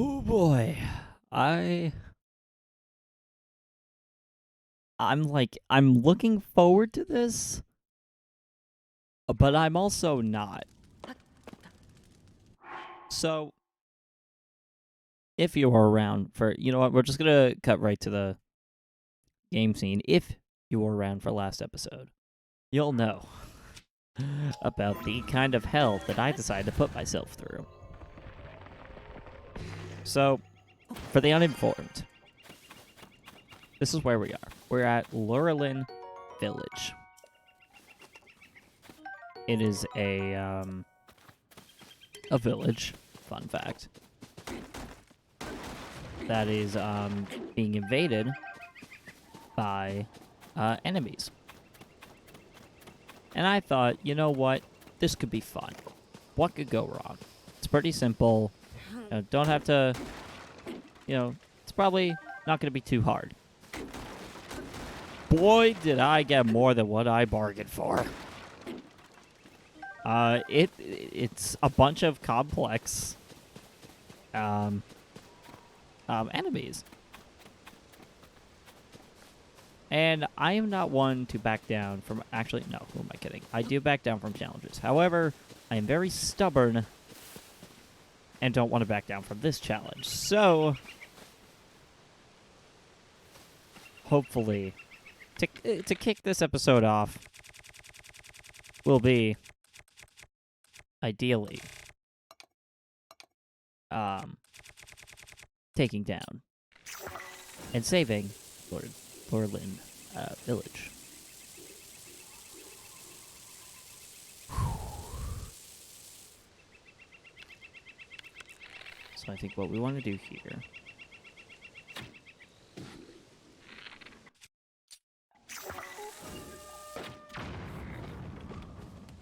Oh boy. I I'm looking forward to this, but I'm also not. So, if you were around for, you know what, we're just going to cut right to the game scene. If you were around for last episode, you'll know about the kind of hell that I decided to put myself through. So, for the uninformed, this is where we are. We're at Lurelin Village. It is a village, fun fact, that is being invaded by enemies. And I thought, you know what? This could be fun. What could go wrong? It's pretty simple. Don't have to, it's probably not going to be too hard. Boy, did I get more than what I bargained for. It's a bunch of complex enemies. And I am not one to back down from... Actually, no, who am I kidding? I do back down from challenges. However, I am very stubborn and don't want to back down from this challenge. So, hopefully, to kick this episode off will be, ideally, taking down and saving Lurelin Village. So I think what we want to do here...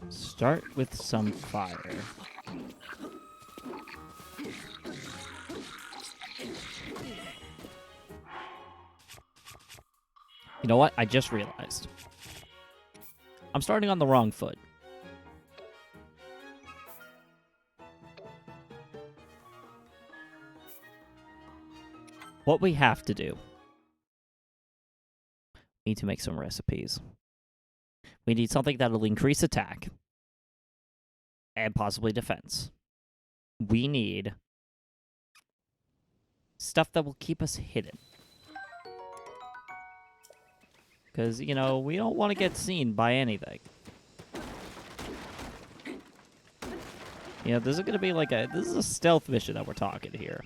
Start with some fire. You know what? I just realized. I'm starting on the wrong foot. What we have to do... We need to make some recipes. We need something that'll increase attack. And possibly defense. We need... stuff that will keep us hidden. Because, we don't want to get seen by anything. This is going to be like this is a stealth mission that we're talking here.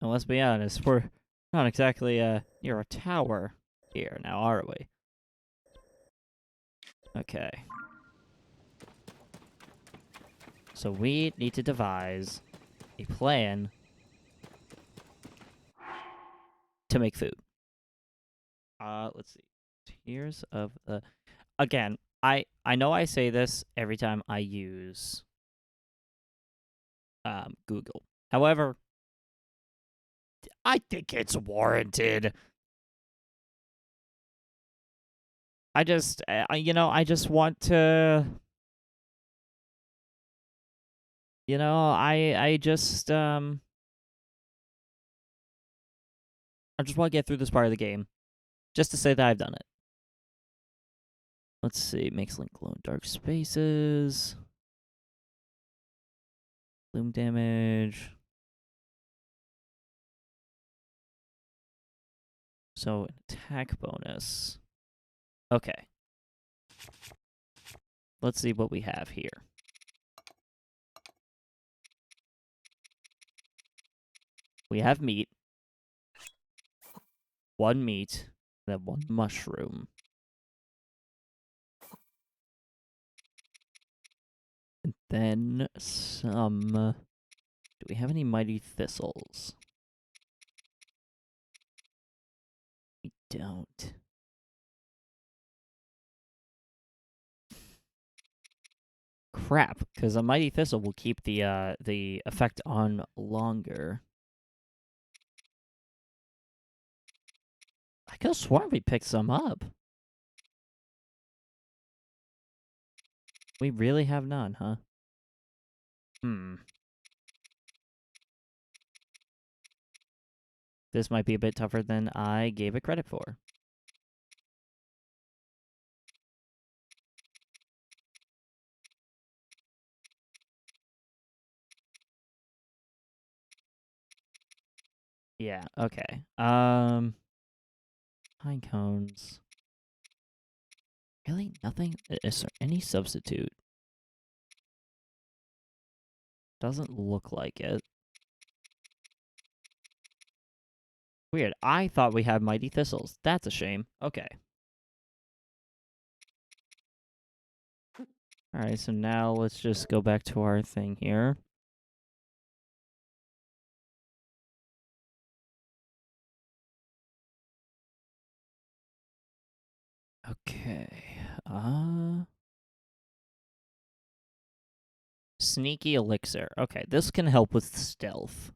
And let's be honest, we're not exactly near a tower here now, are we? Okay. So we need to devise a plan to make food. Let's see. Tears of the... Again, I know I say this every time I use Google. However, I think it's warranted. I just want to... I just want to get through this part of the game. Just to say that I've done it. Let's see. Makes Link glow in dark spaces. Bloom damage. So, an attack bonus. Okay. Let's see what we have here. We have meat. One meat. And then one mushroom. And then some... Do we have any mighty thistles? We don't. Crap, because a mighty thistle will keep the effect on longer. I could have sworn we picked some up. We really have none, huh? This might be a bit tougher than I gave it credit for. Yeah, okay. Pine cones. Really? Nothing? Is there any substitute? Doesn't look like it. Weird. I thought we had mighty thistles. That's a shame. Okay. Alright, so now let's just go back to our thing here. Okay. Sneaky elixir. Okay, this can help with stealth.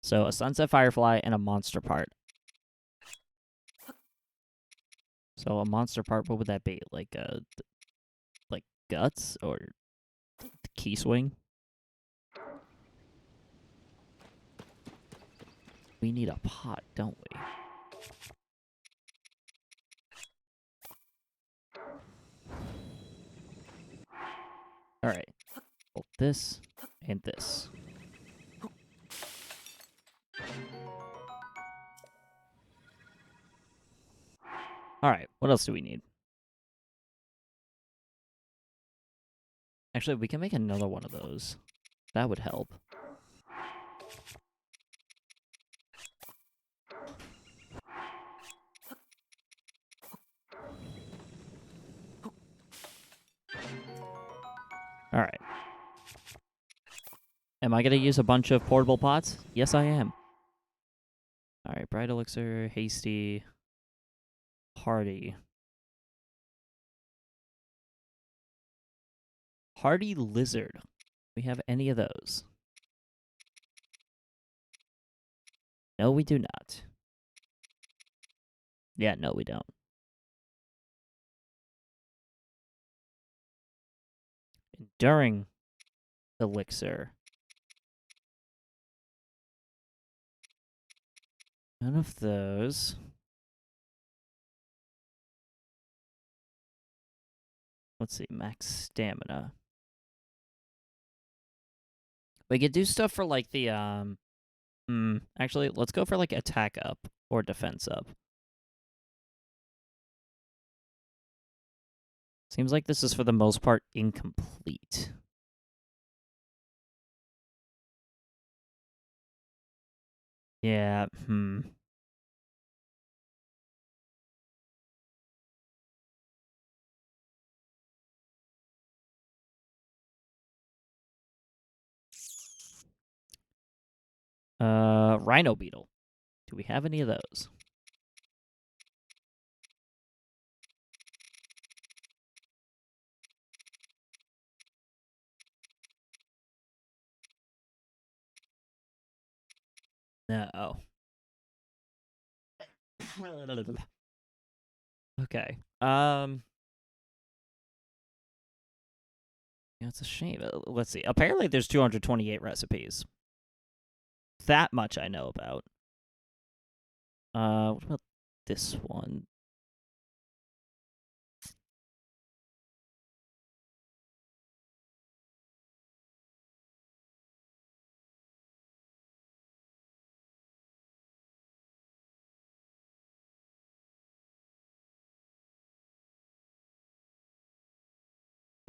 So a sunset firefly and a monster part. So a monster part, what would that be? Like guts or key swing? We need a pot, don't we? All right. Well, this and this. All right. What else do we need? Actually, we can make another one of those. That would help. All right. Am I going to use a bunch of portable pots? Yes, I am. All right. Bright elixir, hasty, hardy. Hardy lizard. We have any of those? No, we do not. Yeah, no, we don't. Enduring elixir. None of those. Let's see, max stamina. We could do stuff for like the actually, let's go for like attack up or defense up. Seems like this is for the most part incomplete. Yeah, Rhino beetle. Do we have any of those? No. Okay. Yeah, it's a shame. Let's see. Apparently, there's 228 recipes. That much I know about. What about this one?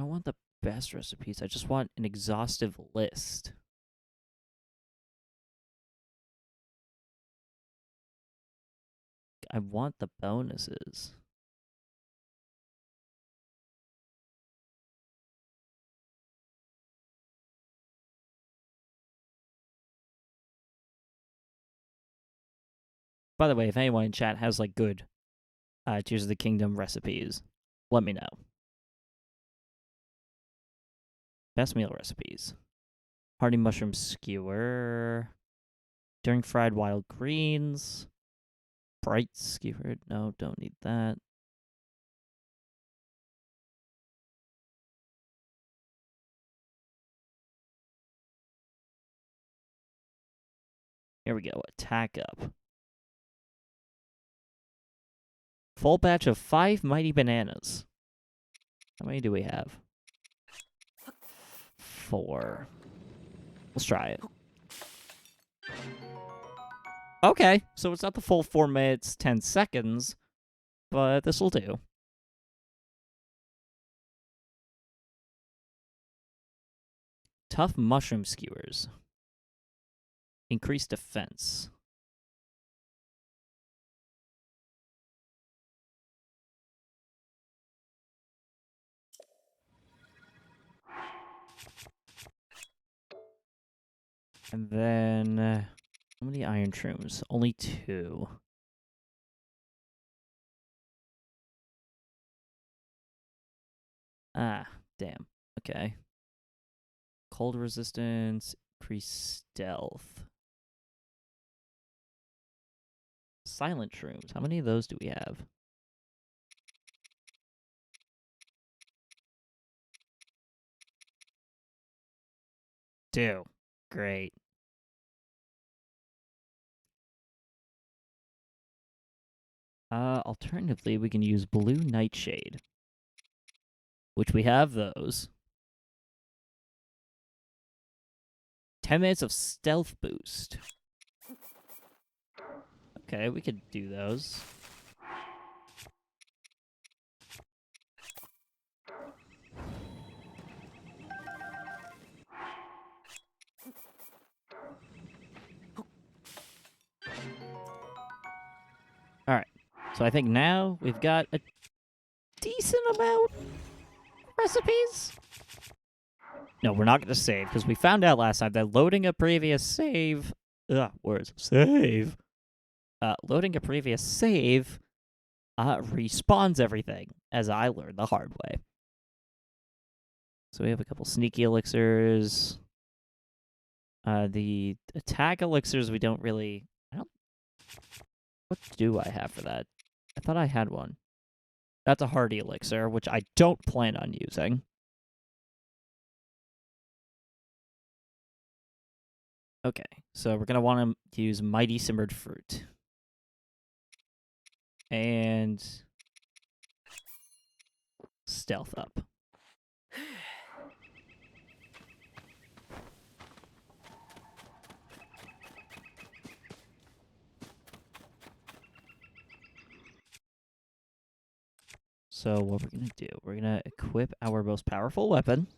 I don't want the best recipes. I just want an exhaustive list. I want the bonuses. By the way, if anyone in chat has like good Tears of the Kingdom recipes, let me know. Best meal recipes. Hearty mushroom skewer. During fried wild greens. Bright skewered. No, don't need that. Here we go. Attack up. Full batch of 5 mighty bananas. How many do we have? 4. Let's try it. Okay, so it's not the full 4 minutes, 10 seconds, but this will do. Tough mushroom skewers. Increased defense. And then, how many iron shrooms? Only 2. Ah, damn. Okay. Cold resistance, increased stealth. Silent shrooms. How many of those do we have? 2. Great. Alternatively, we can use blue nightshade, which we have those. 10 minutes of stealth boost. Okay, we could do those. Alright, so I think now we've got a decent amount of recipes. No, we're not going to save, because we found out last time that loading a previous save... words. Save. Loading a previous save respawns everything, as I learned the hard way. So we have a couple sneaky elixirs. The attack elixirs we don't really... What do I have for that? I thought I had one. That's a hardy elixir, which I don't plan on using. Okay, so we're going to want to use Mighty Simmered Fruit. And stealth up. So what we're going to do, we're going to equip our most powerful weapon.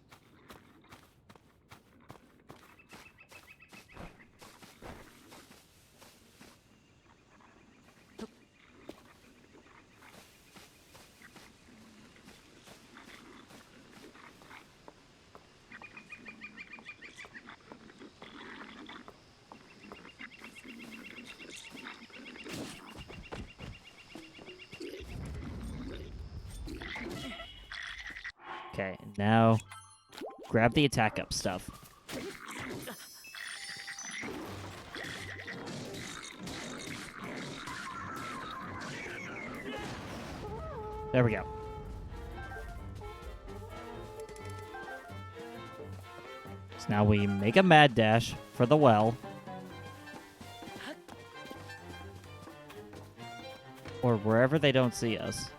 Okay, now grab the attack up stuff. There we go. So now we make a mad dash for the well. Or wherever they don't see us.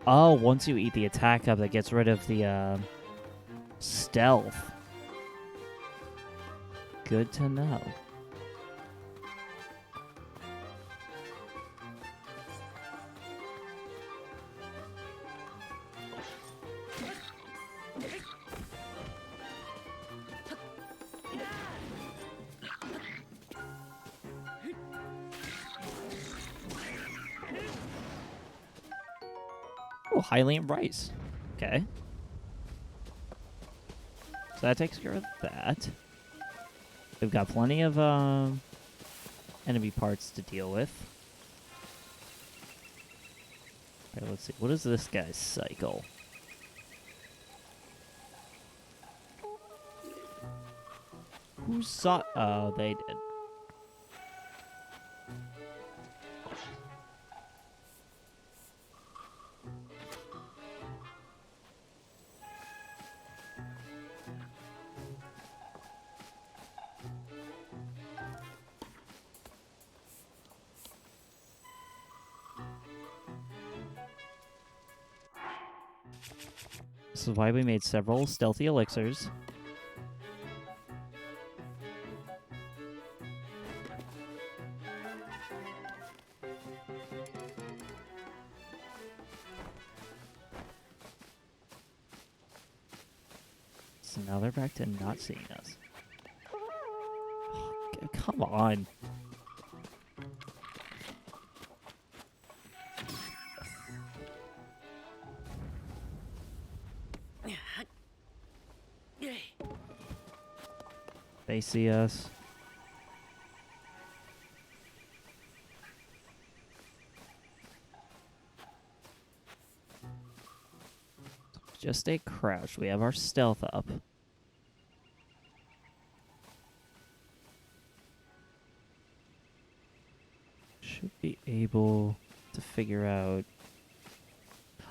Oh, once you eat the attack up, that gets rid of the stealth. Good to know. Oh, Hylian rice. Okay. So that takes care of that. We've got plenty of enemy parts to deal with. Alright, let's see. What is this guy's cycle? Who saw... Oh, they did. This is why we made several stealthy elixirs. So now they're back to not seeing us. Oh, come on. They see us. Just stay crouched. We have our stealth up. Should be able to figure out...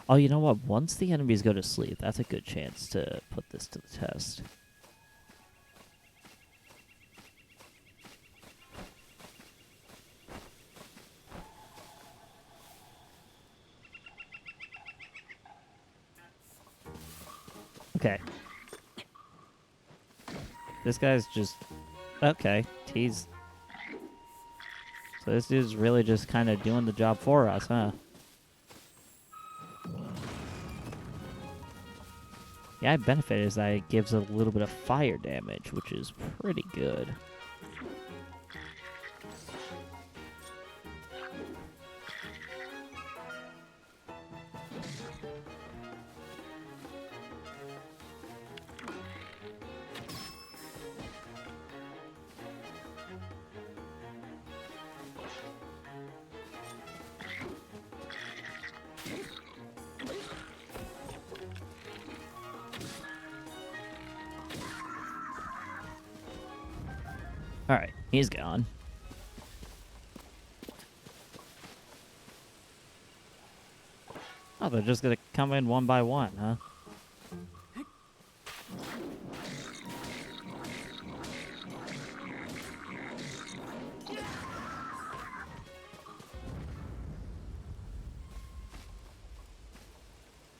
Oh, you know what? Once the enemies go to sleep, that's a good chance to put this to the test. Okay. This guy's just... Okay. He's... So this dude's really just kind of doing the job for us, huh? The added benefit is that it gives a little bit of fire damage, which is pretty good. Alright, he's gone. Oh, they're just gonna come in one by one, huh?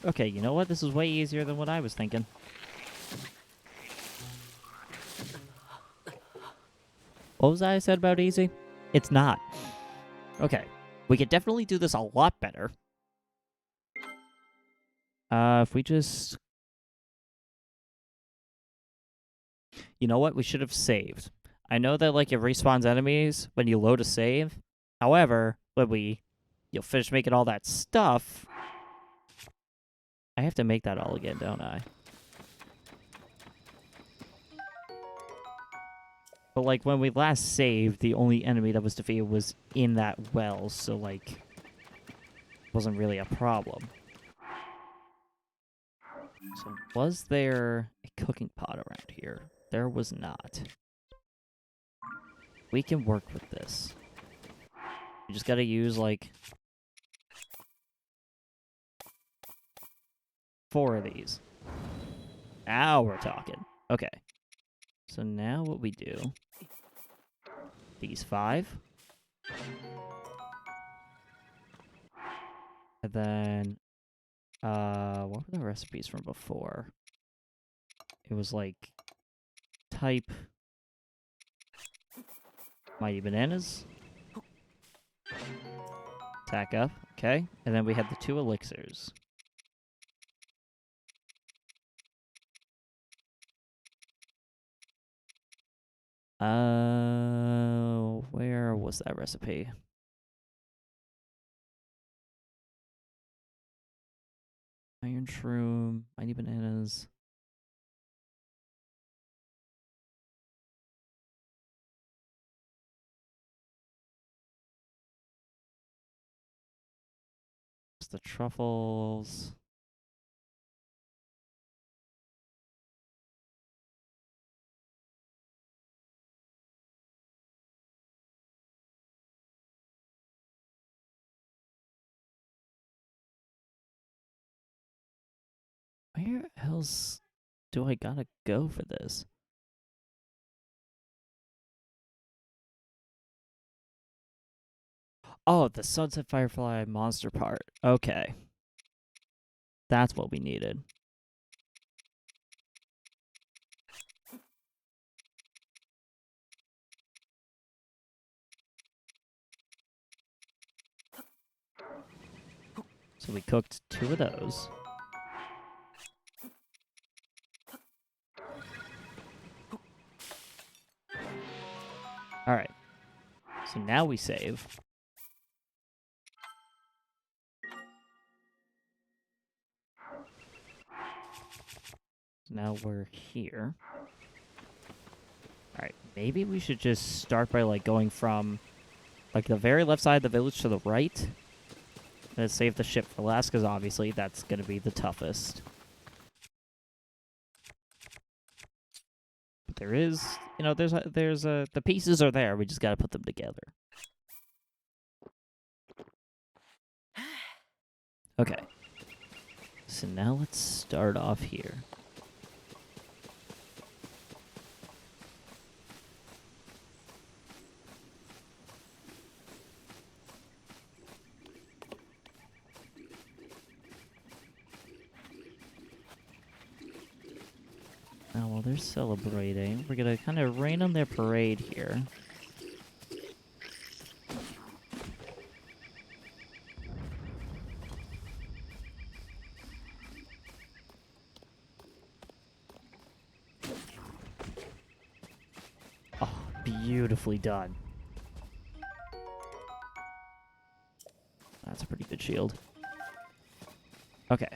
Okay, you know what? This is way easier than what I was thinking. What was I said about easy? It's not. Okay. We could definitely do this a lot better. If we just... You know what? We should have saved. I know that, like, it respawns enemies when you load a save. However, when you'll finish making all that stuff... I have to make that all again, don't I? But, like, when we last saved, the only enemy that was defeated was in that well, so, like, wasn't really a problem. So, was there a cooking pot around here? There was not. We can work with this. We just gotta use, like, 4 of these. Now we're talking. Okay. So now what we do... These 5. And then... what were the recipes from before? It was like... Type... Mighty Bananas. Attack up. Okay. And then we have the 2 elixirs. Where was that recipe? Iron Shroom, Mighty Bananas. It's the truffles. Where else do I gotta go for this? Oh, the Sunset Firefly monster part. Okay. That's what we needed. So we cooked 2 of those. All right. So now we save. Now we're here. All right. Maybe we should just start by like going from like the very left side of the village to the right. Let's save the ship for last, because obviously that's going to be the toughest. But there is, you know, the pieces are there. We just got to put them together. Okay. So now let's start off here. Now, while they're celebrating, we're going to kind of rain on their parade here. Oh, beautifully done. That's a pretty good shield. Okay.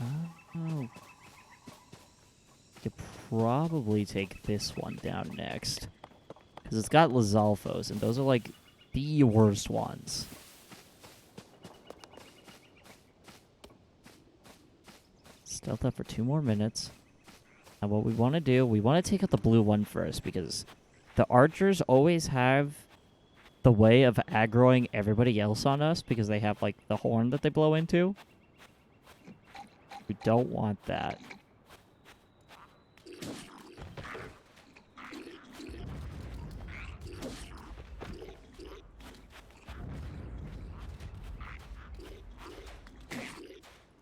Oh. Could probably take this one down next. Because it's got Lizalfos, and those are like the worst ones. Stealth up for 2 more minutes. And what we want to do, we want to take out the blue one first, because the archers always have the way of aggroing everybody else on us, because they have like the horn that they blow into. We don't want that.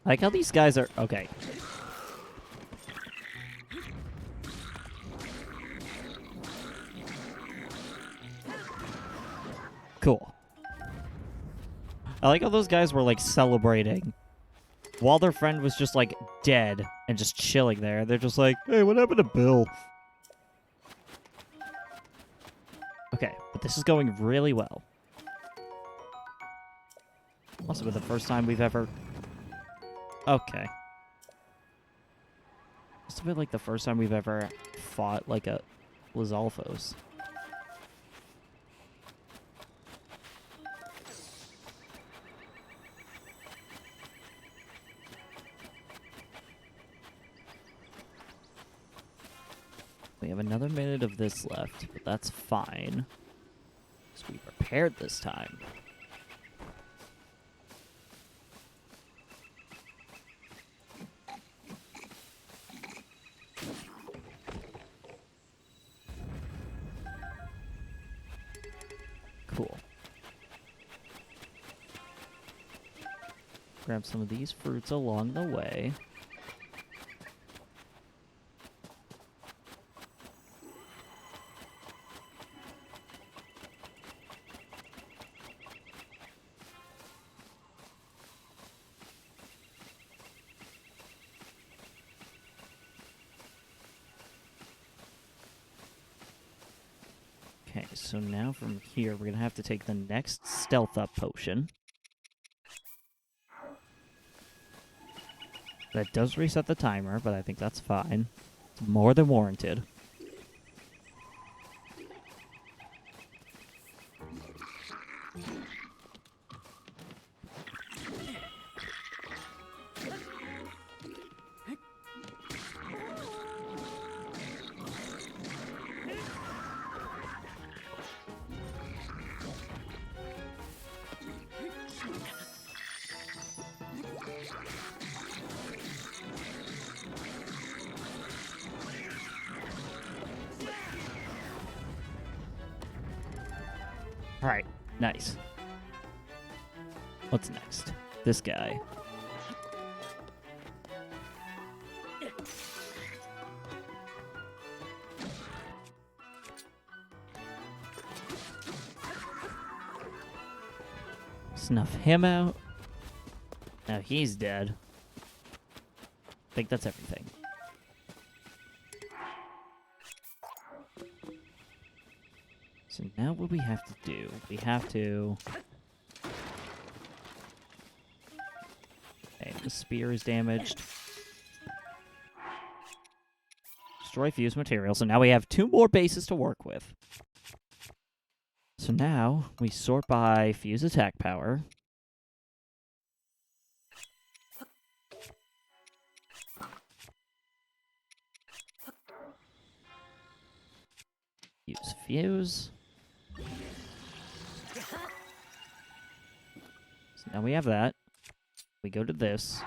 I like how these guys are... Okay. Cool. I like how those guys were, like, celebrating while their friend was just, like, dead and just chilling there. They're just like, hey, what happened to Bill? Okay, but this is going really well. Must have been the first time we've ever... Okay. Must have been, like, the first time we've ever fought, like, a Lizalfos. We have another minute of this left, but that's fine. So we prepared this time. Cool. Grab some of these fruits along the way. Okay, so now from here, we're going to have to take the next stealth up potion. That does reset the timer, but I think that's fine. It's more than warranted. Alright, nice. What's next? This guy. Snuff him out. Now he's dead. I think that's everything. So now what we have to do, we have to... Okay, the spear is damaged. Destroy fused material. So now we have 2 more bases to work with. So now we sort by fuse attack power. Use fuse. So now we have that. We go to this.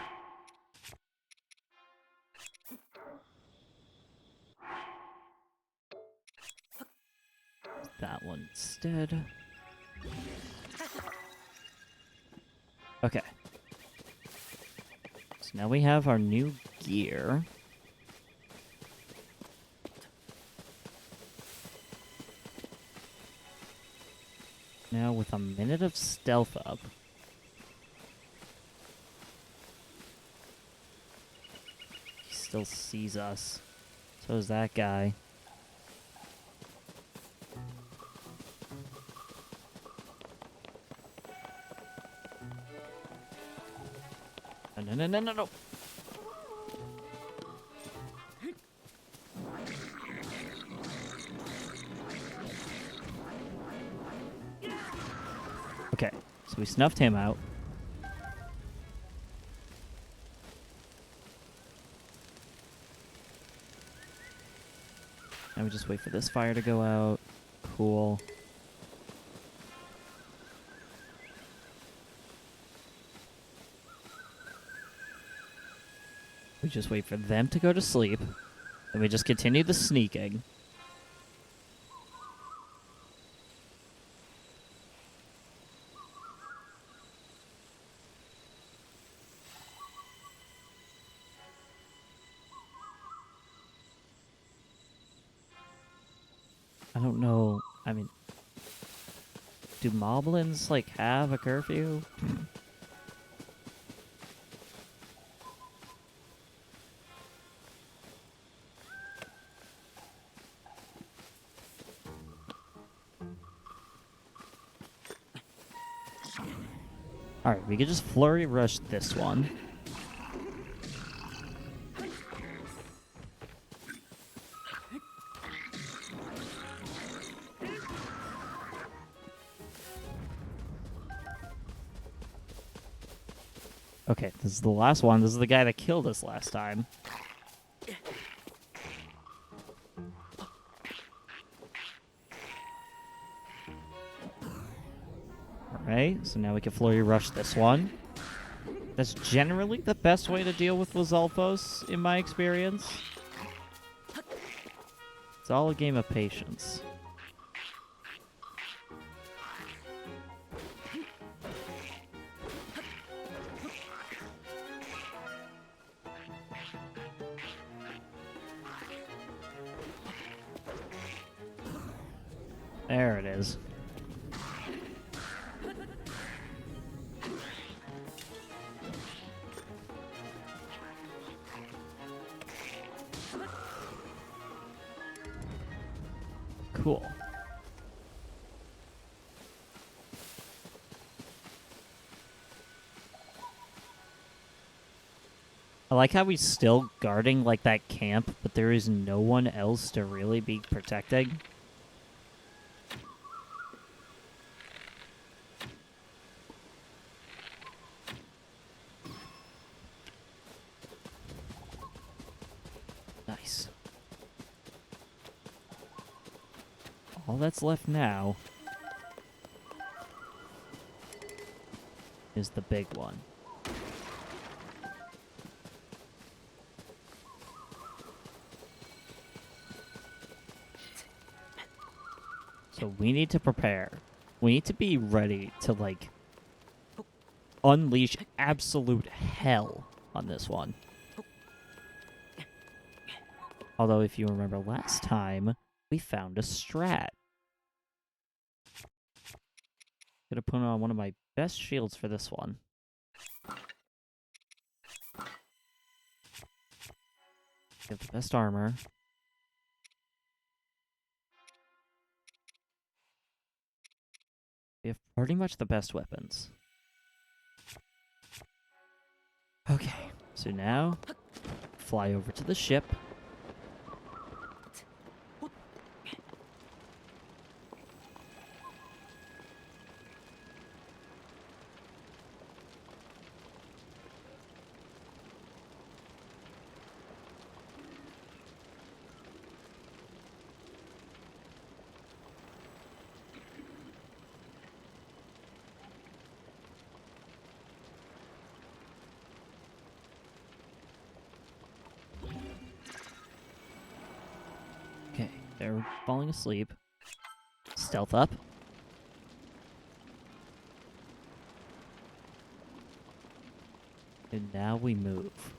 That one instead. Okay. So now we have our new gear. Now with a minute of stealth up. He still sees us. So is that guy. No. Okay, so we snuffed him out. Now we just wait for this fire to go out. Cool. We just wait for them to go to sleep. And we just continue the sneaking. I don't know. I mean, do moblins, like, have a curfew? Alright, we could just flurry rush this one. Okay, this is the last one. This is the guy that killed us last time. Alright, so now we can flurry rush this one. That's generally the best way to deal with Lizalfos, in my experience. It's all a game of patience. There it is. Cool. I like how he's still guarding, like, that camp, but there is no one else to really be protecting. Nice. All that's left now is the big one. So we need to prepare. We need to be ready to, like, unleash absolute hell on this one. Although, if you remember last time, we found a strat. Gonna put on one of my best shields for this one. Get the best armor. We have pretty much the best weapons. Okay, so now fly over to the ship. Okay, they're falling asleep. Stealth up. And now we move.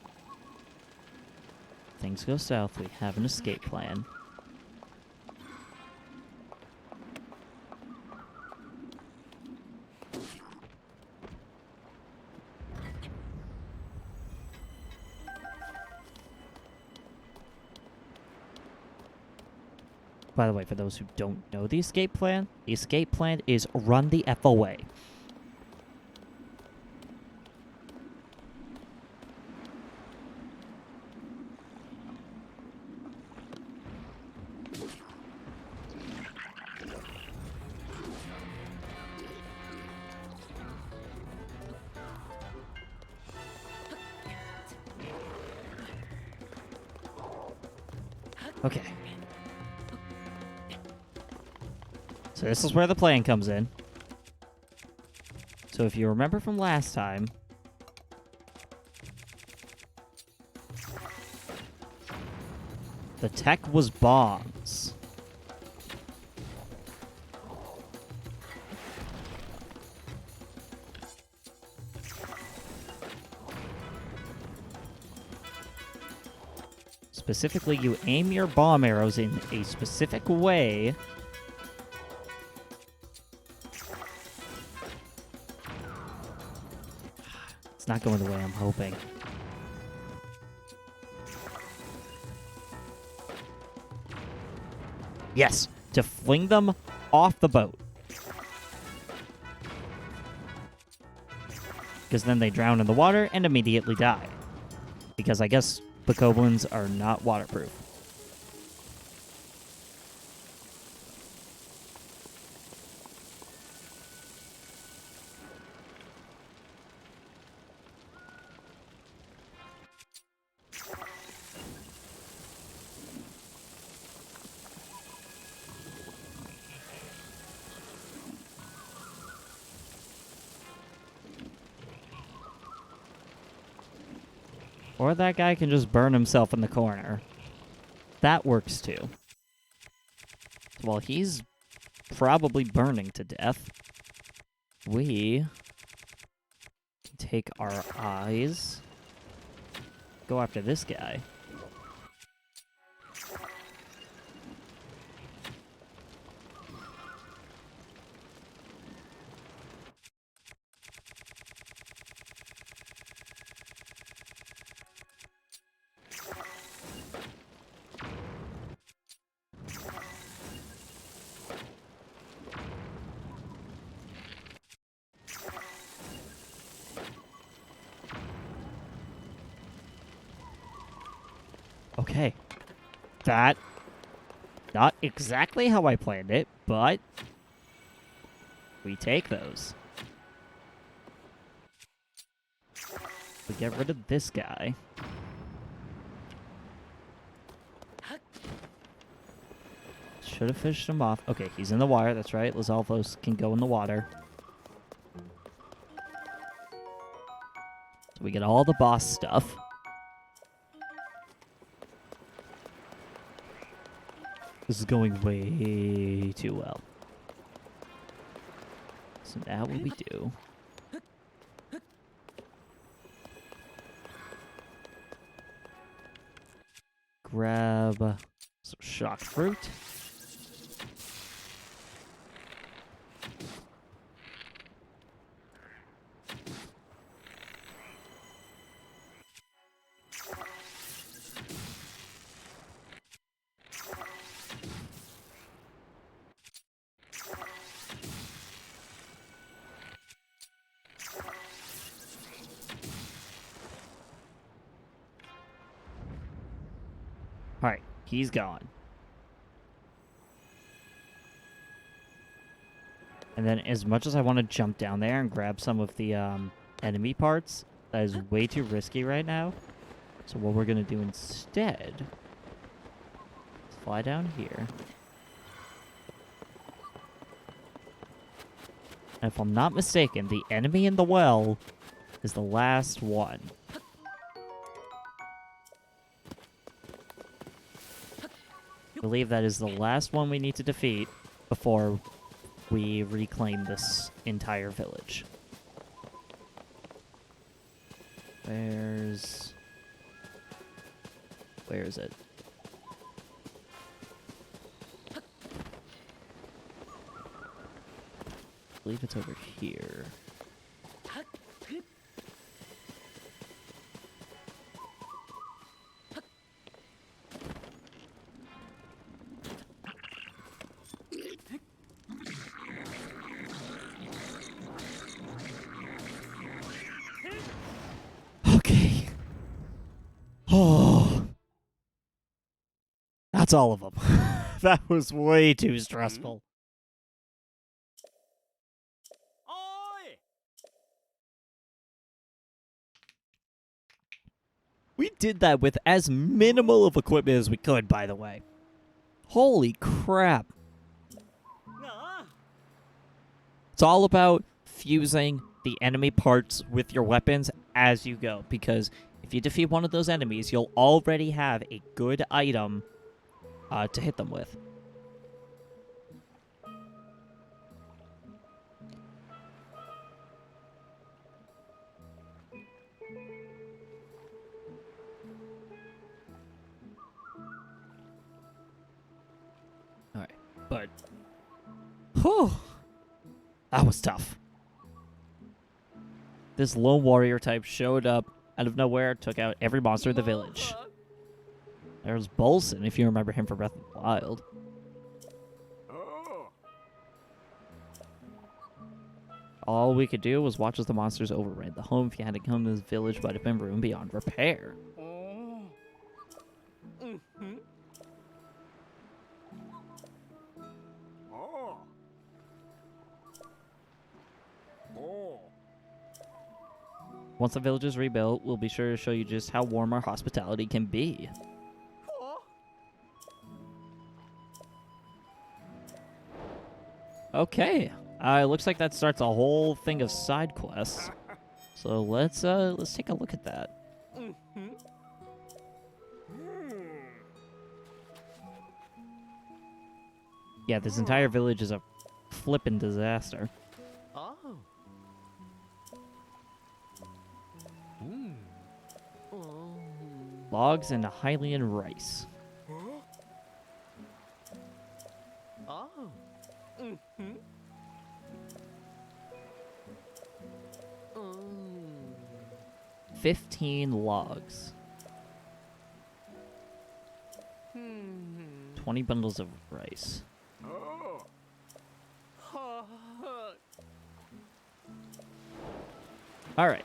Things go south, we have an escape plan. By the way, for those who don't know the escape plan is run the F away. Okay. So this is where the plan comes in. So if you remember from last time, the tech was bombs. Specifically, you aim your bomb arrows in a specific way. It's not going the way I'm hoping. Yes, to fling them off the boat. Because then they drown in the water and immediately die. Because I guess bokoblins are not waterproof. Or that guy can just burn himself in the corner. That works too. While he's probably burning to death, we can take our eyes, go after this guy. Okay. That, not exactly how I planned it, but we take those. We get rid of this guy. Should have fished him off. Okay, he's in the water. That's right. Lizalfos can go in the water. So we get all the boss stuff. This is going way too well. So now what we do... grab some shock fruit. . . . . . . . . . . . . . . . . . . . . . . . . . . . . . . . . . . . . . . . . . . . . . . . . . . . . . . . . . . Alright, he's gone. And then as much as I want to jump down there and grab some of the enemy parts, that is way too risky right now. So what we're going to do instead is fly down here. And if I'm not mistaken, the enemy in the well is the last one. I believe that is the last one we need to defeat before we reclaim this entire village. Where is it? I believe it's over here. Okay. Oh. That's all of them. That was way too stressful. We did that with as minimal of equipment as we could, by the way. Holy crap. It's all about fusing the enemy parts with your weapons as you go, because if you defeat one of those enemies, you'll already have a good item to hit them with. Alright, but... whew! That was tough. This lone warrior type showed up out of nowhere, took out every monster in the village. There's Bolson, if you remember him from Breath of the Wild. All we could do was watch as the monsters overran the home. If you had to come to this village, might have been ruined beyond repair. Once the village is rebuilt, we'll be sure to show you just how warm our hospitality can be. Okay, looks like that starts a whole thing of side quests. So let's take a look at that. Yeah, this entire village is a flippin' disaster. Logs and Hylian rice. Oh. 15 logs. 20 bundles of rice. All right.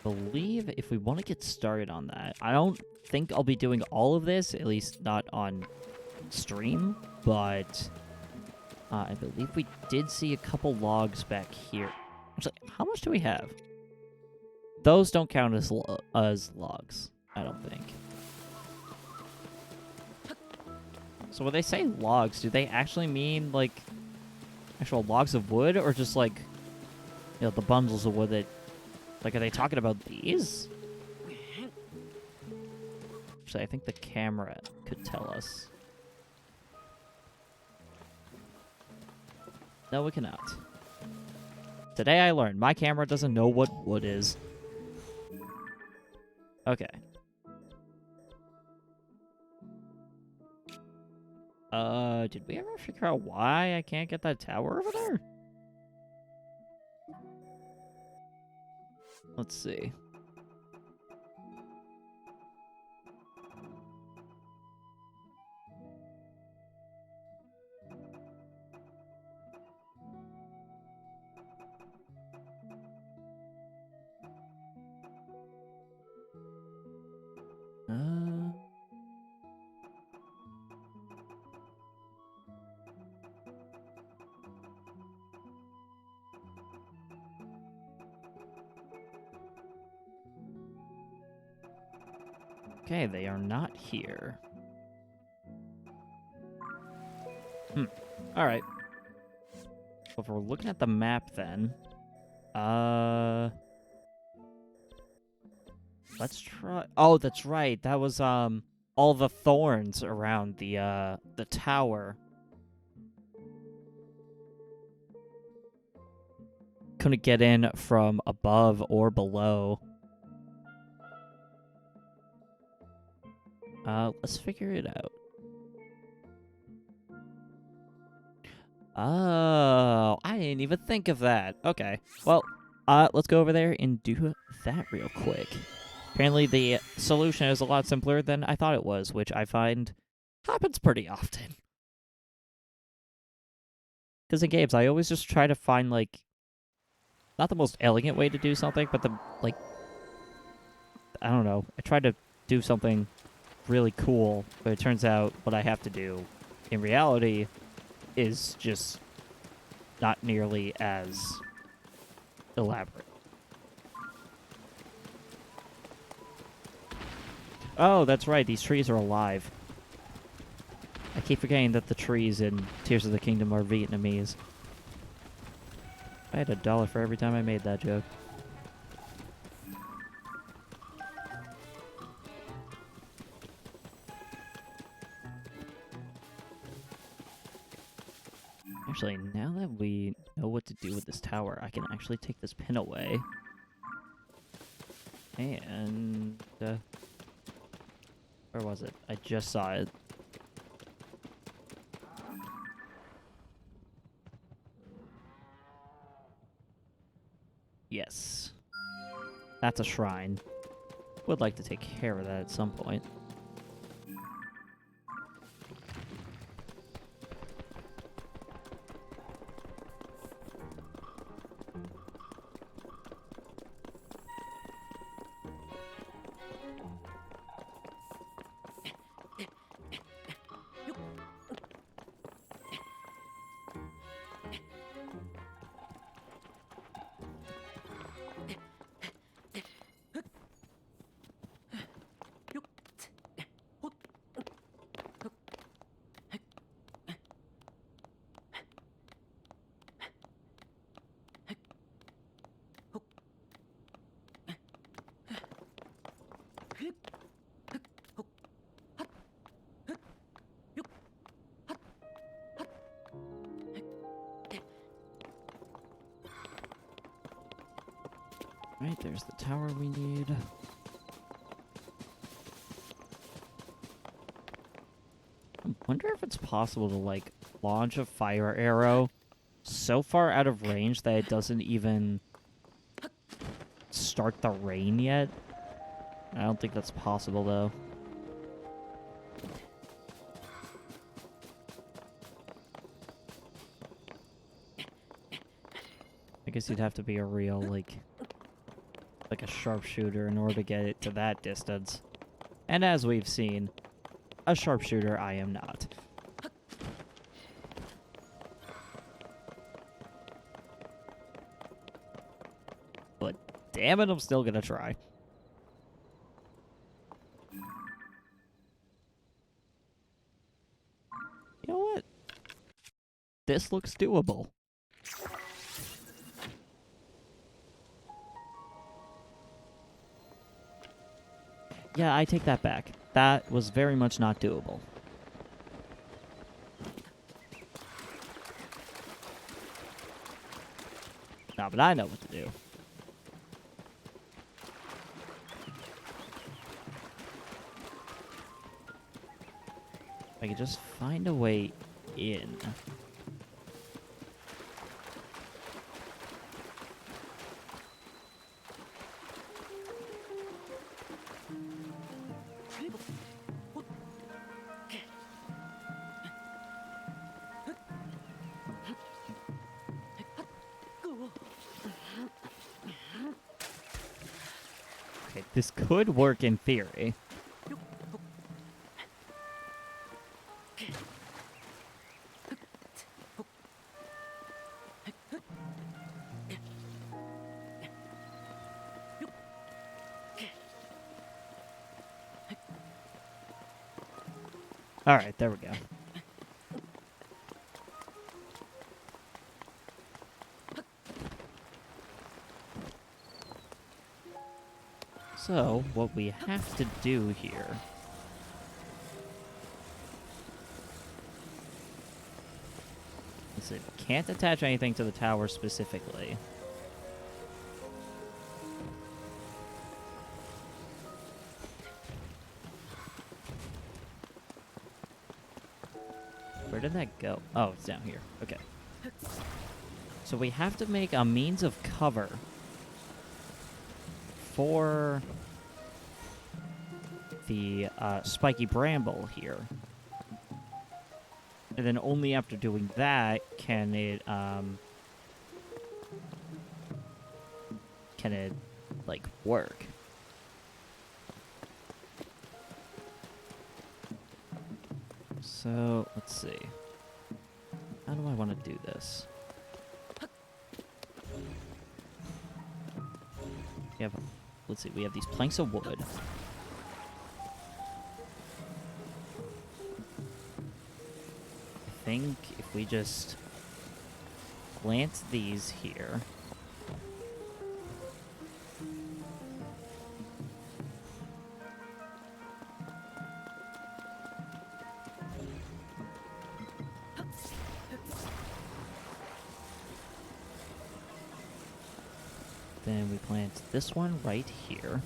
I believe if we want to get started on that, I don't think I'll be doing all of this, at least not on stream, but I believe we did see a couple logs back here. Actually, how much do we have? Those don't count as logs, I don't think. So when they say logs, do they actually mean, like, actual logs of wood, or just, like, you know, the bundles of wood that... Like, are they talking about these? Actually, I think the camera could tell us. No, we cannot. Today I learned my camera doesn't know what wood is. Okay. Did we ever figure out why I can't get that tower over there? Let's see. Okay, they are not here. Alright. Well, if we're looking at the map then, let's try. Oh, that's right. That was all the thorns around the tower. Couldn't get in from above or below. Let's figure it out. Oh, I didn't even think of that. Okay. Well, let's go over there and do that real quick. Apparently the solution is a lot simpler than I thought it was, which I find happens pretty often. Because in games, I always just try to find, like, not the most elegant way to do something, but I don't know. I try to do something really cool, but it turns out what I have to do in reality is just not nearly as elaborate. Oh, that's right. These trees are alive. I keep forgetting that the trees in Tears of the Kingdom are Vietnamese. I had $1 for every time I made that joke. Actually, now that we know what to do with this tower, I can actually take this pin away. And... where was it? I just saw it. Yes. That's a shrine. Would like to take care of that at some point. Right, there's the tower we need. I wonder if it's possible to, like, launch a fire arrow so far out of range that it doesn't even start the rain yet. I don't think that's possible, though. I guess you'd have to be a real, like a sharpshooter in order to get it to that distance. And as we've seen, a sharpshooter I am not. But damn it, I'm still gonna try. You know what? This looks doable. Yeah, I take that back. That was very much not doable. No, but I know what to do. I could just find a way in. Okay, this could work in theory. All right, there we go. So, what we have to do here is it can't attach anything to the tower specifically. Where did that go? Oh, it's down here. Okay. So we have to make a means of cover for the spiky bramble here. And then only after doing that can it, like, work. So, let's see. How do I want to do this? We have, let's see, we have these planks of wood. I think if we just plant these here. Then we plant this one right here.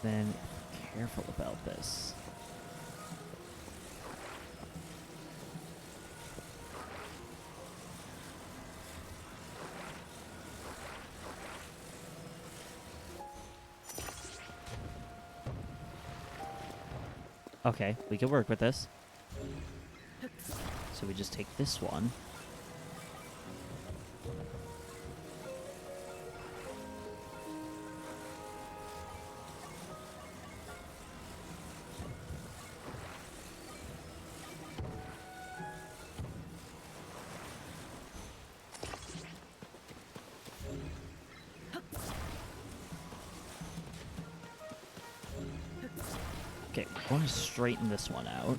Then be careful about this. Okay, we can work with this. So we just take this one. Okay, we're going to straighten this one out.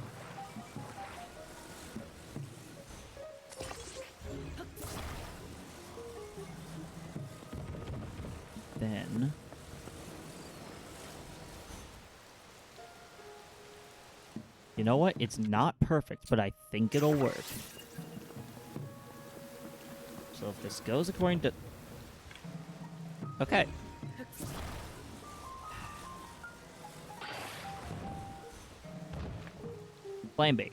Then you know what? It's not perfect, but I think it'll work. So if this goes according to... Okay. Plan B.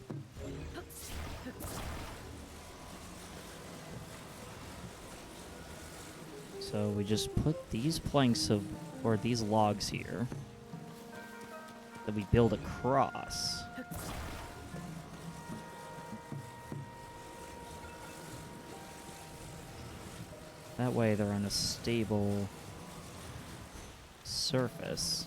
So we just put these planks of, or these logs here that we build across. That way they're on a stable surface.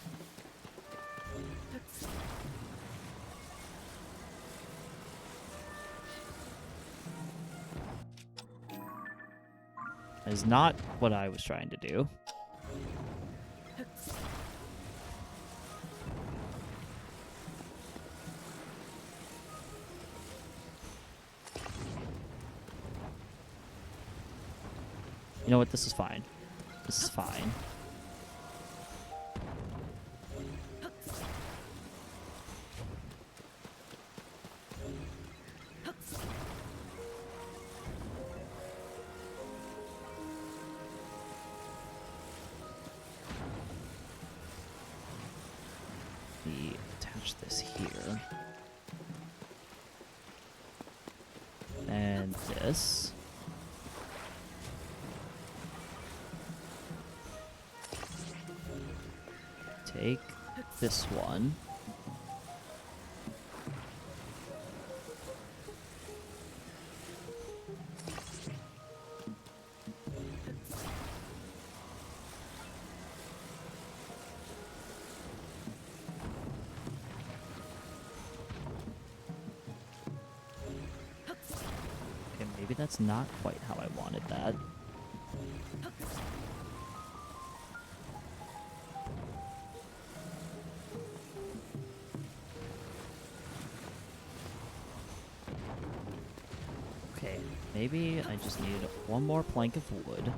That is not what I was trying to do. You know what? This is fine. This is fine. We attach this here. And this. Take this one. maybe that's not quite how I wanted that. Okay, maybe I just need one more plank of wood.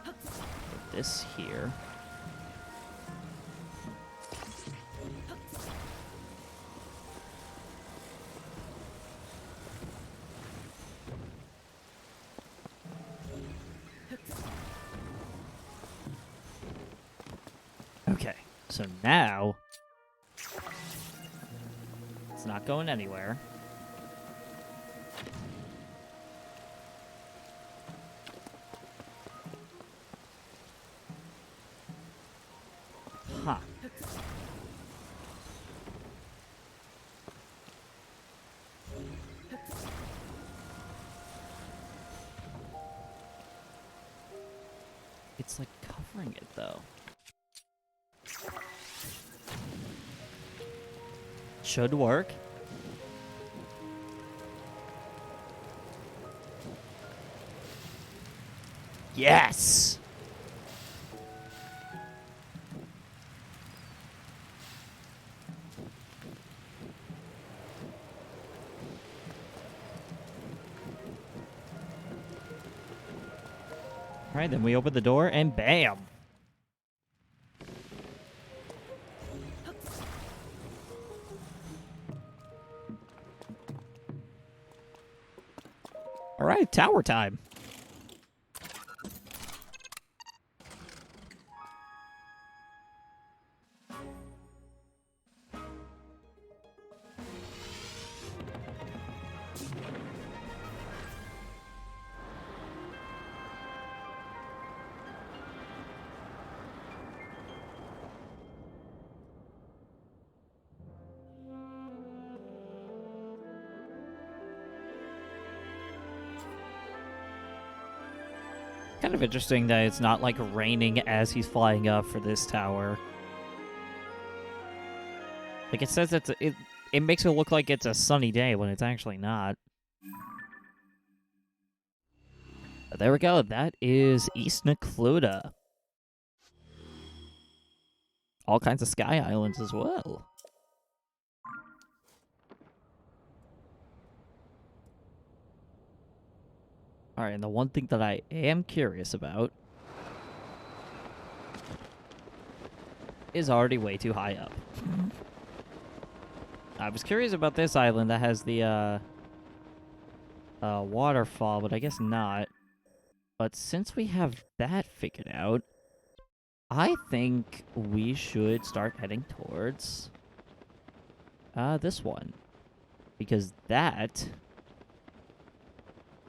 Put this here. Okay, so now it's not going anywhere. Huh. It's like covering it though. Should work. Yes! Alright, then we open the door and bam! Alright, tower time. Kind of interesting that it's not like raining as he's flying up for this tower. Like it says it makes it look like it's a sunny day when it's actually not. But there we go. That is East Necluda. All kinds of sky islands as well. Alright, and the one thing that I am curious about is already way too high up. I was curious about this island that has the waterfall, but I guess not. But since we have that figured out, I think we should start heading towards this one. Because that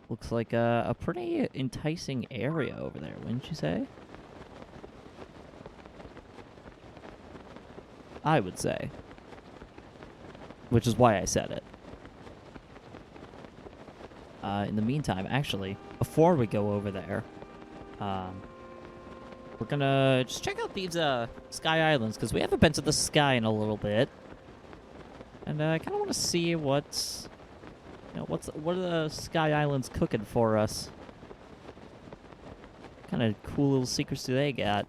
looks like a pretty enticing area over there, wouldn't you say? I would say. Which is why I said it. In the meantime, actually, before we go over there, we're gonna just check out these sky islands, because we haven't been to the sky in a little bit. And I kind of want to see what's... You know, what are the sky islands cooking for us? What kind of cool little secrets do they got?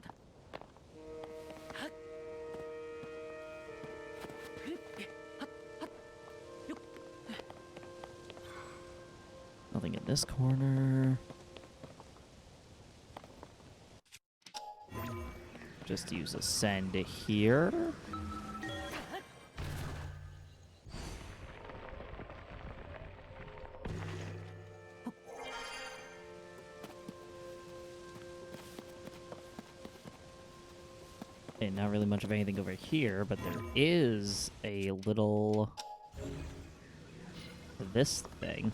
Nothing in this corner. Just use ascend here. Okay, not really much of anything over here, but there is a little... this thing.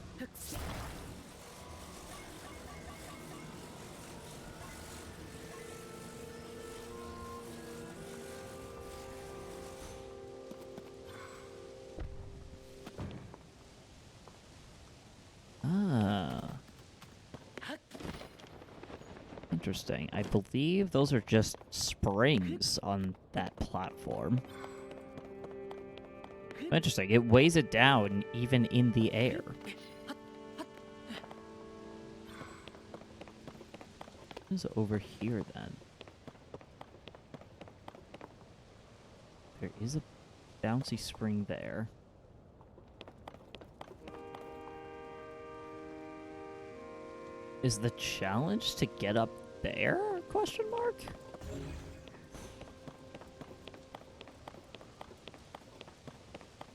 Interesting. I believe those are just springs on that platform. Interesting. It weighs it down even in the air. What is over here then? There is a bouncy spring there. Is the challenge to get up there? Question mark?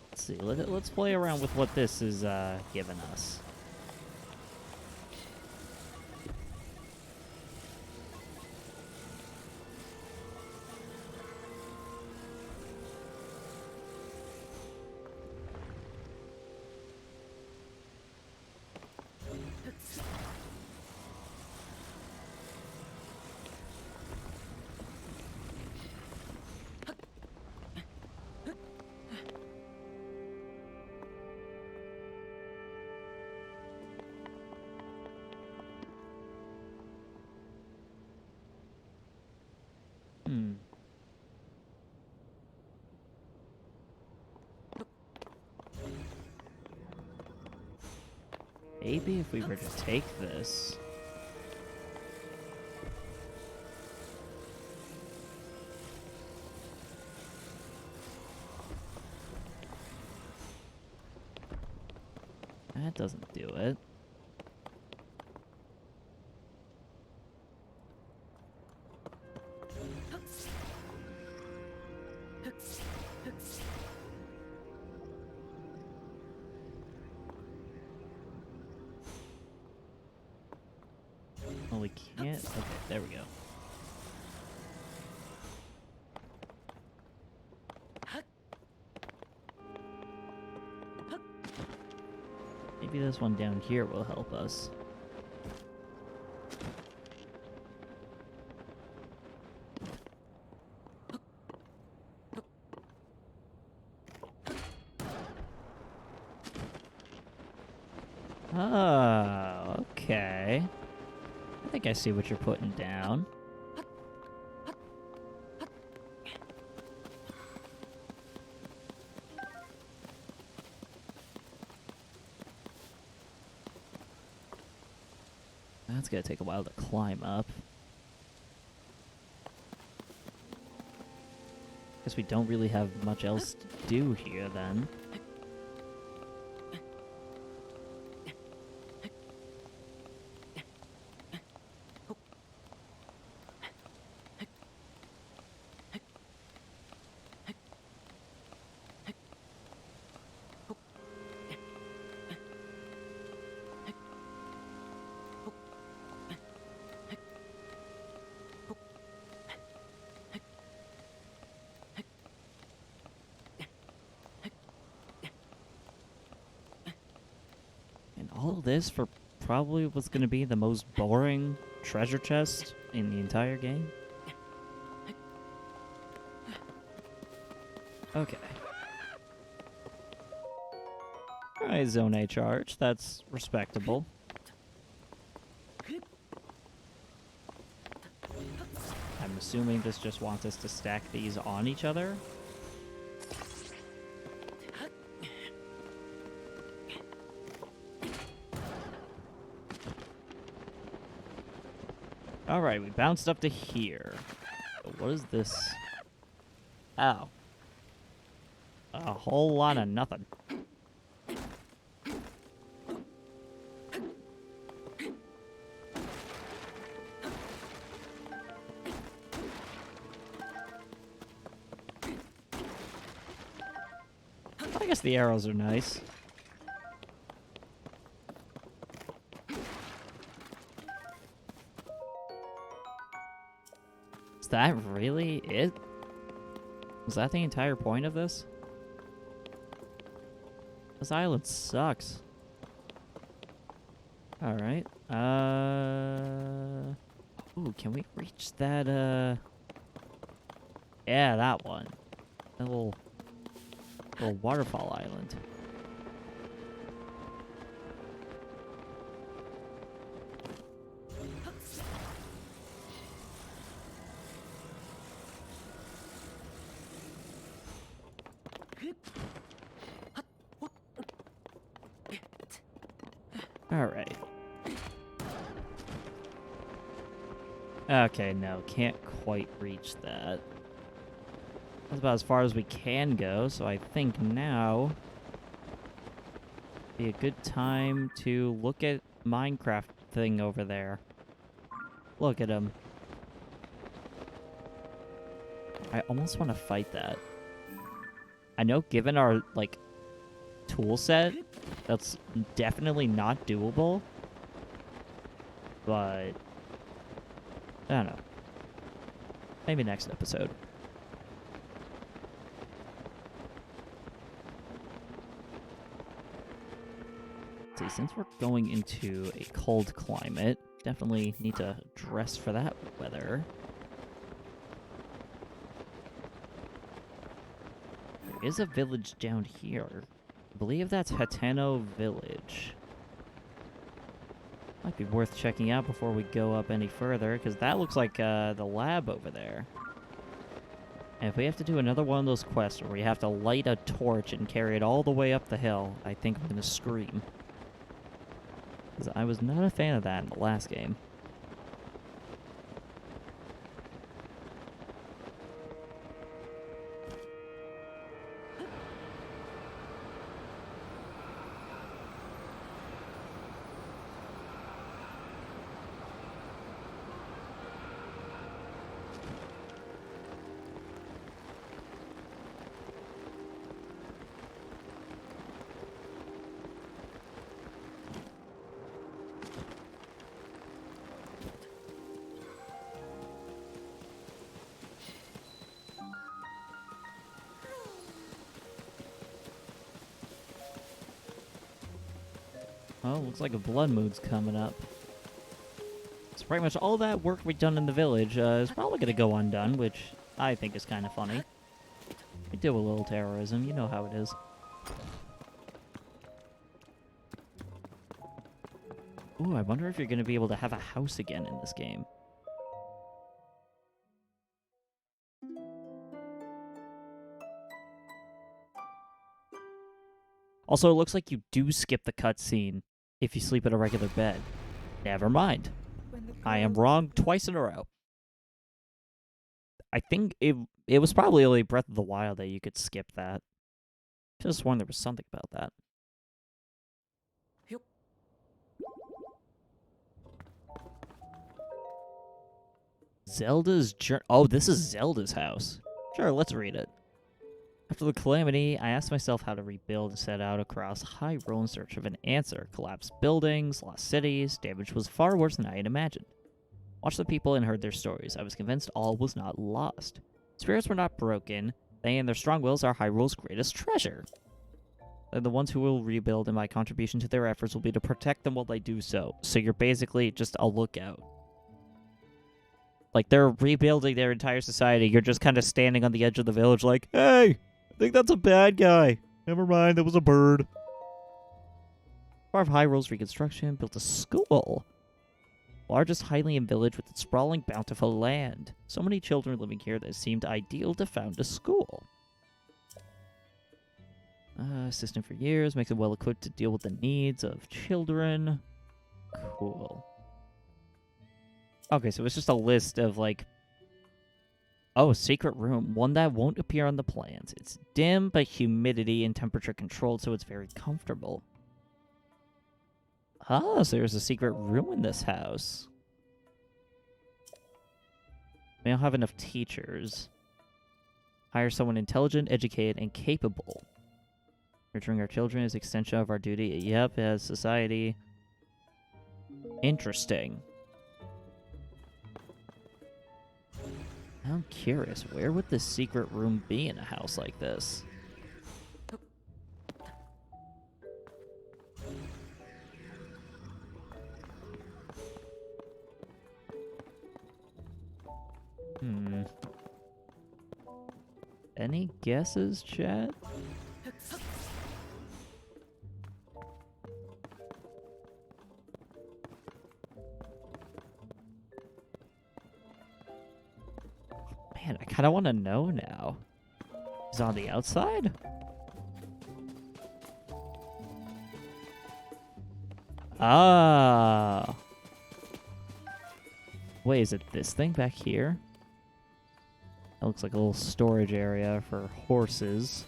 Let's see. Let's play around with what this is giving us. Maybe if we were to take this... That doesn't do it. Oh, we can't? Okay, there we go. Maybe this one down here will help us. Oh, okay. I think I see what you're putting down. That's gonna take a while to climb up. Guess we don't really have much else to do here then. All of this for probably what's going to be the most boring treasure chest in the entire game. Okay. Alright, Zone A charge. That's respectable. I'm assuming this just wants us to stack these on each other. Alright, we bounced up to here. What is this? Oh. A whole lot of nothing. I guess the arrows are nice. Is that really it? Was that the entire point of this? This island sucks. Alright. Ooh, can we reach that, Yeah, that one. That little waterfall island. Alright. Okay, no, can't quite reach that. That's about as far as we can go, so I think now be a good time to look at Minecraft thing over there. Look at him. I almost want to fight that. I know given our, like, tool set, that's definitely not doable. But I don't know. Maybe next episode. See, since we're going into a cold climate, definitely need to dress for that weather. There is a village down here. I believe that's Hateno Village. Might be worth checking out before we go up any further, because that looks like the lab over there. And if we have to do another one of those quests where we have to light a torch and carry it all the way up the hill, I think I'm going to scream. Because I was not a fan of that in the last game. Oh, looks like a blood moon's coming up. So pretty much all that work we've done in the village is probably going to go undone, which I think is kind of funny. We deal with a little terrorism, you know how it is. Ooh, I wonder if you're going to be able to have a house again in this game. Also, it looks like you do skip the cutscene if you sleep in a regular bed. Never mind. I am wrong twice in a row. I think it was probably only Breath of the Wild that you could skip that. Just sworn there was something about that. Zelda's journey. Oh, this is Zelda's house. Sure, let's read it. After the calamity, I asked myself how to rebuild and set out across Hyrule in search of an answer. Collapsed buildings, lost cities, damage was far worse than I had imagined. Watched the people and heard their stories. I was convinced all was not lost. Spirits were not broken. They and their strong wills are Hyrule's greatest treasure. They're the ones who will rebuild, and my contribution to their efforts will be to protect them while they do so. So you're basically just a lookout. Like, they're rebuilding their entire society. You're just kind of standing on the edge of the village like, hey, I think that's a bad guy. Never mind, that was a bird. Part of Hyrule's reconstruction built a school. Largest Hylian village with its sprawling, bountiful land. So many children living here that it seemed ideal to found a school. Assistant for years, makes it well equipped to deal with the needs of children. Cool. Okay, so it's just a list of, like... Oh, secret room. One that won't appear on the plans. It's dim, but humidity and temperature controlled, so it's very comfortable. Ah, so there's a secret room in this house. We don't have enough teachers. Hire someone intelligent, educated, and capable. Nurturing our children is extension of our duty. Yep, as society. Interesting. I'm curious, where would this secret room be in a house like this? Any guesses, chat? Man, I kind of want to know now. Is it on the outside? Ah. Wait, is it this thing back here? That looks like a little storage area for horses.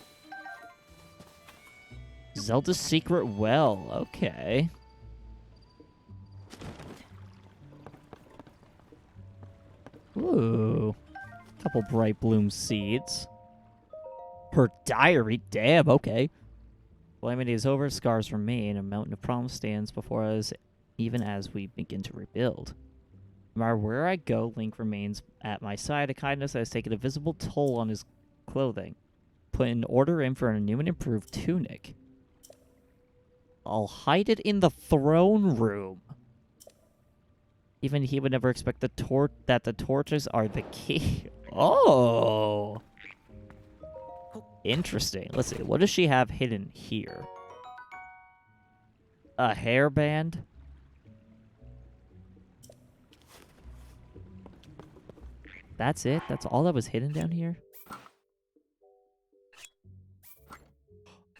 Zelda's secret well. Okay. Ooh. Couple bright bloom seeds. Her diary. Damn, okay. Calamity is over, scars remain, a mountain of problems stands before us even as we begin to rebuild. No matter where I go, Link remains at my side. A kindness that has taken a visible toll on his clothing. Put an order in for a new and improved tunic. I'll hide it in the throne room. Even he would never expect that the torches are the key. Oh! Interesting. Let's see. What does she have hidden here? A hairband? That's it? That's all that was hidden down here?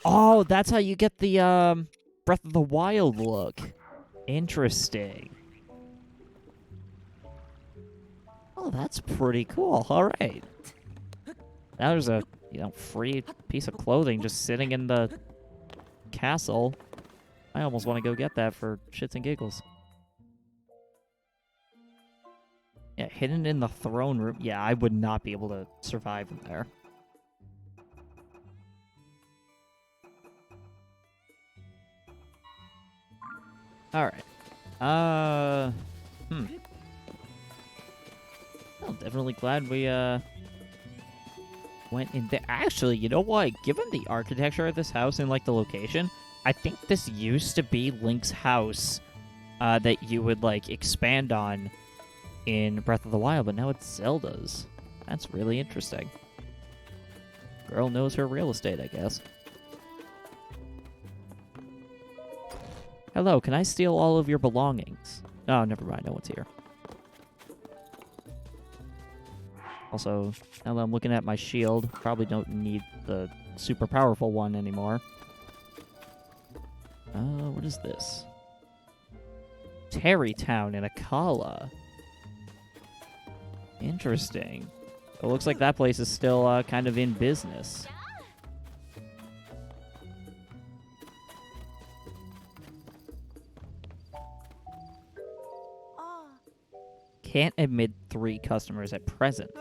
Oh, that's how you get the, Breath of the Wild look. Interesting. Oh, that's pretty cool. All right. Now there's a, free piece of clothing just sitting in the castle. I almost want to go get that for shits and giggles. Yeah, hidden in the throne room. Yeah, I would not be able to survive in there. Alright. I'm definitely glad we, went in there. Actually, you know what? Given the architecture of this house and, like, the location, I think this used to be Link's house, that you would, like, expand on in Breath of the Wild, but now it's Zelda's. That's really interesting. Girl knows her real estate, I guess. Hello, can I steal all of your belongings? Oh, never mind, no one's here. Also, now that I'm looking at my shield, probably don't need the super powerful one anymore. What is this? Terrytown in Akala. Interesting. It looks like that place is still kind of in business. Can't admit 3 customers at present.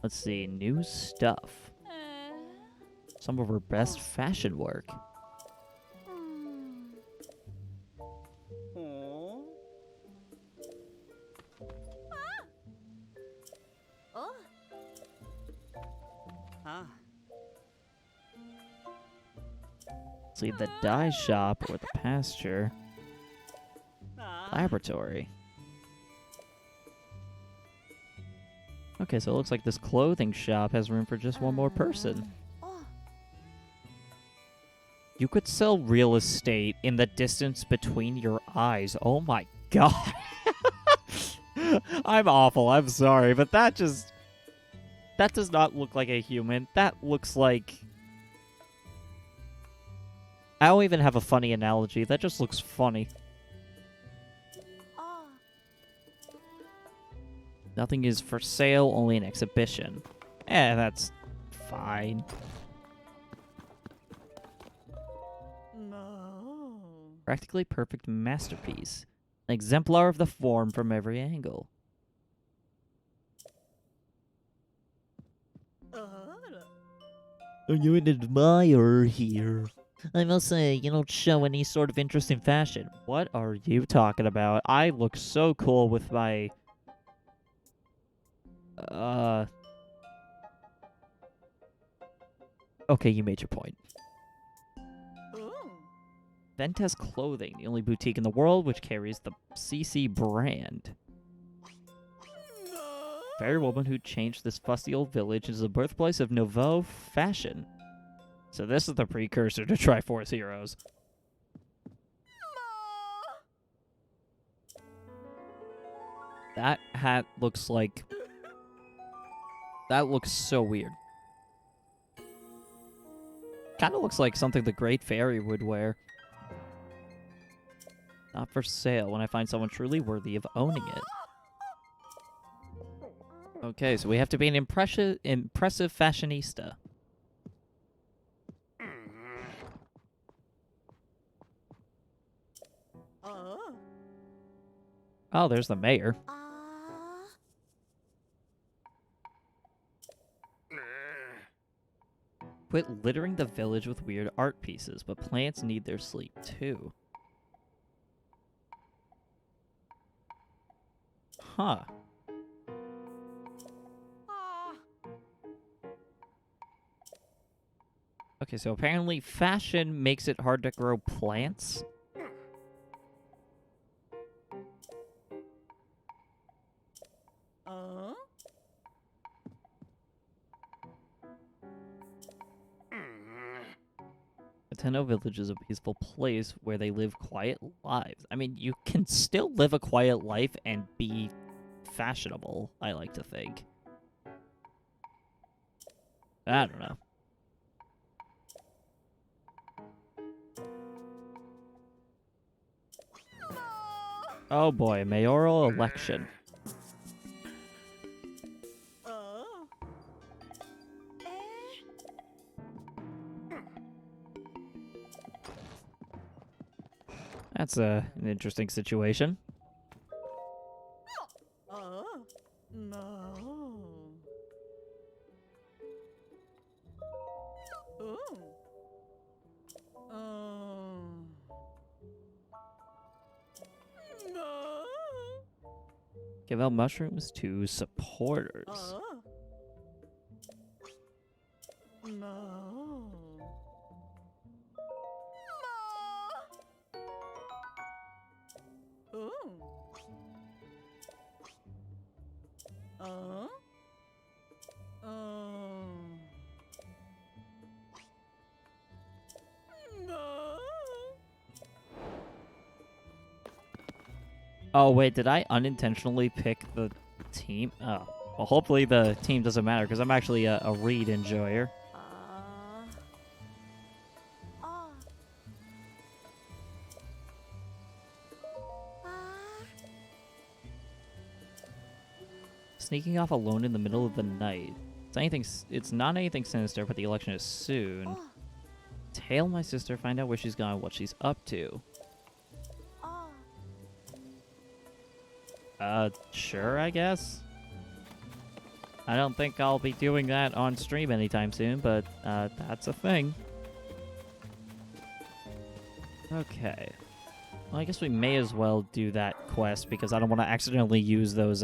Let's see, new stuff. Some of her best fashion work. See, the dye shop or the pasture. Laboratory. Okay, so it looks like this clothing shop has room for just one more person. You could sell real estate in the distance between your eyes. Oh my god. I'm awful, I'm sorry, but that does not look like a human. That looks like... I don't even have a funny analogy. That just looks funny. Nothing is for sale, only an exhibition. That's fine. No. Practically perfect masterpiece. An exemplar of the form from every angle. Are you an admirer here? I must say, you don't show any sort of interest in fashion. What are you talking about? I look so cool with my... Okay, you made your point. Ventes Clothing, the only boutique in the world which carries the CC brand. Fair woman who changed this fusty old village is the birthplace of nouveau fashion. So this is the precursor to Triforce Heroes. That hat looks like... That looks so weird. Kind of looks like something the Great Fairy would wear. Not for sale when I find someone truly worthy of owning it. Okay, so we have to be an impressive fashionista. Oh, there's the mayor. Quit littering the village with weird art pieces, but plants need their sleep too. Huh. Okay, so apparently fashion makes it hard to grow plants. Nintendo Village is a peaceful place where they live quiet lives. I mean, you can still live a quiet life and be fashionable, I like to think. I don't know. Oh boy, mayoral election. That's an interesting situation. Give out mushrooms to supporters. Oh, wait, did I unintentionally pick the team? Oh, well, hopefully the team doesn't matter, because I'm actually a read enjoyer. Sneaking off alone in the middle of the night. It's not anything sinister, but the election is soon. Tail my sister, find out where she's gone, what she's up to. Sure, I guess. I don't think I'll be doing that on stream anytime soon, but, that's a thing. Okay. Well, I guess we may as well do that quest, because I don't want to accidentally use those,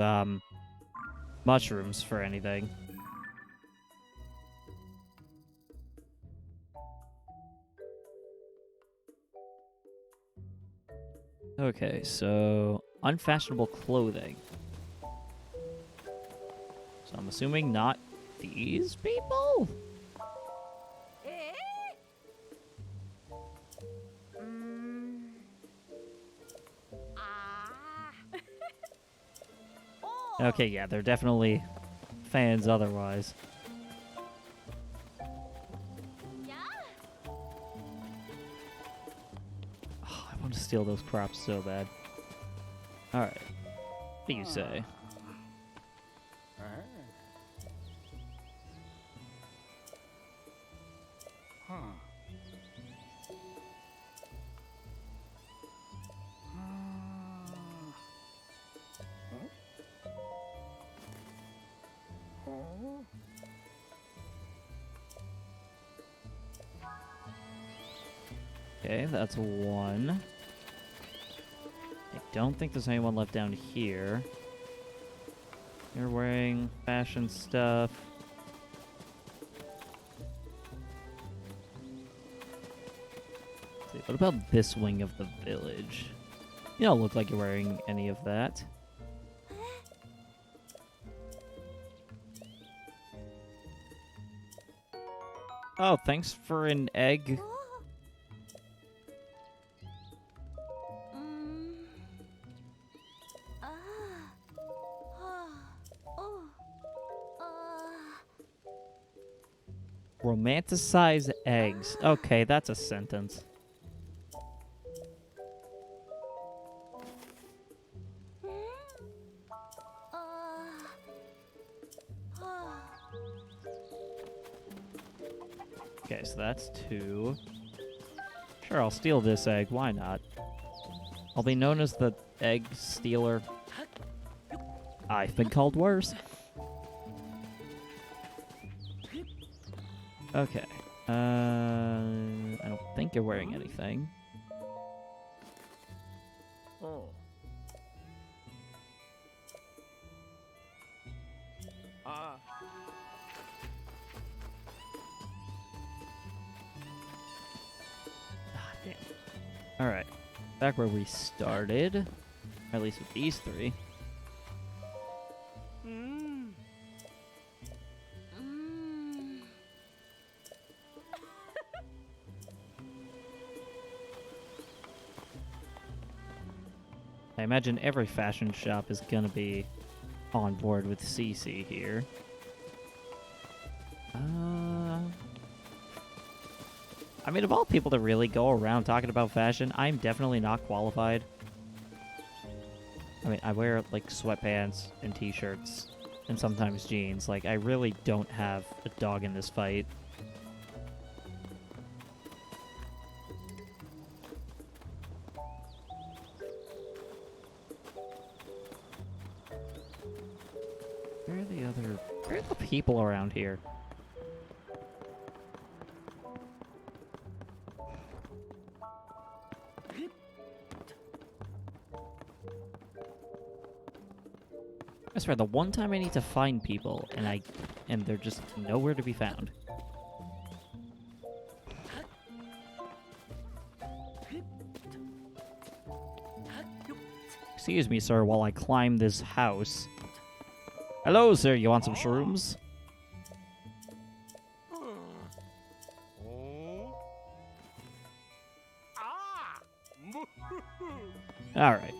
mushrooms for anything. Okay, so unfashionable clothing. So I'm assuming not these people? Okay, yeah, they're definitely fans otherwise. Oh, I want to steal those crops so bad. Alright. What do you say? Okay, that's one. I don't think there's anyone left down here. You're wearing fashion stuff. What about this wing of the village? You don't look like you're wearing any of that. Oh, thanks for an egg. Romanticize eggs. Okay, that's a sentence. Okay, so that's 2. Sure, I'll steal this egg. Why not? I'll be known as the egg stealer. I've been called worse. Okay. I don't think you're wearing anything. Oh. Ah. Ah, damn. Alright. Back where we started. Or at least with these 3. Mm. Mm. I imagine every fashion shop is gonna be on board with CC here. I mean, of all people to really go around talking about fashion, I'm definitely not qualified. I mean, I wear, like, sweatpants and t-shirts and sometimes jeans. Like, I really don't have a dog in this fight. Where are the people around here? I swear, the one time I need to find people, and they're just nowhere to be found. Excuse me, sir, while I climb this house. Hello, sir, you want some shrooms? Ah. Alright.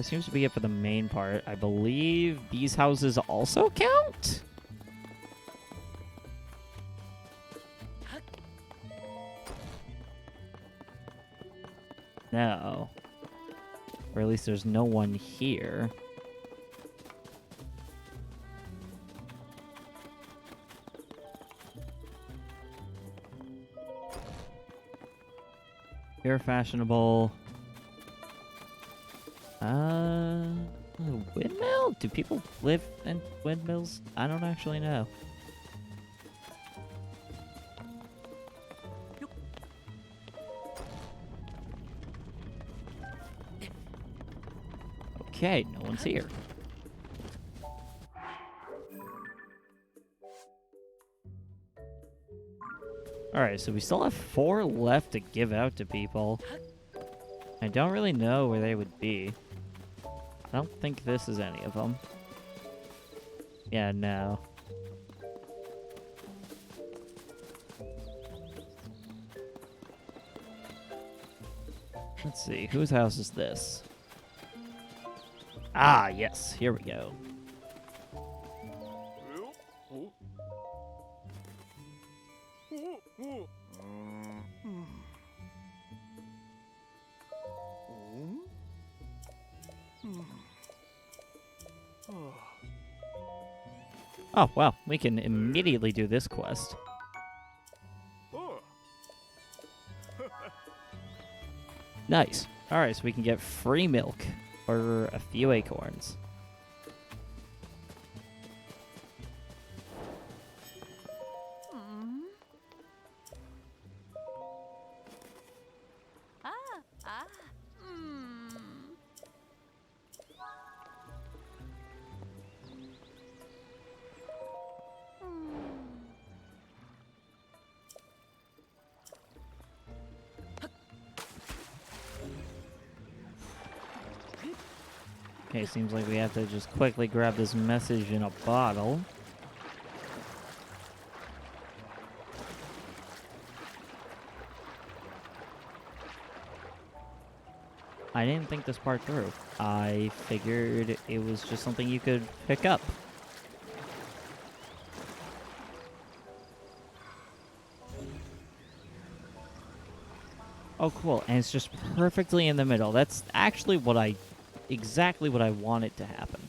Seems to be it for the main part. I believe these houses also count? No. Or at least there's no one here. You're fashionable. Windmill? Do people live in windmills? I don't actually know. Okay, no one's here. Alright, so we still have 4 left to give out to people. I don't really know where they would be. I don't think this is any of them. Yeah, no. Let's see, whose house is this? Ah, yes, here we go. Oh, well, we can immediately do this quest. Nice. Alright, so we can get free milk for a few acorns. Okay, seems like we have to just quickly grab this message in a bottle. I didn't think this part through. I figured it was just something you could pick up. Oh, cool. And it's just perfectly in the middle. That's actually exactly what I wanted to happen.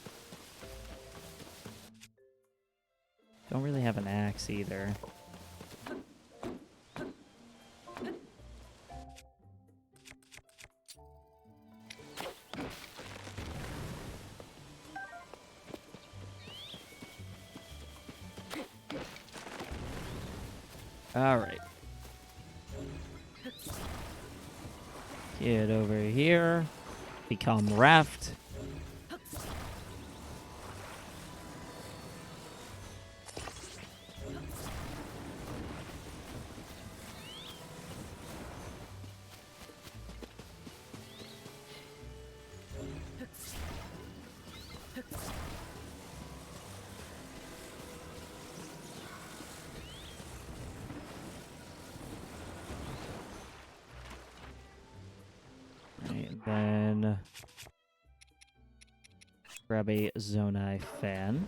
Don't really have an axe either. Alright. Get over here. Become raft. And then grab a Zonai fan.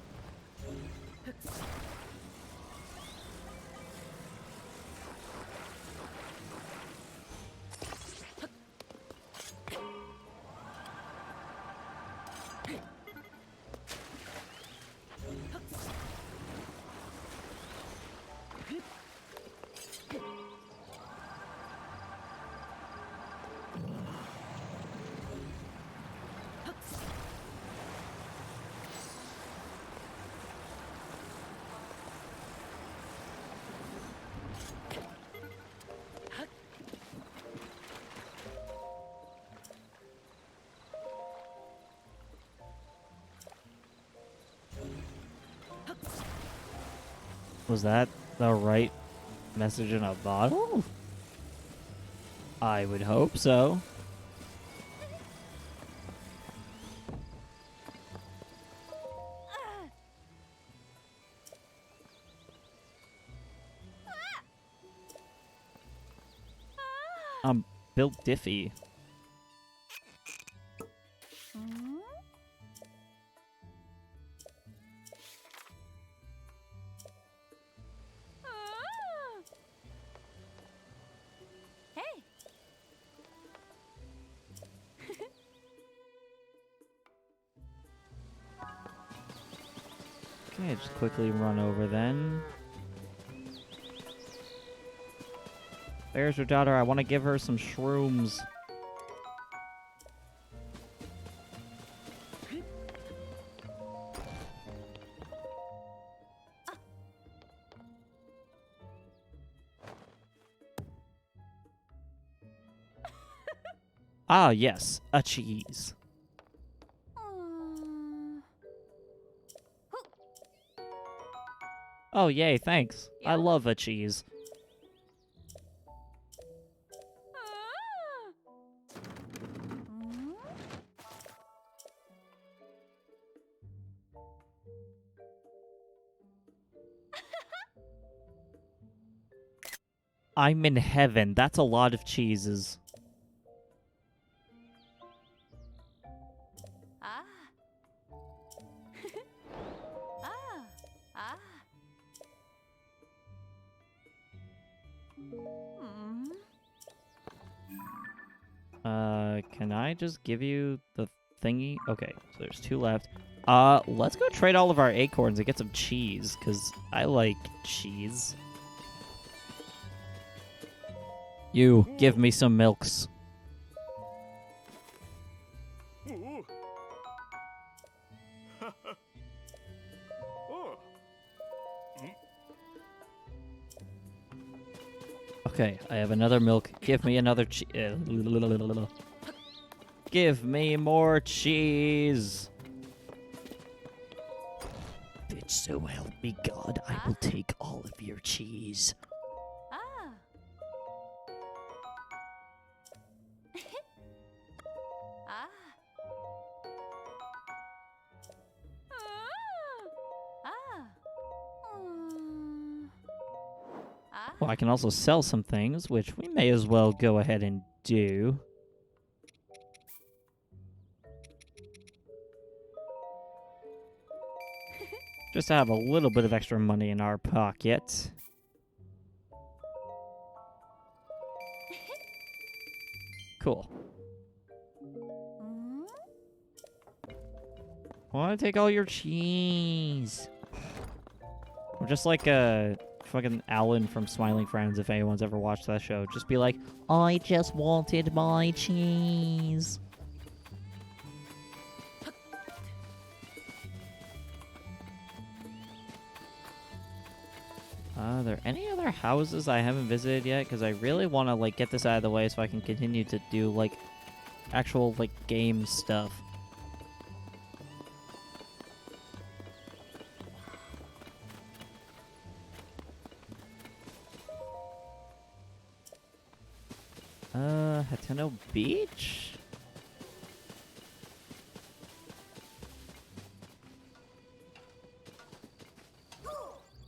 Was that the right message in a bottle? I would hope so. I'm built diffy. Hey. Okay, just quickly run over then. There's your daughter. I want to give her some shrooms. Ah, yes, a cheese. Oh, yay, thanks. I Yeah. love a cheese. I'm in heaven. That's a lot of cheeses. Ah. Ah. Ah. Can I just give you the thingy? Okay, so there's 2 left. Let's go trade all of our acorns and get some cheese, because I like cheese. You, give me some milks. Ooh. Oh. Okay, I have another milk. Give me another cheese. Give me more cheese. Bitch, so help me God, I will take all of your cheese. Ah. Ah. Ah. Ah. Well, I can also sell some things, which we may as well go ahead and do. Just to have a little bit of extra money in our pocket. Cool. Want to take all your cheese. Or just like fucking Alan from Smiling Friends, if anyone's ever watched that show. Just be like, I just wanted my cheese. Are there any other houses I haven't visited yet? Because I really want to like get this out of the way so I can continue to do like actual like game stuff. Hateno Beach?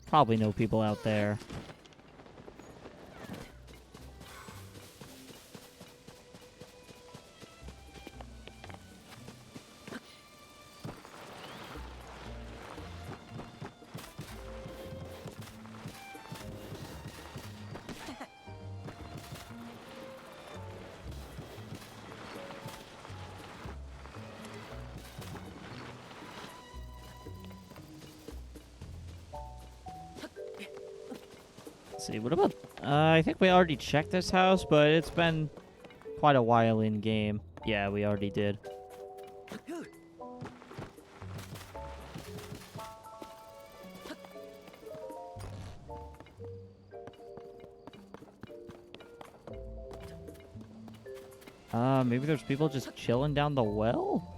Probably know people out there. Let's see, what about... I think we already checked this house, but it's been quite a while in game. Yeah, we already did. Maybe there's people just chilling down the well?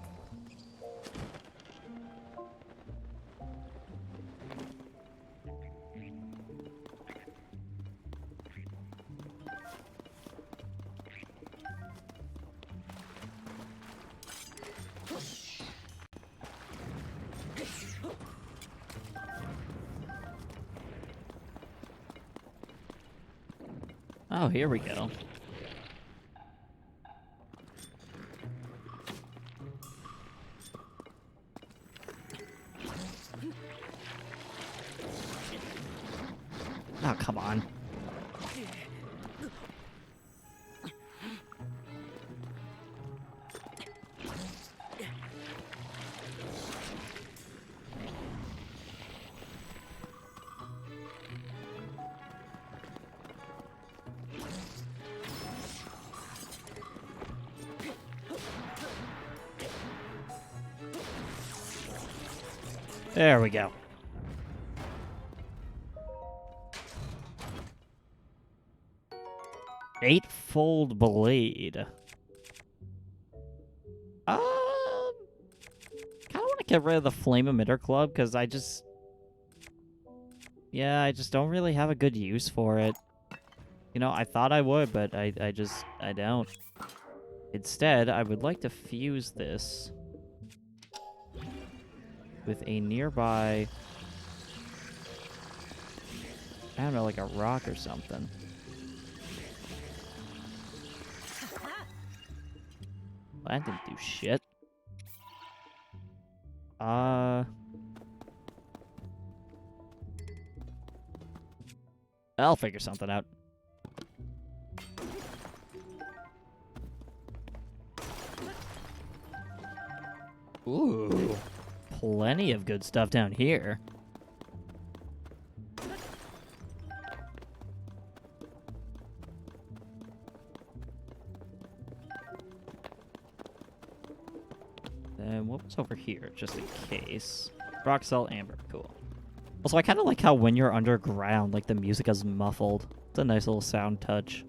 Oh, here we go. Oh, come on. There we go. Eightfold blade. Kind of want to get rid of the flame emitter club because I just don't really have a good use for it. You know, I thought I would, but I don't. Instead, I would like to fuse this with a nearby, I don't know, like a rock or something. That didn't do shit. I'll figure something out. Ooh, plenty of good stuff down here. Then what was over here, just in case? Rock salt, amber, cool. Also, I kind of like how when you're underground, like the music is muffled. It's a nice little sound touch.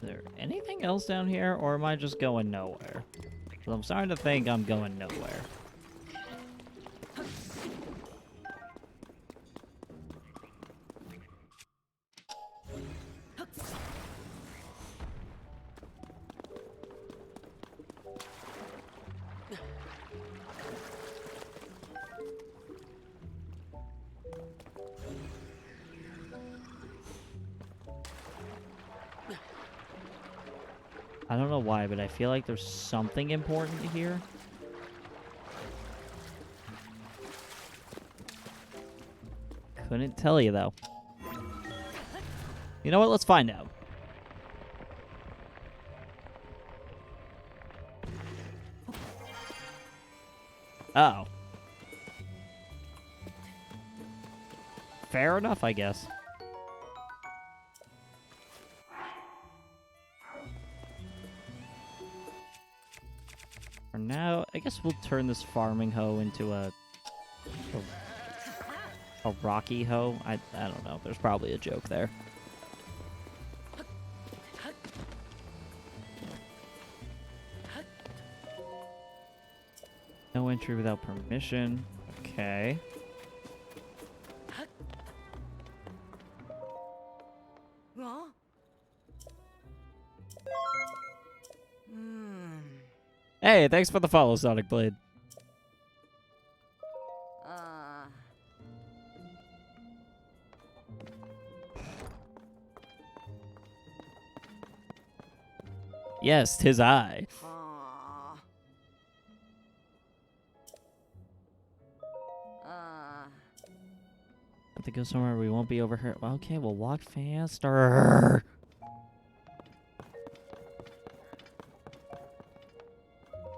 Is there anything else down here, or am I just going nowhere? 'Cause I'm starting to think I'm going nowhere. I don't know why, but I feel like there's something important here. Couldn't tell you, though. You know what? Let's find out. Oh. Fair enough, I guess. For now, I guess we'll turn this farming hoe into a rocky hoe. I don't know. There's probably a joke there. No entry without permission. Okay. Huh? Hey, thanks for the follow, Sonic Blade. Yes, 'tis I. Have to go somewhere we won't be overheard. Well, okay, we'll walk faster.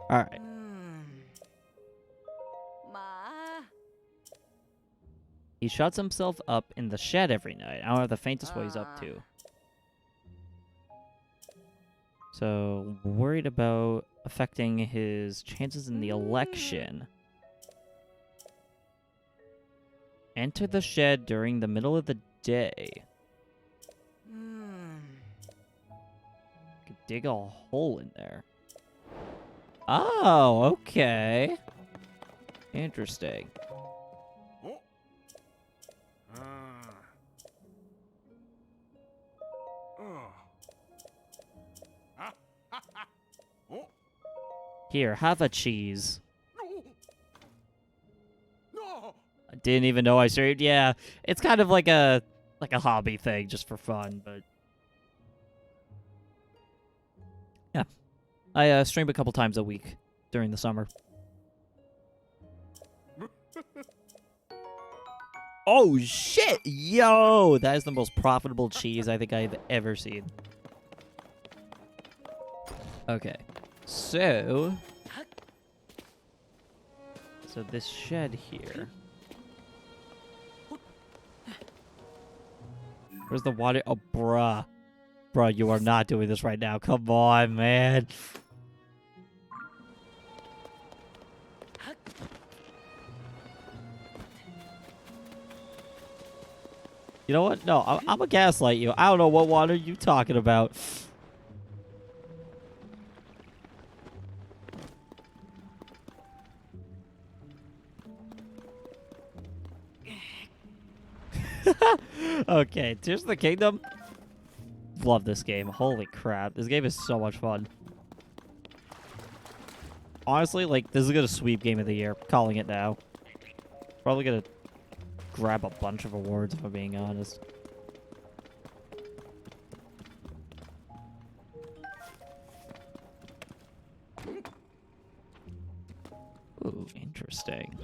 All right. Ma. He shuts himself up in the shed every night. I don't have the faintest what he's up to. So, worried about affecting his chances in the election. Enter the shed during the middle of the day. Could dig a hole in there. Oh, okay. Interesting. Here, have a cheese. No. I didn't even know I streamed. Yeah, it's kind of like a hobby thing, just for fun. But yeah, I stream a couple times a week during the summer. Oh shit! Yo, that is the most profitable cheese I think I've ever seen. Okay, so this shed here. Where's the water? Oh, bruh. Bruh, you are not doing this right now. Come on, man. You know what? No, I'm gonna gaslight you. I don't know what water you talking about. Okay, Tears of the Kingdom. Love this game. Holy crap. This game is so much fun. Honestly, like, this is gonna sweep Game of the Year. Calling it now. Probably gonna grab a bunch of awards, if I'm being honest. Ooh, interesting.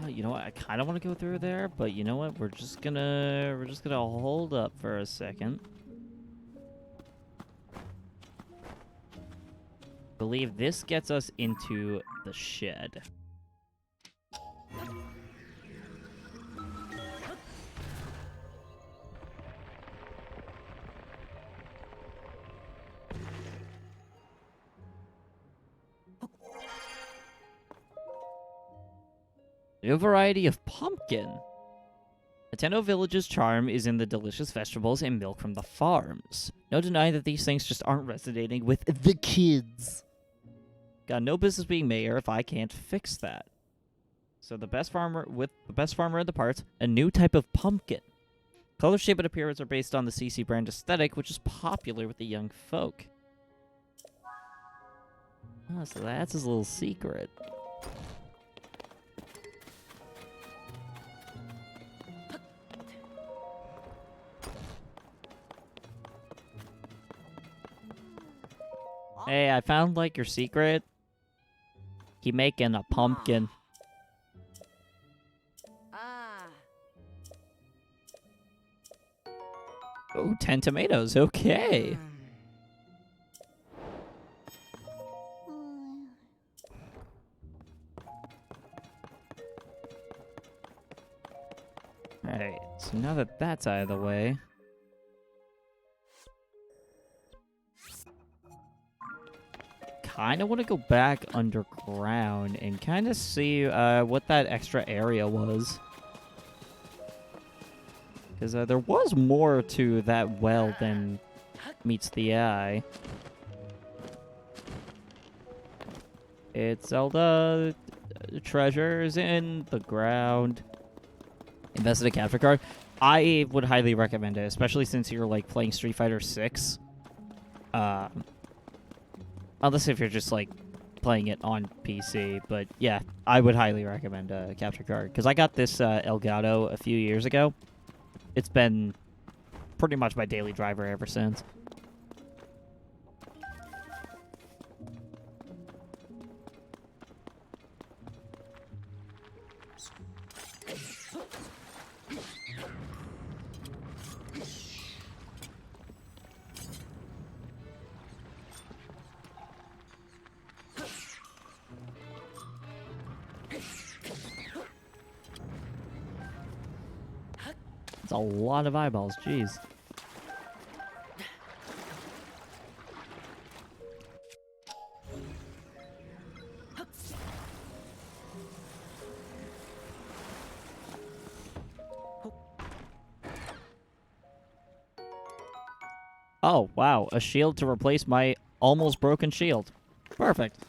You know what? I kind of want to go through there, but you know what? We're just gonna hold up for a second. Believe this gets us into the shed. New variety of pumpkin. Nintendo Village's charm is in the delicious vegetables and milk from the farms. No denying that these things just aren't resonating with the kids. Got no business being mayor if I can't fix that. So the best farmer in the parts, a new type of pumpkin. Color, shape, and appearance are based on the CC brand aesthetic, which is popular with the young folk. Oh, so that's his little secret. Hey, I found, like, your secret. He making a pumpkin. Ah. Oh, 10 tomatoes. Okay. Alright, so now that that's out of the way... kind of want to go back underground and kind of see what that extra area was. Because there was more to that well than meets the eye. It's Zelda treasures in the ground. Invest in a capture card. I would highly recommend it, especially since you're like playing Street Fighter 6. Unless if you're just like playing it on PC, but yeah, I would highly recommend a capture card because I got this Elgato a few years ago. It's been pretty much my daily driver ever since. It's a lot of eyeballs, jeez. Oh, wow, a shield to replace my almost broken shield. Perfect.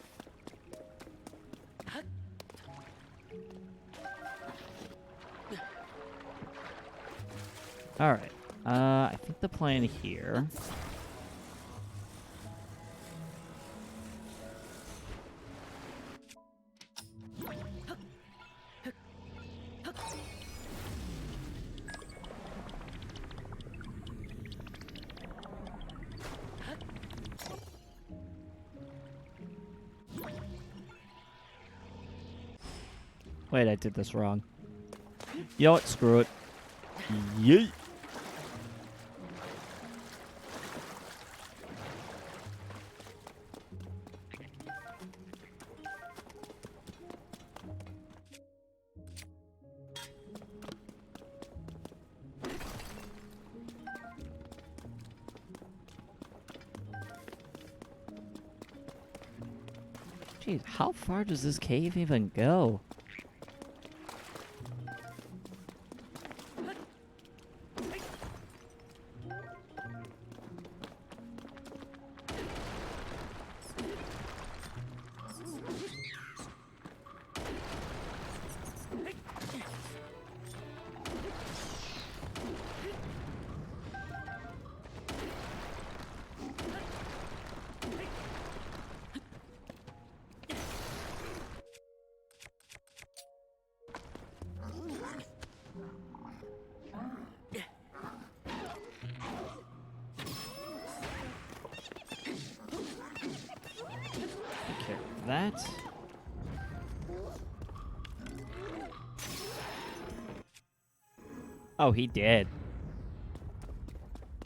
Alright, I think the plan here... Wait, I did this wrong. You know what? Screw it. Yeet. Jeez, how far does this cave even go? Okay, that... Oh, he did.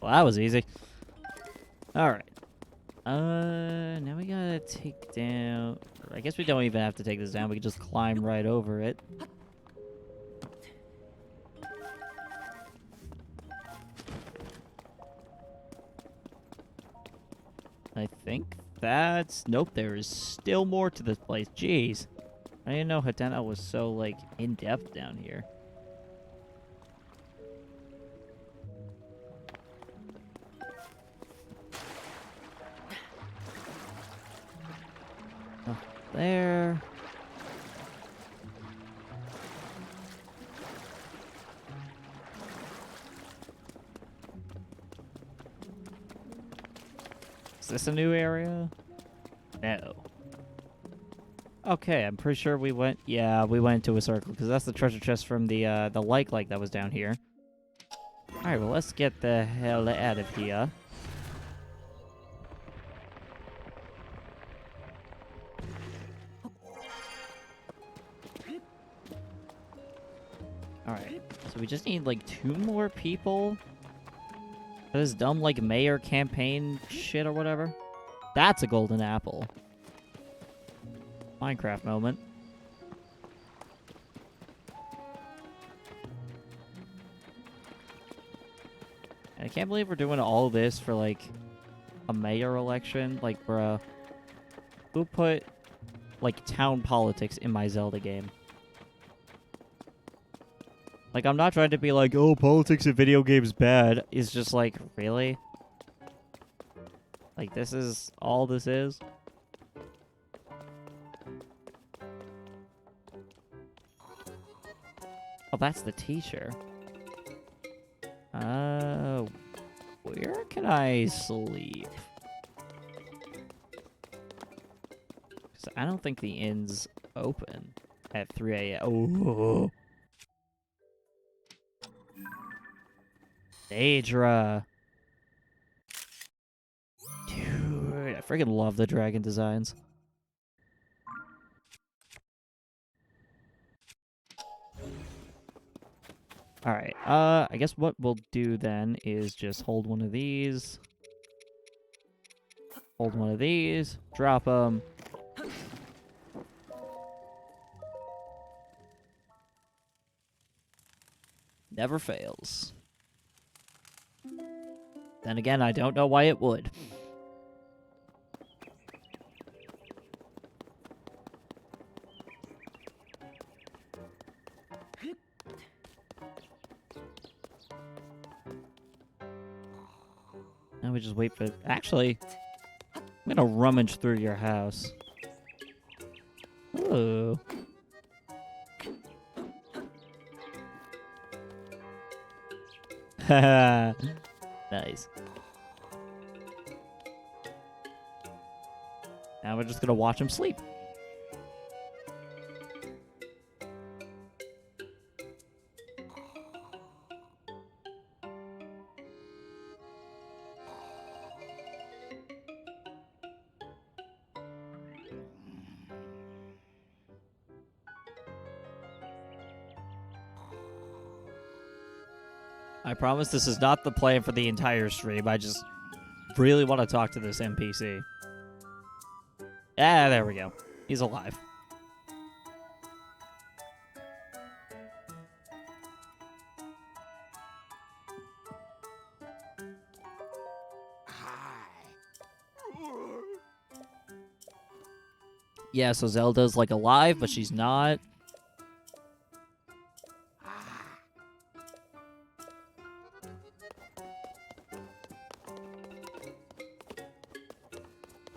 Well, that was easy. Alright. Now we gotta take down... I guess we don't even have to take this down. We can just climb right over it. I think that's... Nope, there is still more to this place. Jeez. I didn't know Hatena was so, like, in-depth down here. Oh, there. this a new area? No. Okay, I'm pretty sure we went... Yeah, we went into a circle, because that's the treasure chest from the like that was down here. Alright, well, let's get the hell out of here. Alright, so we just need, like, 2 more people? For this dumb, like, mayor campaign shit or whatever? That's a golden apple. Minecraft moment. And I can't believe we're doing all this for, like, a mayor election. Like, bruh. Who put, like, town politics in my Zelda game? Like, I'm not trying to be like, oh, politics in video games bad. It's just like, really? Like, this is all this is? Oh, that's the teacher. Where can I sleep? 'Cause I don't think the inn's open at 3 a.m. Oh. Daedra. Dude, I freaking love the dragon designs. Alright, I guess what we'll do then is just hold one of these. Hold one of these. Drop them. Never fails. Then again, I don't know why it would. Now we just wait for... Actually, I'm gonna rummage through your house. Ooh. Haha. Nice. Now we're just gonna watch him sleep. I promise this is not the plan for the entire stream. I just really want to talk to this NPC. Ah, there we go. He's alive. Yeah, so Zelda's like alive, but she's not.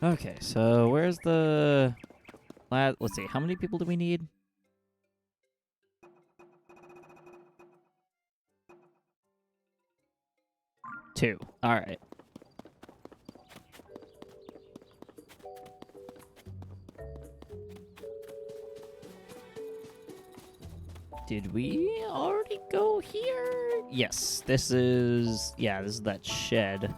Okay, so where's the... Let's see, how many people do we need? 2. Alright. Did we already go here? Yes, this is... Yeah, this is that shed.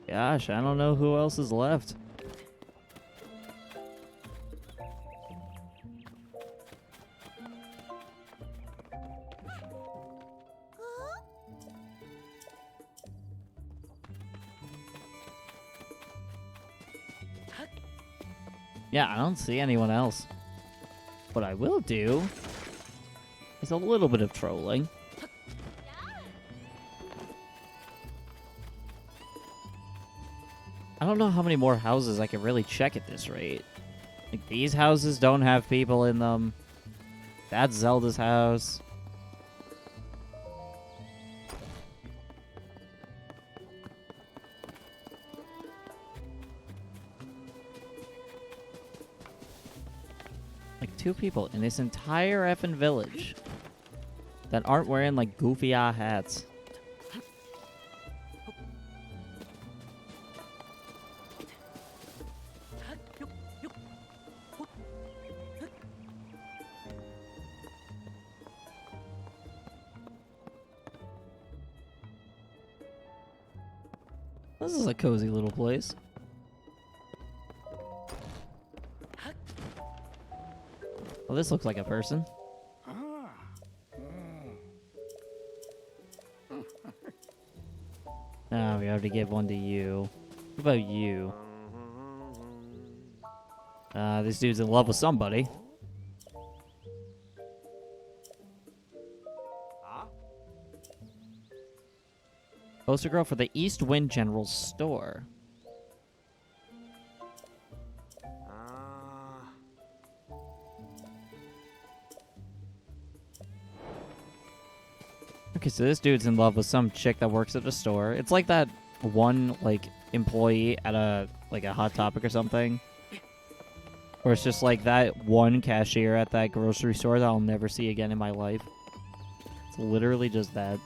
Gosh, I don't know who else is left. Yeah, I don't see anyone else. What I will do is a little bit of trolling. I don't know how many more houses I can really check at this rate. Like, these houses don't have people in them. That's Zelda's house. Like, 2 people in this entire effing village that aren't wearing, like, goofy-ah hats. This is a cozy little place. Well, this looks like a person. Oh, we have to give one to you. What about you? This dude's in love with somebody. Poster girl for the East Wind General Store. Okay, so this dude's in love with some chick that works at a store. It's like that one, like, employee at a Hot Topic or something. Or it's just like that one cashier at that grocery store that I'll never see again in my life. It's literally just that.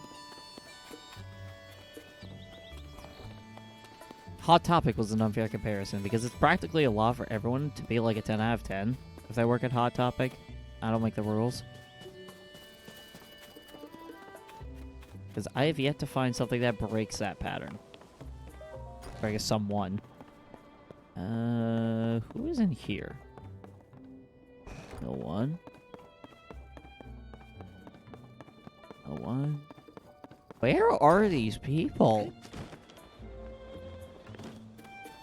Hot Topic was an unfair comparison because it's practically a law for everyone to be like a 10 out of 10 if they work at Hot Topic. I don't make the rules. Because I have yet to find something that breaks that pattern. Or I guess someone. Who is in here? No one. No one. Where are these people?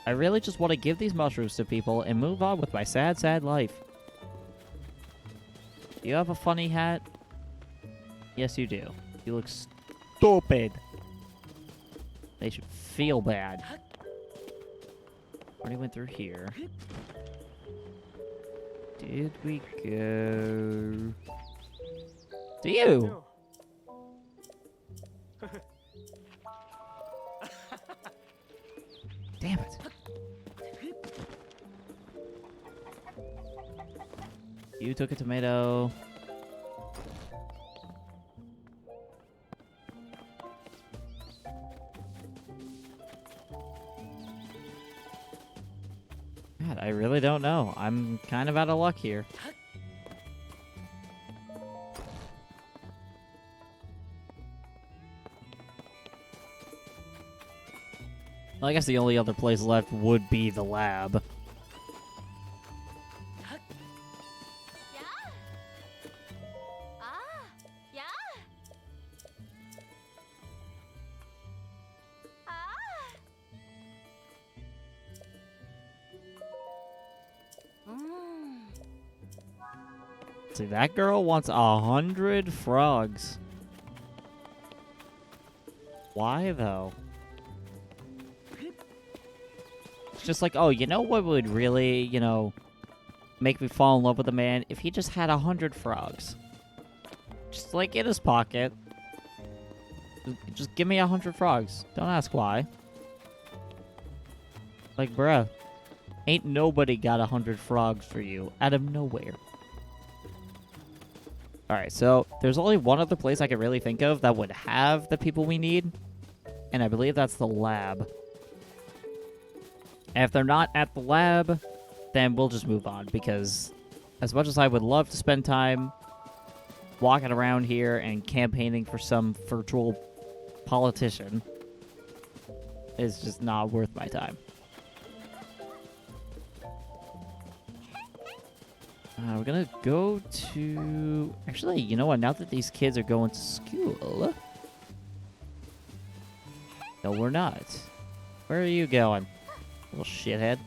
I really just want to give these mushrooms to people and move on with my sad, sad life. Do you have a funny hat? Yes, you do. You look stupid. They should feel bad. Already went through here. Did we go to you? Damn it. You took a tomato. God, I really don't know. I'm kind of out of luck here. Well, I guess the only other place left would be the lab. Yeah. Ah. Yeah. Ah. See, that girl wants 100 frogs. Why, though? It's just like, oh, you know what would really, you know, make me fall in love with a man? If he just had 100 frogs. Just, like, in his pocket. Just give me 100 frogs. Don't ask why. Like, bruh. Ain't nobody got 100 frogs for you out of nowhere. Alright, so there's only one other place I can really think of that would have the people we need. And I believe that's the lab. And if they're not at the lab, then we'll just move on. Because as much as I would love to spend time walking around here and campaigning for some virtual politician, it's just not worth my time. We're gonna go to... Actually, you know what? Now that these kids are going to school... No, we're not. Where are you going? Little shithead.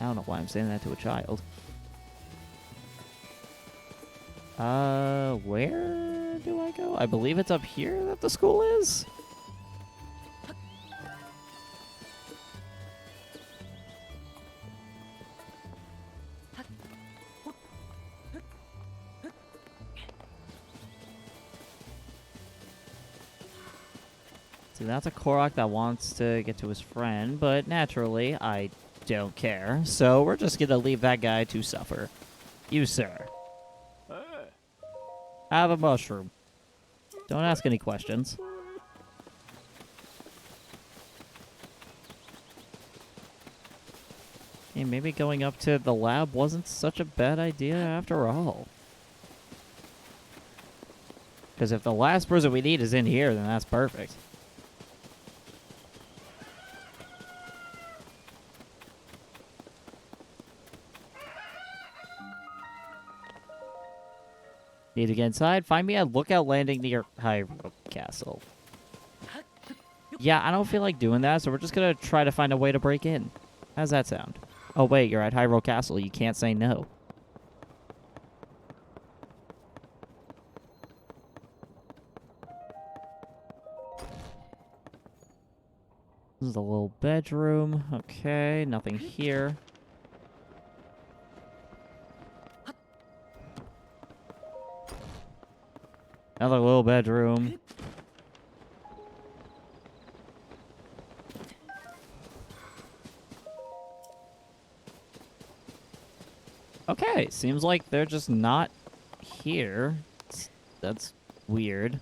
I don't know why I'm saying that to a child. Where do I go? I believe it's up here that the school is? See, that's a Korok that wants to get to his friend, but naturally, I don't care. So we're just gonna leave that guy to suffer. You, sir. Have a mushroom. Don't ask any questions. Hey, maybe going up to the lab wasn't such a bad idea after all. Because if the last person we need is in here, then that's perfect. Need to get inside. Find me a lookout landing near Hyrule Castle. Yeah, I don't feel like doing that, so we're just gonna try to find a way to break in. How's that sound? Oh, wait, you're at Hyrule Castle. You can't say no. This is a little bedroom. Okay, nothing here. Another little bedroom. Okay, seems like they're just not here. That's weird.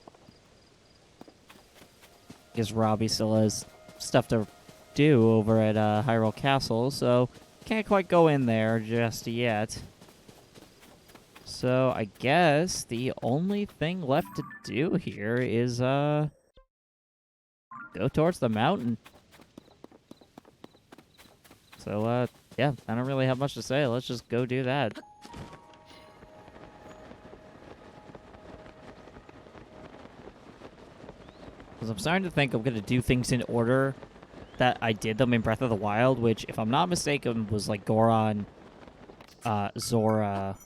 Guess Robbie still has stuff to do over at Hyrule Castle, so can't quite go in there just yet. So I guess the only thing left to do here is go towards the mountain. So yeah, I don't really have much to say. Let's just go do that. Because I'm starting to think I'm going to do things in order that I did them in Breath of the Wild, which, if I'm not mistaken, was like Goron, Zora,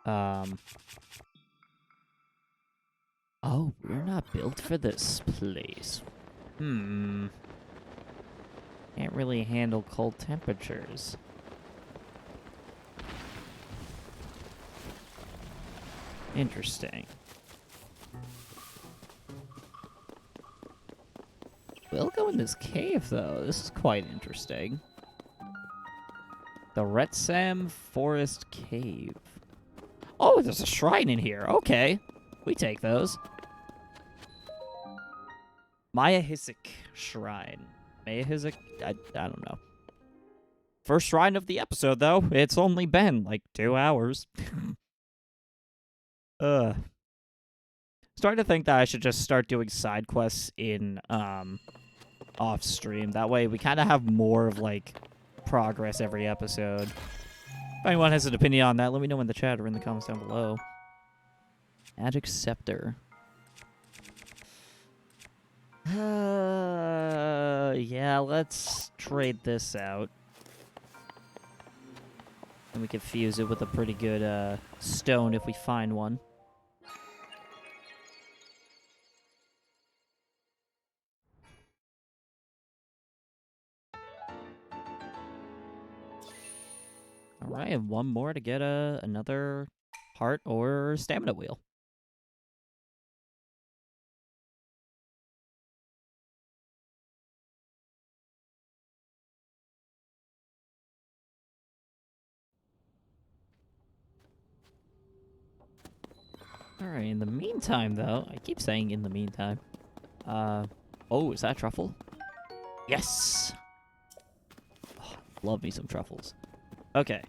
oh, we're not built for this place. Can't really handle cold temperatures. Interesting. We'll go in this cave, though. This is quite interesting. The Retsam Forest Cave. Oh, there's a shrine in here. Okay. We take those. Maya Hisik Shrine. Maya Hisik? I don't know. First shrine of the episode, though. It's only been, like, 2 hours. Starting to think that I should just start doing side quests in, off stream. That way we kind of have more of, like, progress every episode. If anyone has an opinion on that, let me know in the chat or in the comments down below. Magic Scepter. Yeah, let's trade this out. And we can fuse it with a pretty good stone if we find one. Alright, and one more to get another heart or stamina wheel. Alright, in the meantime, though, I keep saying in the meantime. Oh, is that truffle? Yes! Oh, love me some truffles. Okay.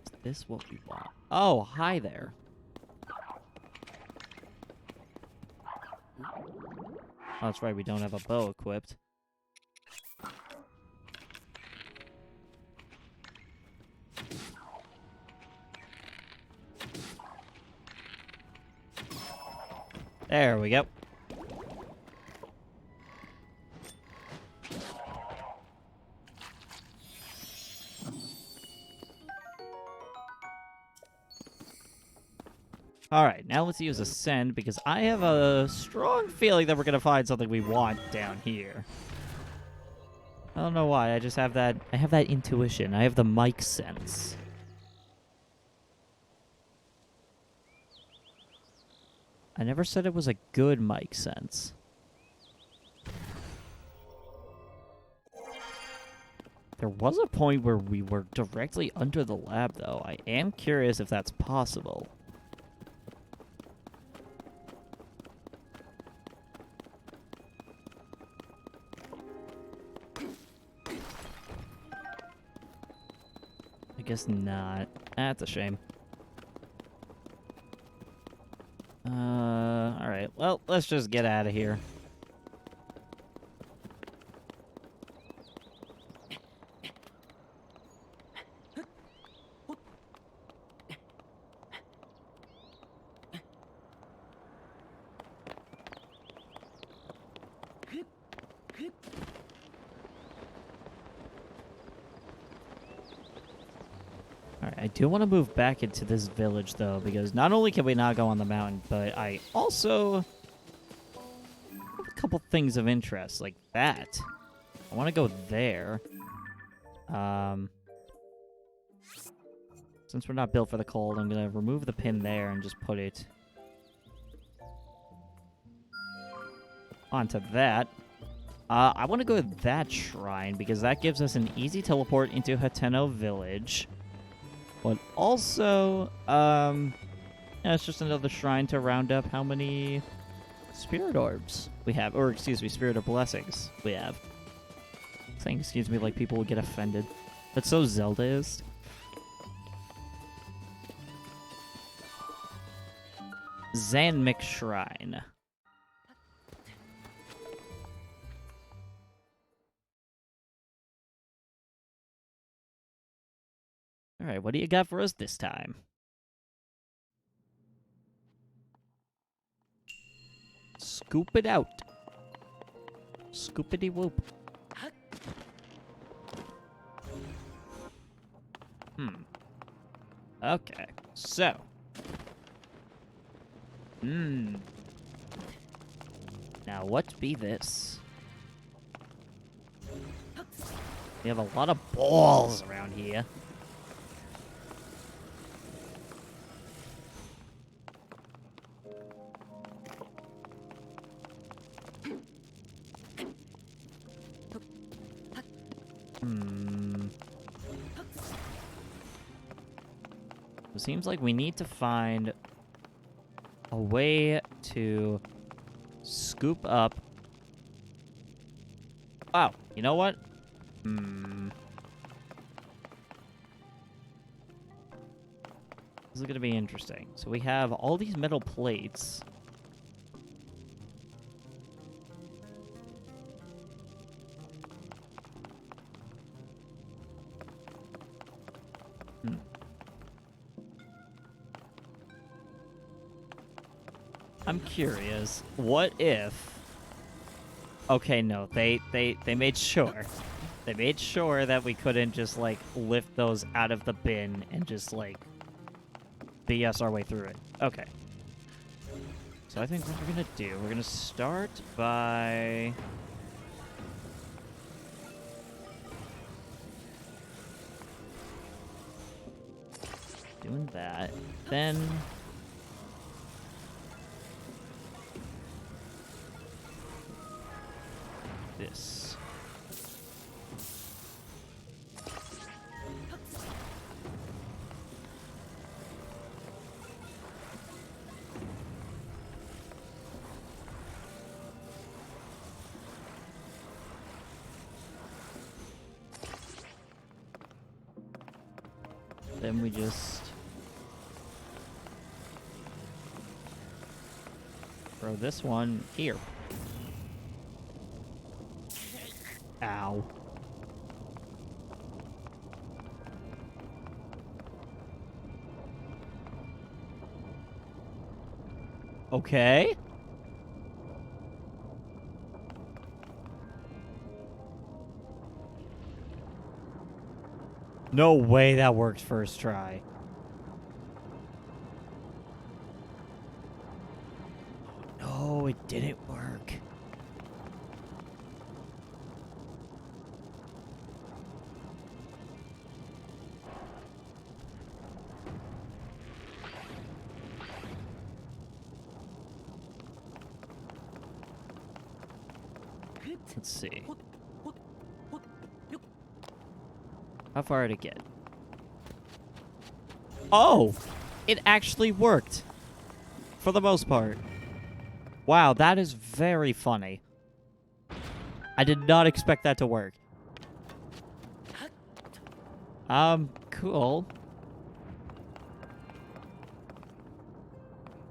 Is this what we want? Oh, hi there. Oh, that's right, we don't have a bow equipped. There we go. Alright, now let's use Ascend, because I have a strong feeling that we're going to find something we want down here. I don't know why, I just have that, intuition. I have the mic sense. I never said it was a good mic sense. There was a point where we were directly under the lab, though. I am curious if that's possible. I guess not. That's a shame. Alright. Well, let's just get out of here. Alright, I do want to move back into this village, though, because not only can we not go on the mountain, but I also have a couple things of interest, like that. I want to go there. Since we're not built for the cold, I'm going to remove the pin there and just put it onto that. I want to go to that shrine because that gives us an easy teleport into Hateno Village. But also, yeah, it's just another shrine to round up how many spirit orbs we have. Or, excuse me, spirit of blessings we have. Saying excuse me like people would get offended. That's so Zelda-ist. Zanmik Shrine. Alright, what do you got for us this time? Scoop it out. Scoopity whoop. Okay, so. Now, what be this? We have a lot of balls around here. It seems like we need to find a way to scoop up. Oh, you know what? This is going to be interesting. So we have all these metal plates. I'm curious. What if... Okay, no. They made sure. They made sure that we couldn't just, like, lift those out of the bin and just, like, BS our way through it. Okay. So I think what we're gonna do, we're gonna start by... doing that. Then... this. Then we just throw this one here. Ow. Okay. No way that worked first try. No, it didn't work. Let's see. How far did it get? Oh! It actually worked. For the most part. Wow, that is very funny. I did not expect that to work. Cool.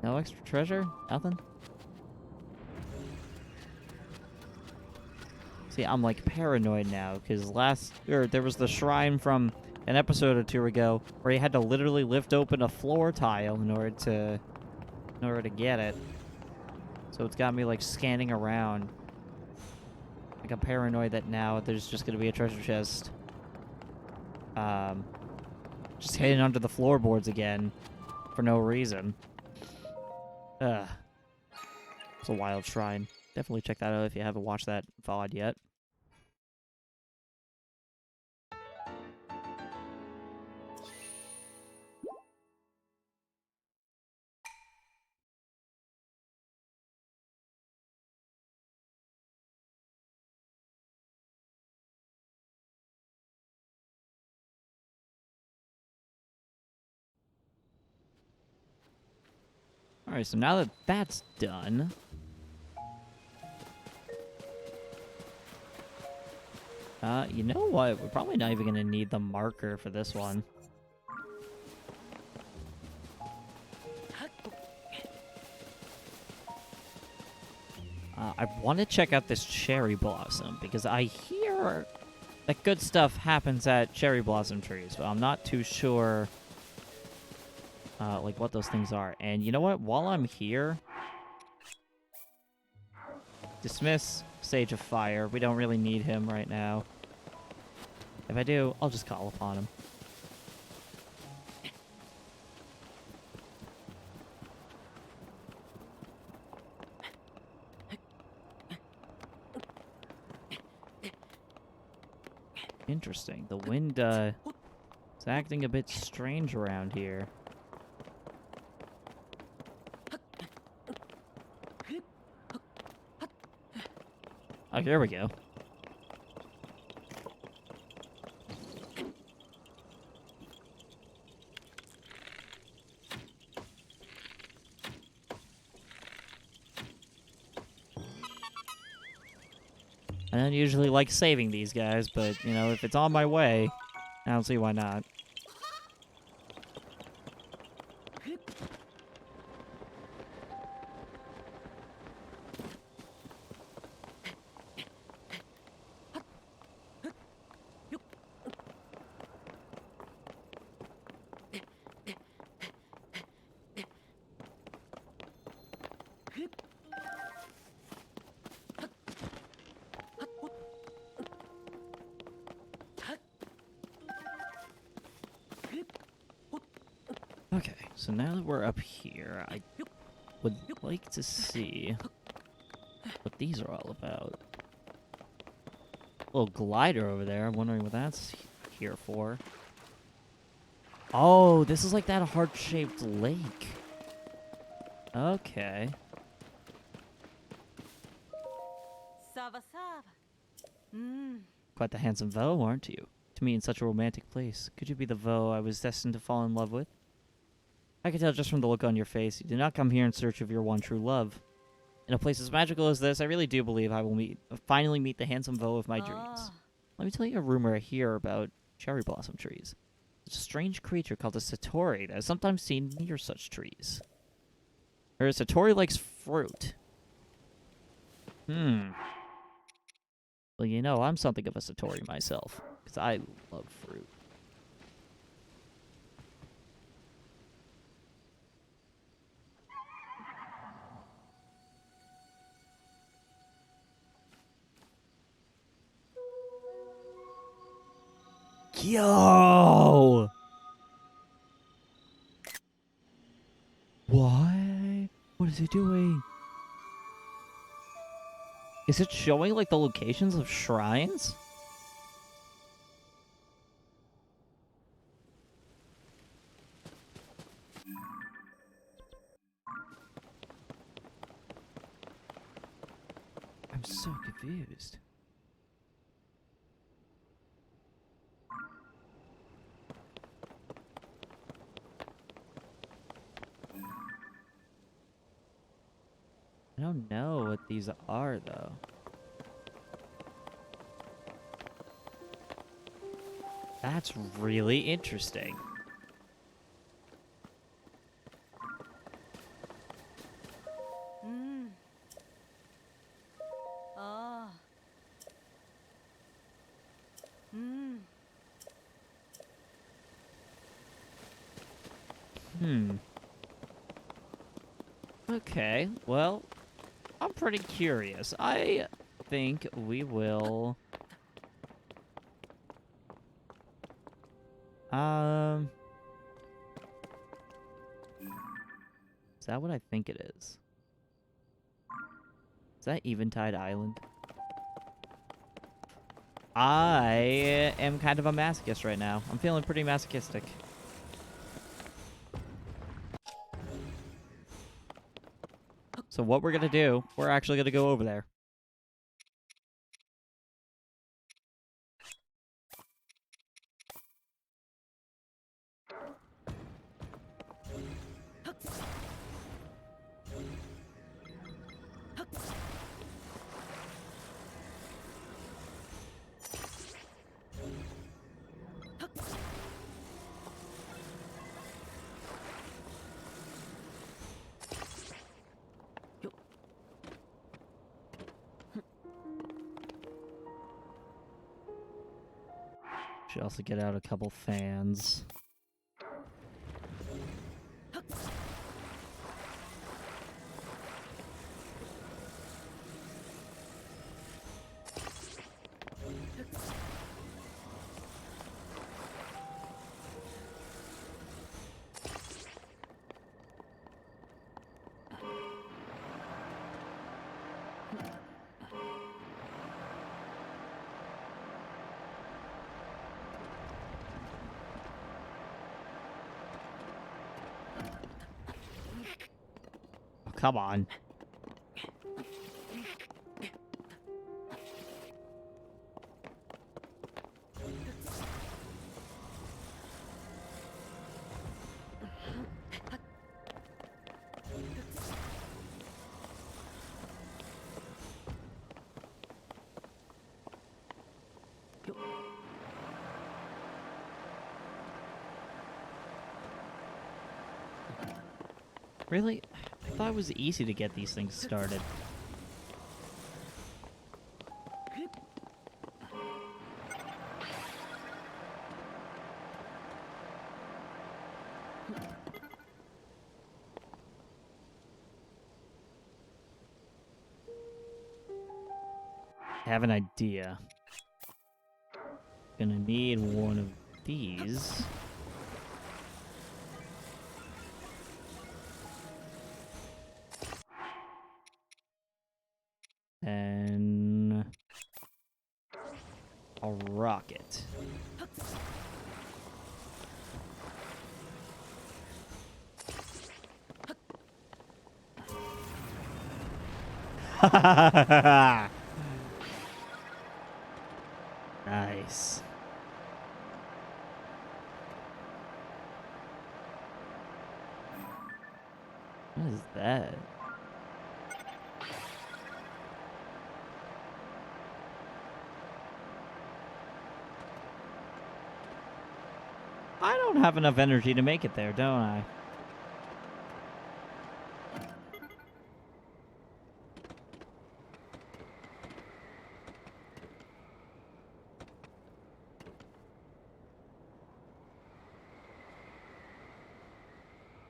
No extra treasure? Nothing? See, I'm like paranoid now because there was the shrine from an episode or two ago where you had to literally lift open a floor tile in order to get it. So it's got me like scanning around. Like, I'm paranoid that now there's just gonna be a treasure chest. Just hidden under the floorboards again for no reason. Ugh. It's a wild shrine. Definitely check that out if you haven't watched that VOD yet. Alright, so now that that's done... you know what? We're probably not even going to need the marker for this one. I want to check out this cherry blossom, because I hear that good stuff happens at cherry blossom trees, but I'm not too sure, like, what those things are. And you know what? While I'm here... Dismiss Sage of Fire. We don't really need him right now. If I do, I'll just call upon him. Interesting. The wind, is acting a bit strange around here. Oh, here we go. I don't usually like saving these guys, but, you know, if it's on my way, I don't see why not. Okay, so now that we're up here, I would like to see what these are all about. Little glider over there. I'm wondering what that's here for. Oh, this is like that heart-shaped lake. Okay. Sava Sava. Mm. Quite the handsome Vo, aren't you? To me in such a romantic place. Could you be the Vo I was destined to fall in love with? I can tell just from the look on your face, you did not come here in search of your one true love. In a place as magical as this, I really do believe I will finally meet the handsome Vo of my dreams. Let me tell you a rumor I hear about cherry blossom trees. There's a strange creature called a Satori that is sometimes seen near such trees. Or a Satori likes fruit. Well, you know, I'm something of a Satori myself, because I love fruit. Yo! What? What is it doing? Is it showing, like, the locations of shrines? I'm so confused. I don't know what these are, though. That's really interesting. Mm. Ah. Mm. Okay, well, I'm pretty curious. I think we will... Is that what I think it is? Is that Eventide Island? I am kind of a masochist right now. I'm feeling pretty masochistic. So what we're gonna do, we're actually gonna go over there. Should also get out a couple fans. Oh, come on. Really? I thought it was easy to get these things started. I have an idea. Gonna need one of these. And a rocket. Nice. What is that? I don't have enough energy to make it there, don't I?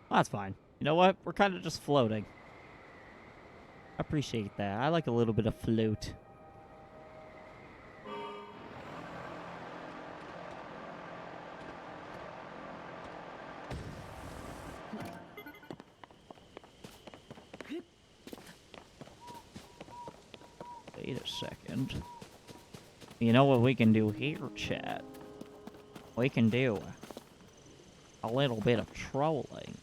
Well, that's fine. You know what? We're kind of just floating. I appreciate that. I like a little bit of float. Wait a second. You know what we can do here, chat? We can do a little bit of trolling.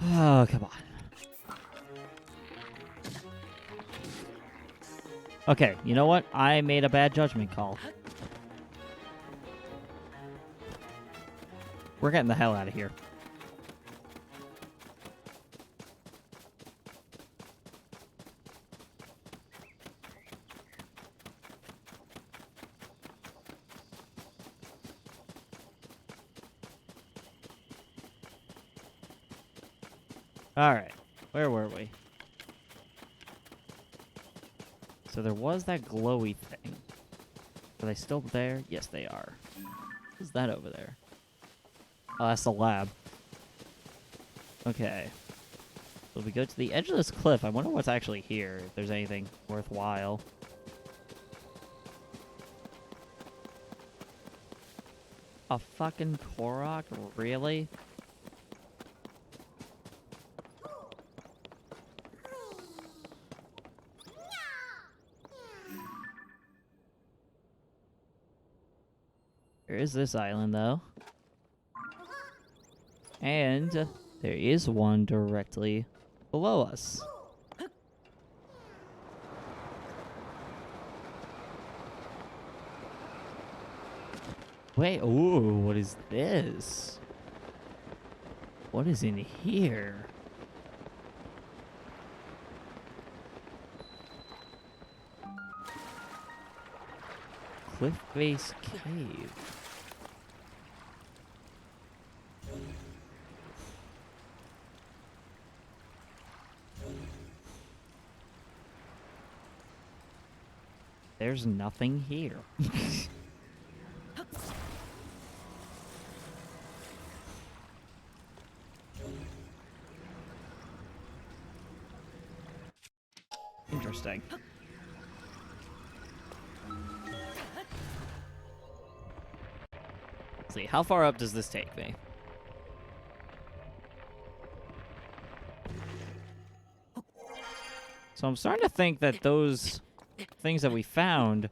Oh, come on. Okay, you know what? I made a bad judgment call. We're getting the hell out of here. Alright, where were we? So there was that glowy thing. Are they still there? Yes, they are. What's that over there? Oh, that's the lab. Okay. So we go to the edge of this cliff. I wonder what's actually here, if there's anything worthwhile. A fucking Korok? Really? There is this island, though. And there is one directly below us. Wait, ooh, what is this? What is in here? Cliff Face Cave. There's nothing here. Interesting. Let's see, how far up does this take me? So I'm starting to think that those things that we found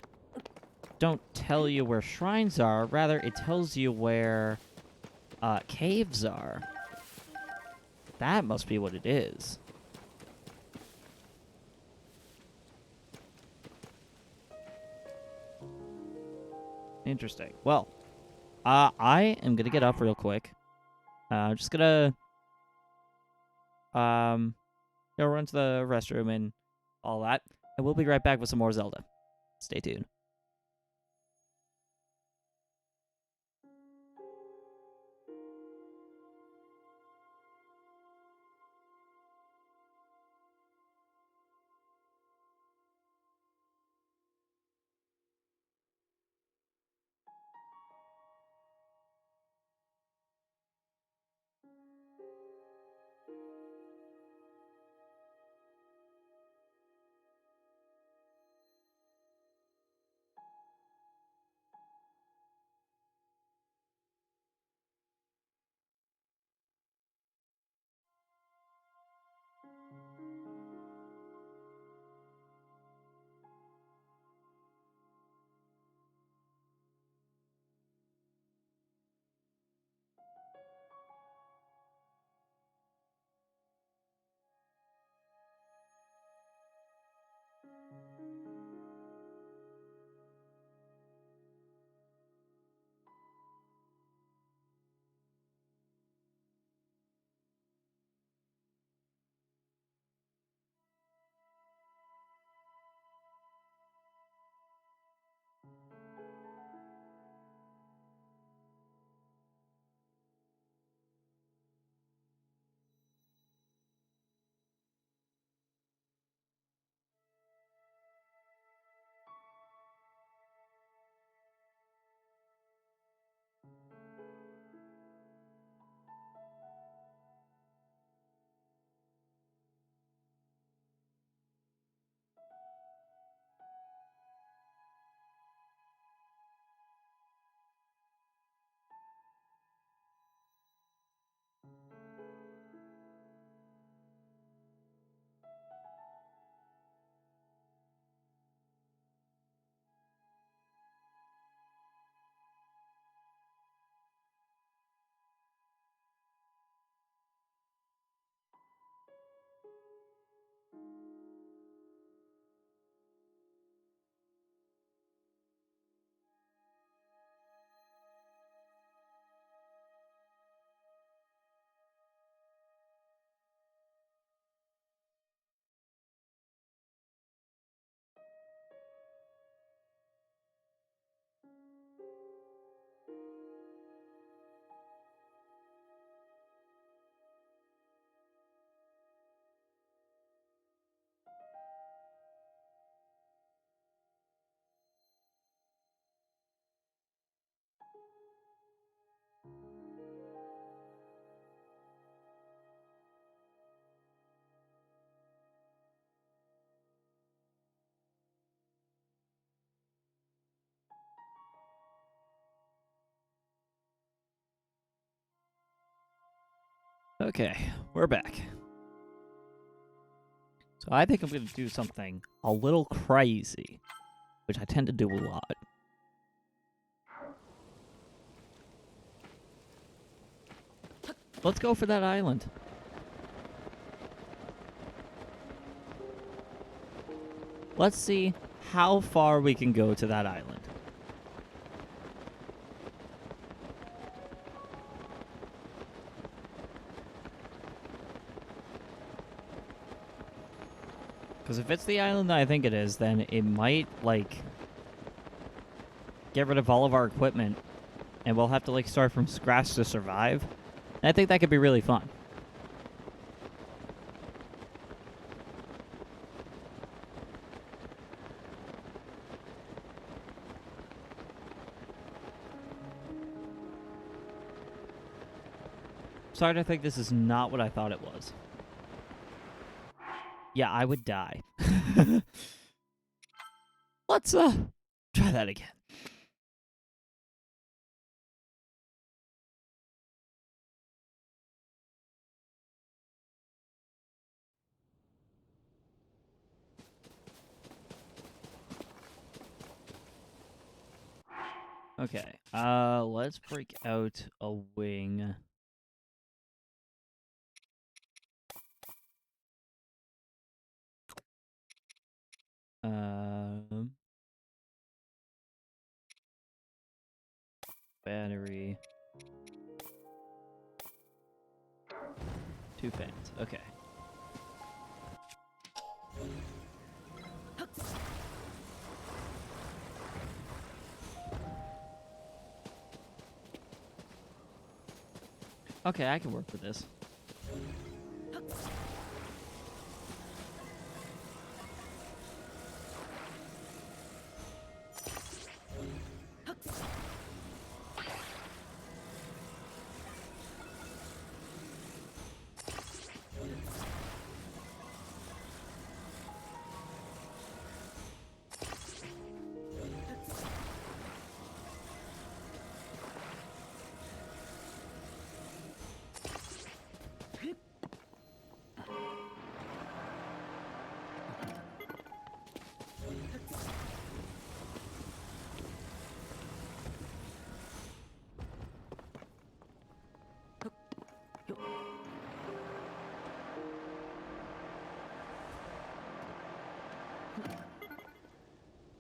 don't tell you where shrines are. Rather, it tells you where caves are. That must be what it is. Interesting. Well, I am gonna get up real quick. I'm just gonna go run to the restroom and all that, and we'll be right back with some more Zelda. Stay tuned. Okay, we're back. So I think I'm going to do something a little crazy, which I tend to do a lot. Let's go for that island. Let's see how far we can go to that island. Because if it's the island that I think it is, then it might, like, get rid of all of our equipment, and we'll have to, like, start from scratch to survive. And I think that could be really fun. Sorry to think this is not what I thought it was. Yeah, I would die. Let's try that again. Okay. Let's break out a wing. Battery. 2 fans. Okay. Okay, I can work with this.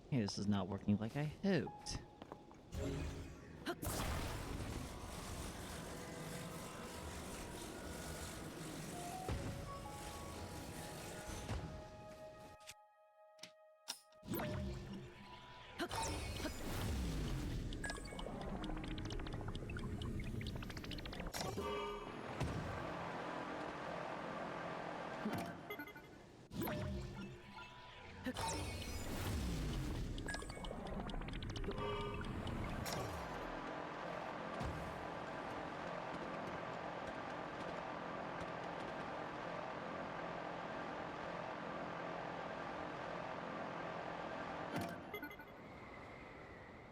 Hey, this is not working like I hoped.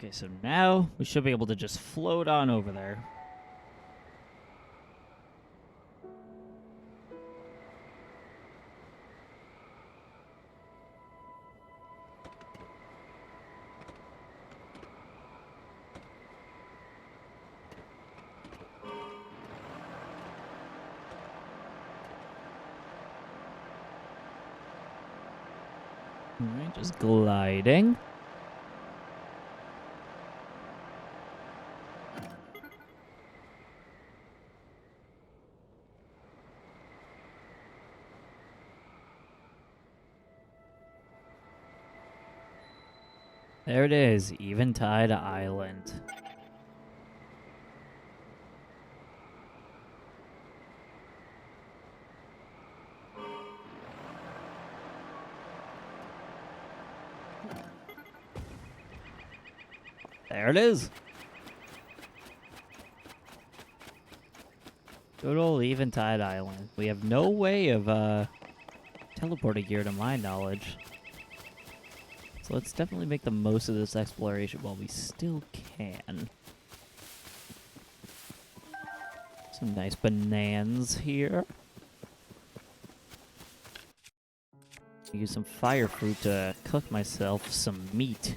Okay, so now we should be able to just float on over there. Alright, just gliding. There it is, Eventide Island. There it is. Good old Eventide Island. We have no way of teleporting here to my knowledge. So let's definitely make the most of this exploration while we still can. So Some nice bananas here. Use some fire fruit to cook myself some meat.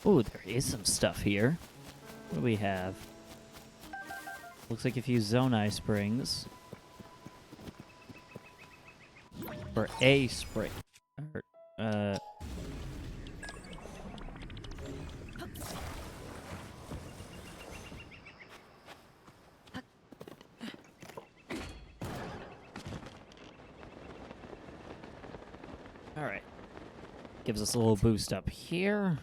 Ooh, there is some stuff here. What do we have? Looks like a few Zonai springs. Or a spring. Or, Alright. Gives us a little boost up here.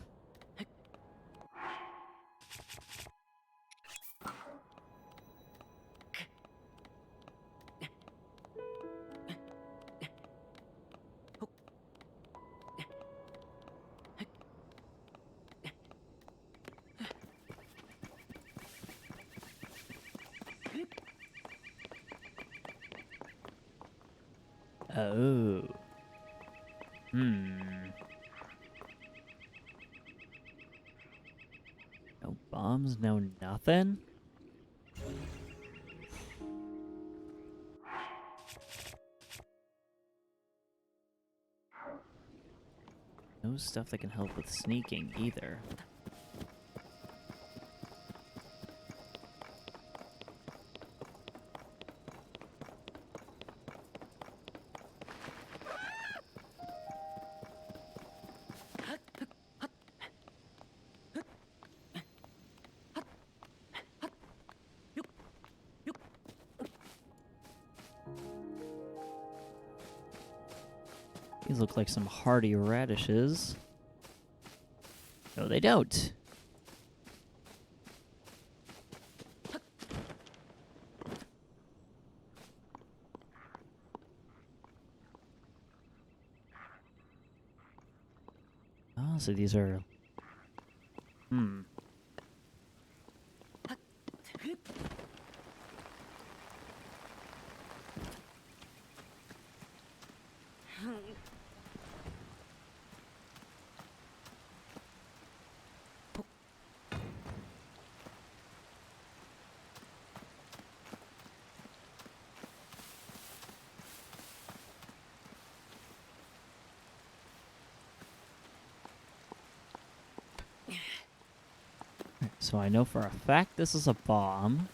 Oh. No bombs, no nothing? No stuff that can help with sneaking either. These look like some hardy radishes. No, they don't. Oh, so these are... So I know for a fact this is a bomb.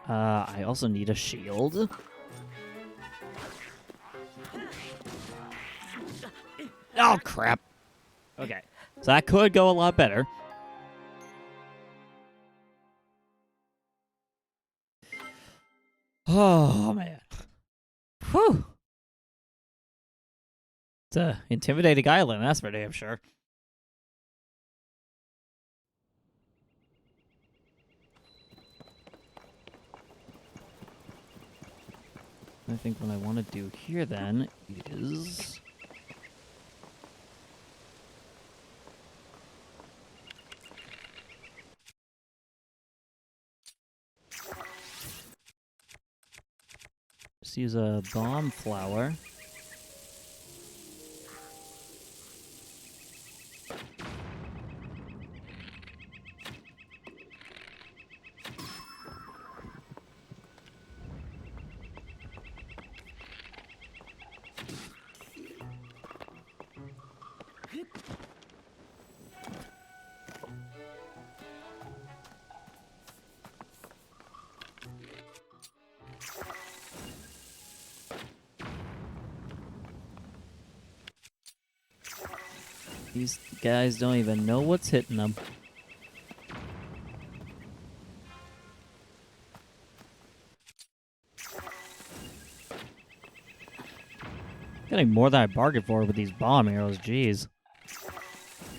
I also need a shield. Oh, crap. Okay. So that could go a lot better. Oh, man. Whew. It's a intimidating island, that's for damn sure. I think what I want to do here then is... just use a bomb flower. These guys don't even know what's hitting them. Getting more than I bargained for with these bomb arrows, jeez.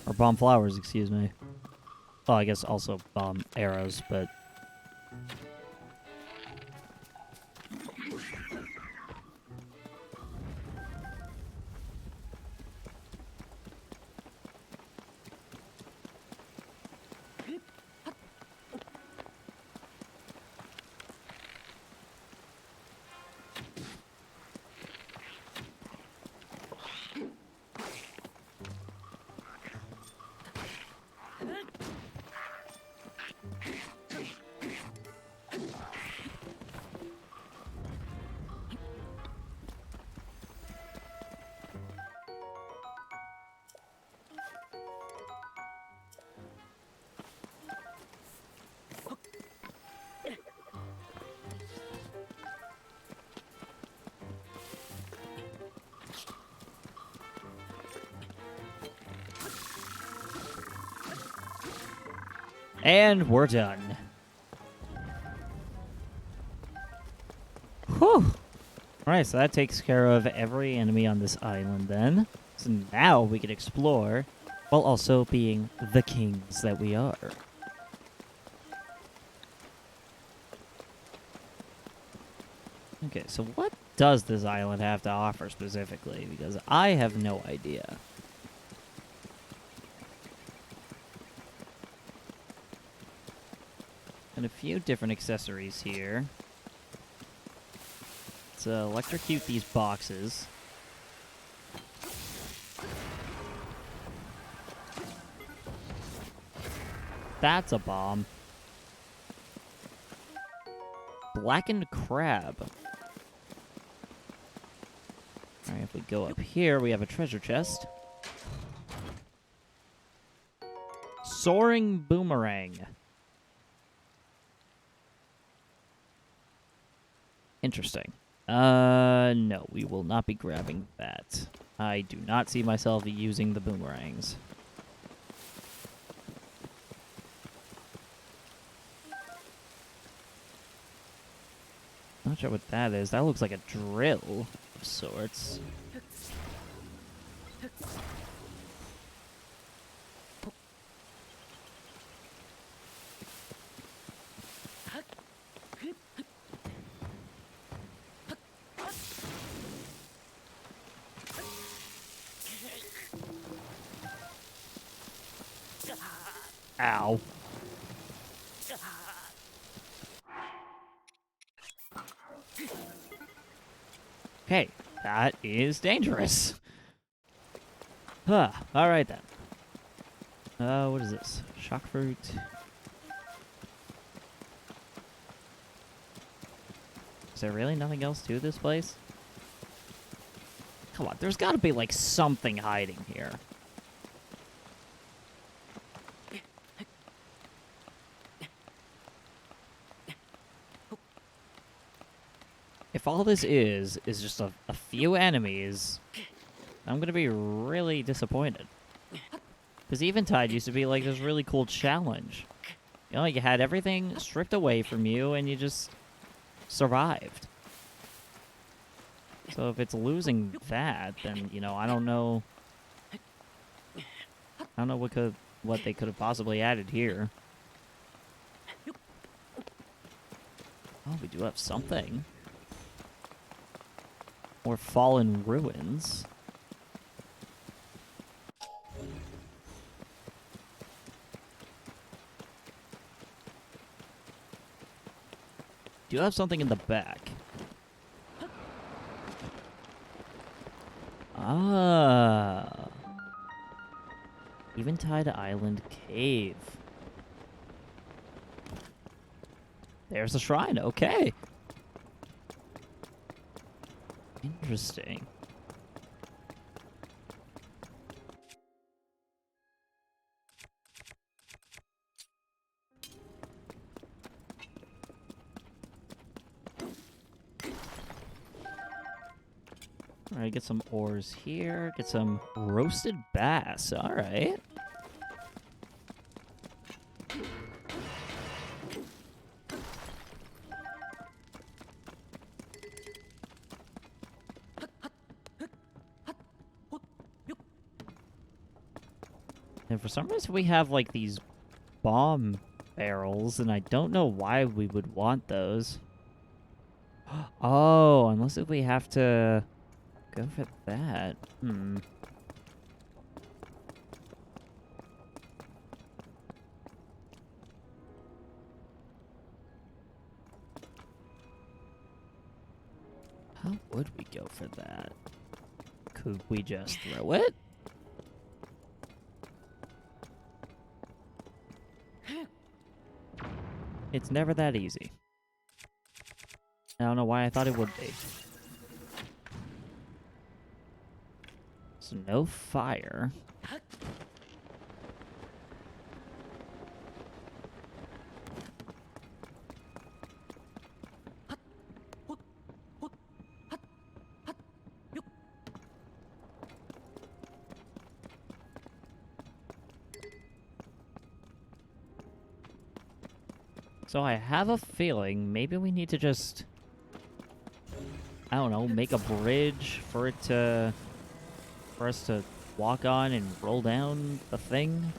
Or bomb flowers, excuse me. Well, I guess also bomb arrows, but... And we're done. Whew. Alright, so that takes care of every enemy on this island then. So now we can explore, while also being the kings that we are. Okay, so what does this island have to offer specifically? Because I have no idea. And a few different accessories here. Let's electrocute these boxes. That's a bomb. Blackened crab. Alright, if we go up here, we have a treasure chest. Soaring boomerang. Interesting. No, we will not be grabbing that. I do not see myself using the boomerangs. Not sure what that is. That looks like a drill of sorts. Ow. Okay, that is dangerous. Huh, alright then. What is this? Shock fruit. Is there really nothing else to this place? Come on, there's gotta be like something hiding here. If all this is just a few enemies, I'm gonna be really disappointed. Because Eventide used to be like this really cool challenge. You know, you had everything stripped away from you and you just survived. So if it's losing that, then, you know, I don't know what they could have possibly added here. Oh, we do have something. More fallen ruins. Do you have something in the back? Ah. Eventide Island Cave. There's the shrine, okay. Interesting. Alright, get some ores here. Get some roasted bass. Alright. And for some reason we have, like, these bomb barrels, and I don't know why we would want those. Oh, unless if we have to go for that. How would we go for that? Could we just throw it? It's never that easy. I don't know why I thought it would be. So no fire. So I have a feeling maybe we need to just, I don't know, make a bridge for it to, for us to walk on and roll down the thing.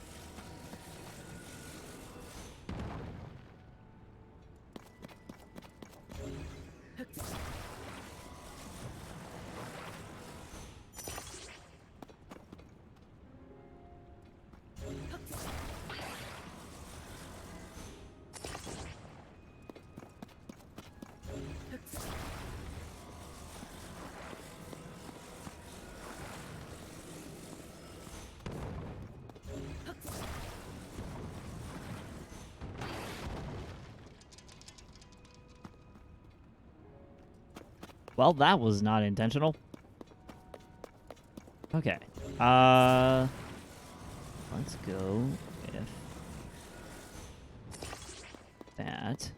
Well, that was not intentional. Okay. Let's go with that.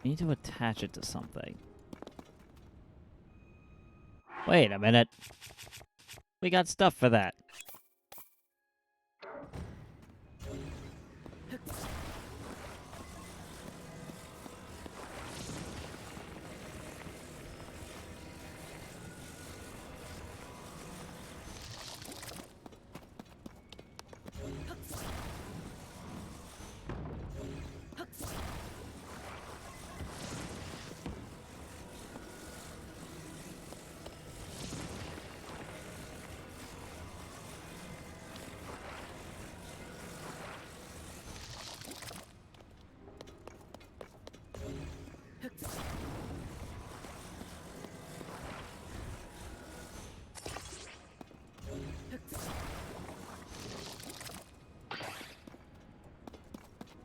We need to attach it to something. Wait a minute. We got stuff for that.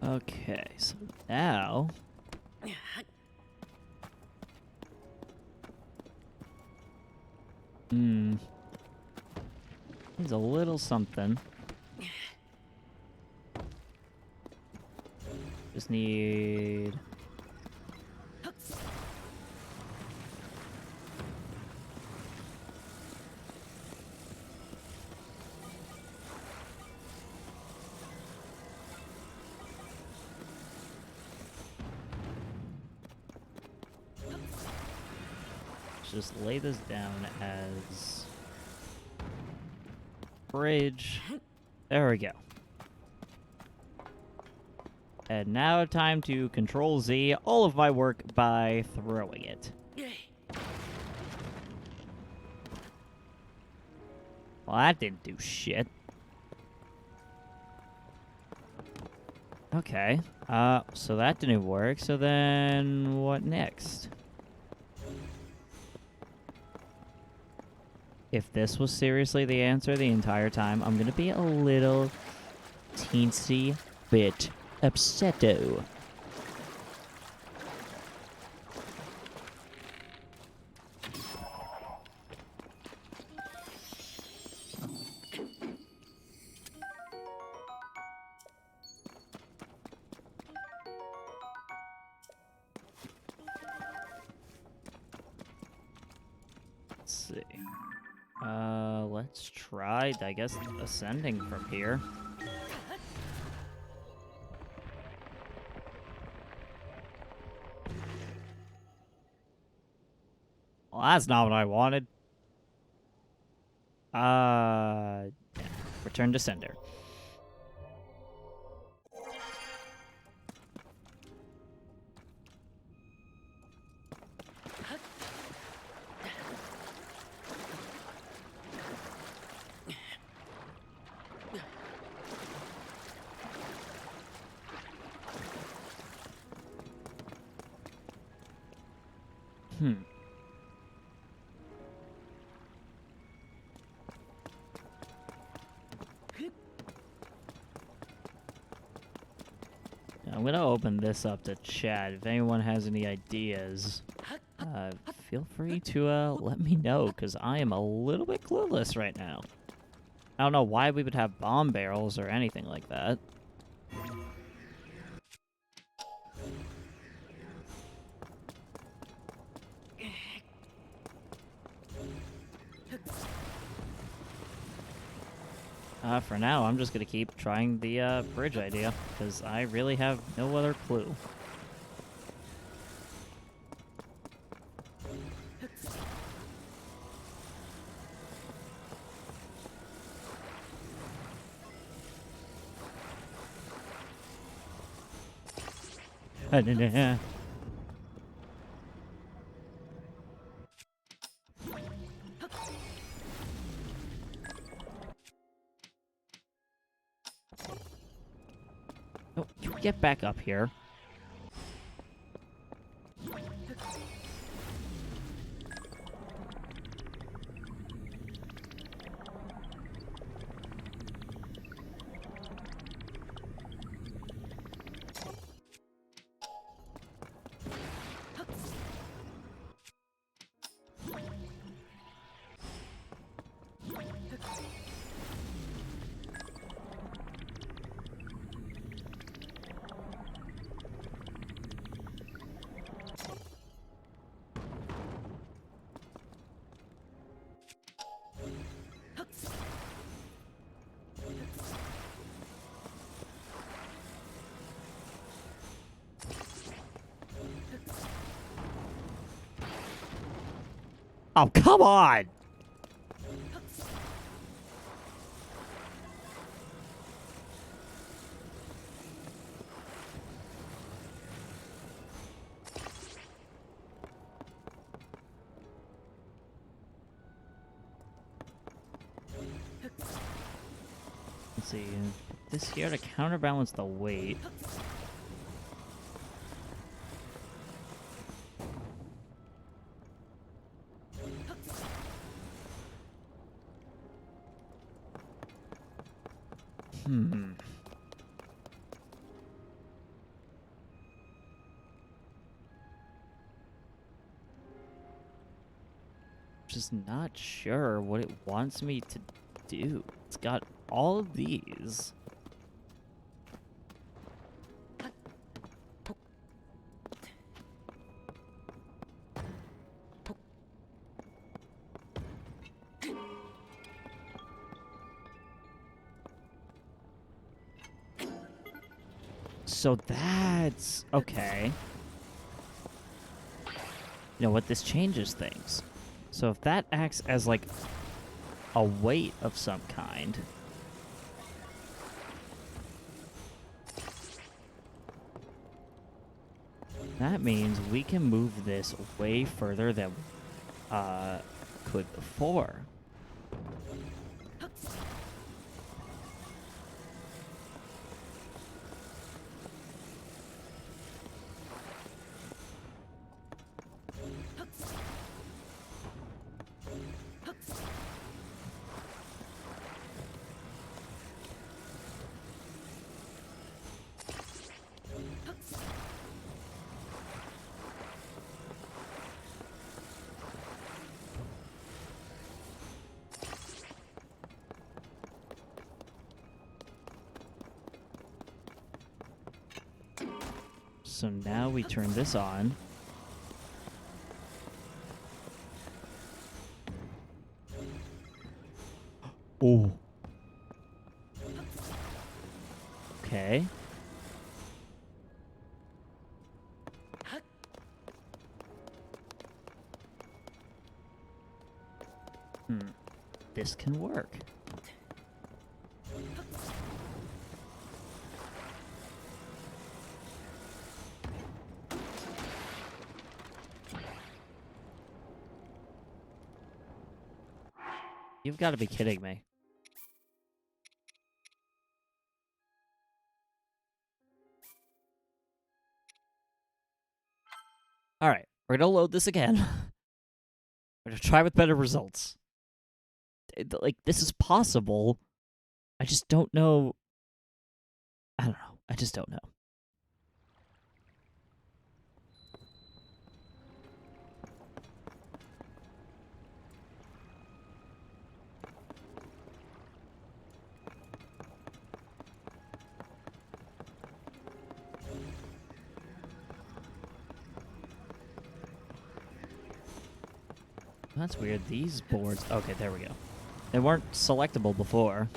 Okay, so now... Needs a little something. Just need... Just lay this down as bridge. There we go. And now time to Control Z all of my work by throwing it. Well, that didn't do shit. Okay. So that didn't work. So then what next? If this was seriously the answer the entire time, I'm gonna be a little teensy bit upsetto. Let's see. Let's try, I guess, ascending from here. Well, that's not what I wanted. Yeah. Return to sender. Hmm. I'm gonna open this up to chat. If anyone has any ideas, feel free to let me know, because I am a little bit clueless right now. I don't know why we would have bomb barrels or anything like that. For now, I'm just gonna keep trying the bridge idea, because I really have no other clue. Oh, you get back up here. Oh, come on! Let's see. Put this here to counterbalance the weight. Hmm. Just not sure what it wants me to do. It's got all of these. So that's okay. You know what? This changes things. So if that acts as like a weight of some kind, that means we can move this way further than could before. So now we turn this on. Oh. Okay. This can work. You've got to be kidding me. All right, we're going to load this again. We're going to try with better results. Like, this is possible. I just don't know. I don't know. I just don't know. That's weird. These boards... Okay, there we go. They weren't selectable before.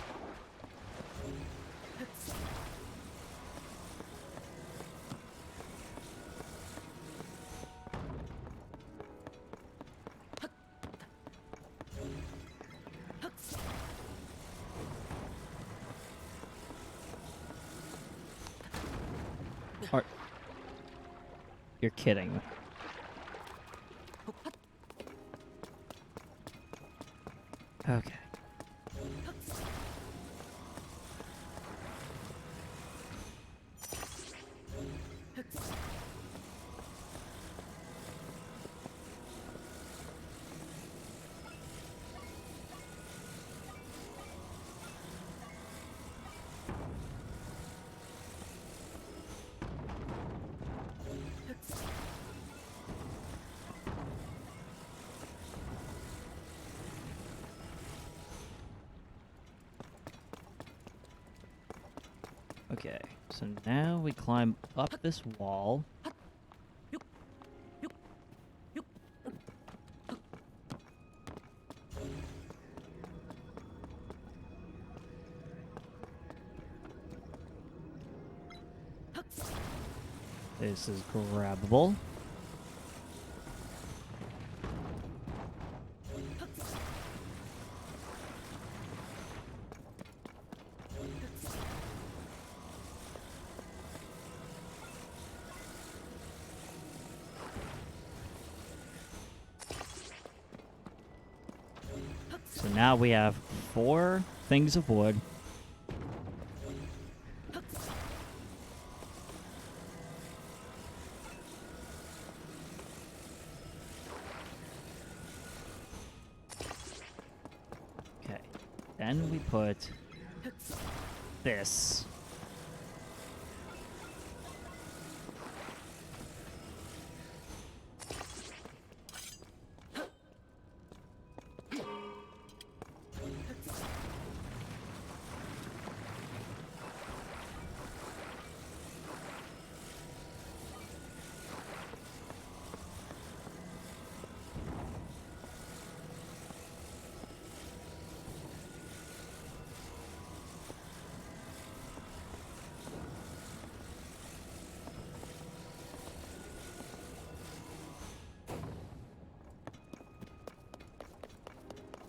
You're kidding. Okay. Okay, so now we climb up this wall. This is grabbable. So now we have 4 things of wood. Okay, then we put this.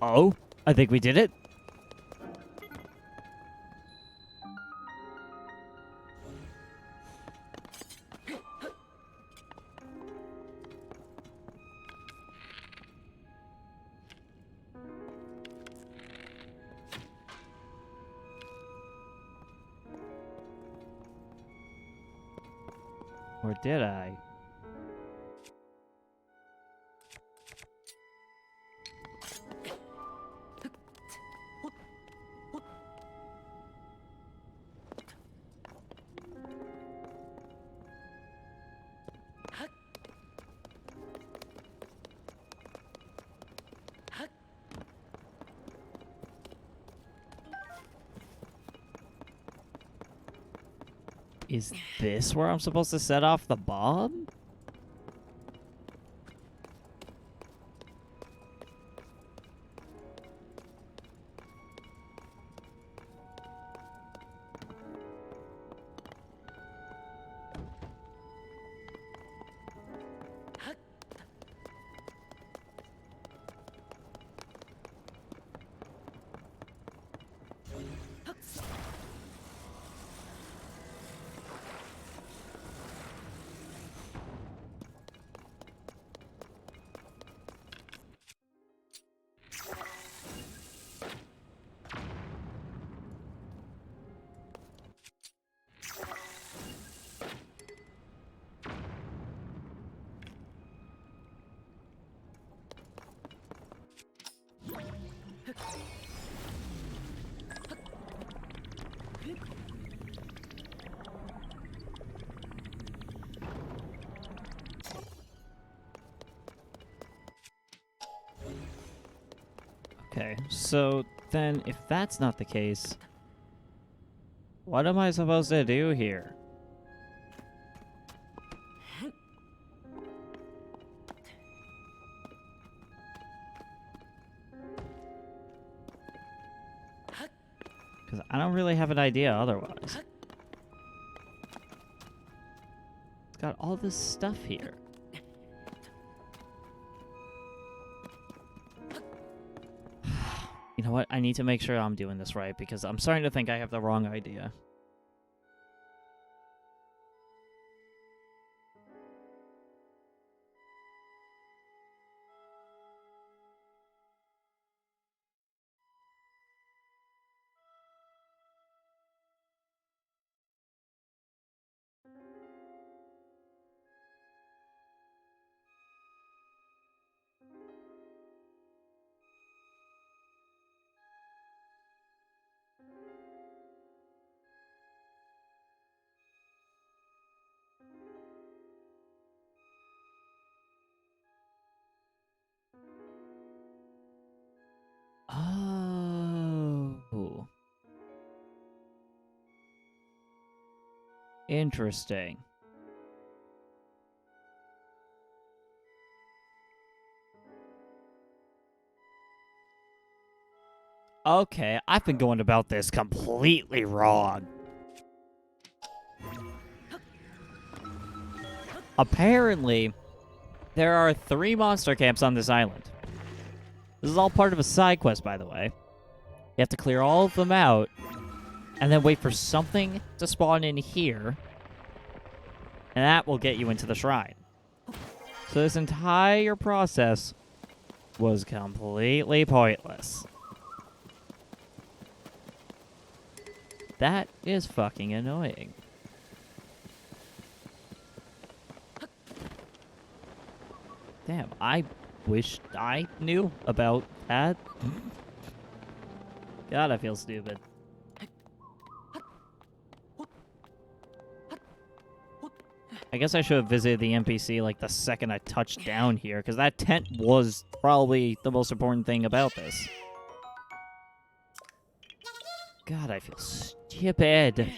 Oh, I think we did it. Or did I? Is this where I'm supposed to set off the bomb? Okay, so then if that's not the case, what am I supposed to do here? Because I don't really have an idea otherwise. It's got all this stuff here. You know what? I need to make sure I'm doing this right because I'm starting to think I have the wrong idea. Oh. Interesting. Okay, I've been going about this completely wrong. Apparently, there are 3 monster camps on this island. This is all part of a side quest, by the way. You have to clear all of them out, and then wait for something to spawn in here, and that will get you into the shrine. So this entire process was completely pointless. That is fucking annoying. Damn, I wish I knew about that. God, I feel stupid. I guess I should have visited the NPC like the second I touched down here, because that tent was probably the most important thing about this. God, I feel stupid.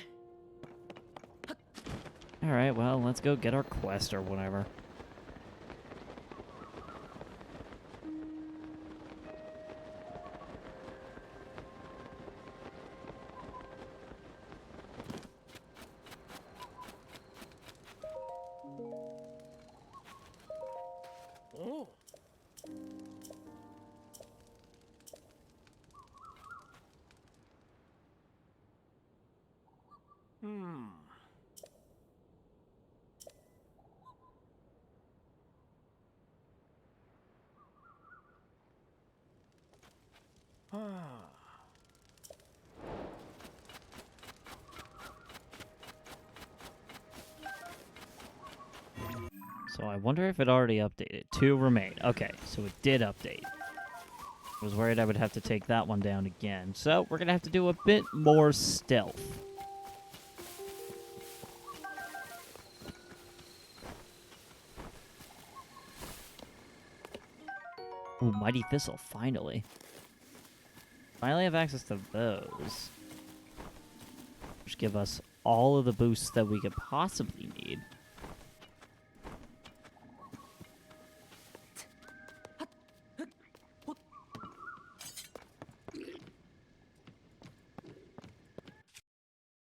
Alright, well, let's go get our quest or whatever. So I wonder if it already updated. 2 remain. Okay, so it did update. I was worried I would have to take that one down again. So we're going to have to do a bit more stealth. Ooh, Mighty Thistle, finally. Finally have access to those. Which give us all of the boosts that we could possibly need.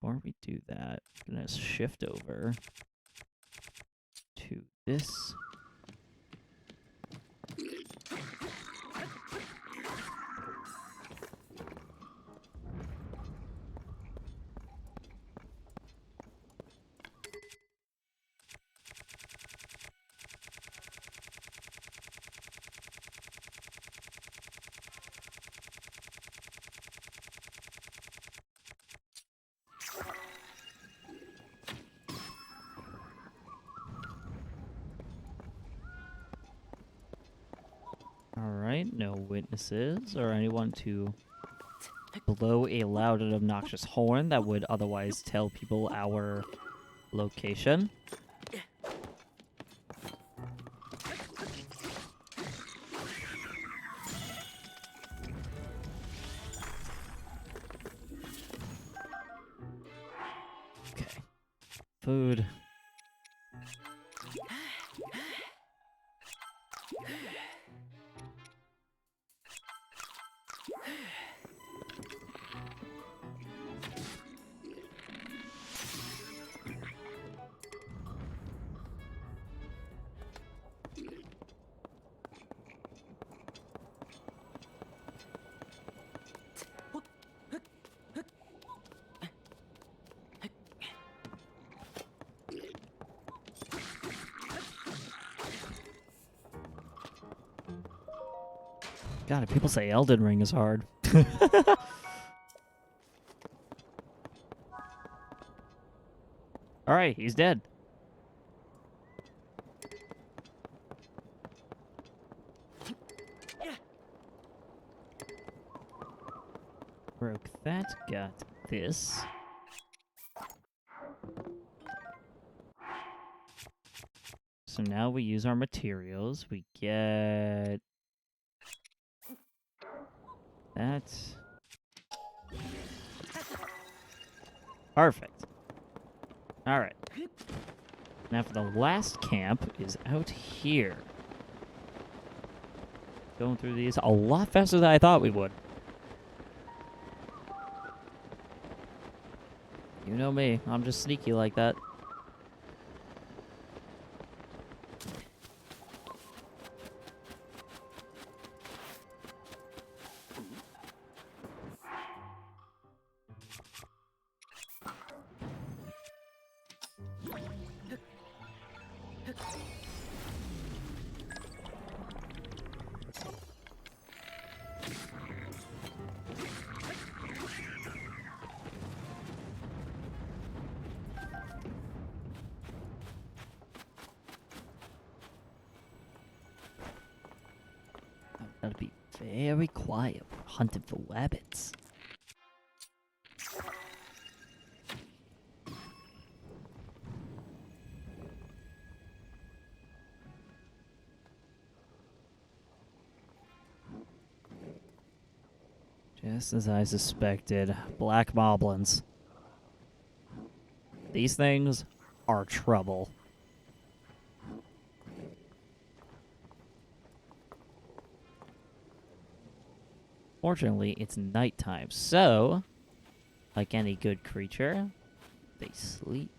Before we do that, I'm going to shift over to this. Alright, no witnesses or anyone to blow a loud and obnoxious horn that would otherwise tell people our location. food. God, people say Elden Ring is hard. Alright, he's dead. Broke that, got this. So now we use our materials. We get that. Perfect. Alright. Now for the last camp is out here. Going through these a lot faster than I thought we would. You know me, I'm just sneaky like that. Gotta be very quiet. We're hunting for rabbits. Just as I suspected, black moblins. These things are trouble. Fortunately, it's nighttime, so, like any good creature, they sleep.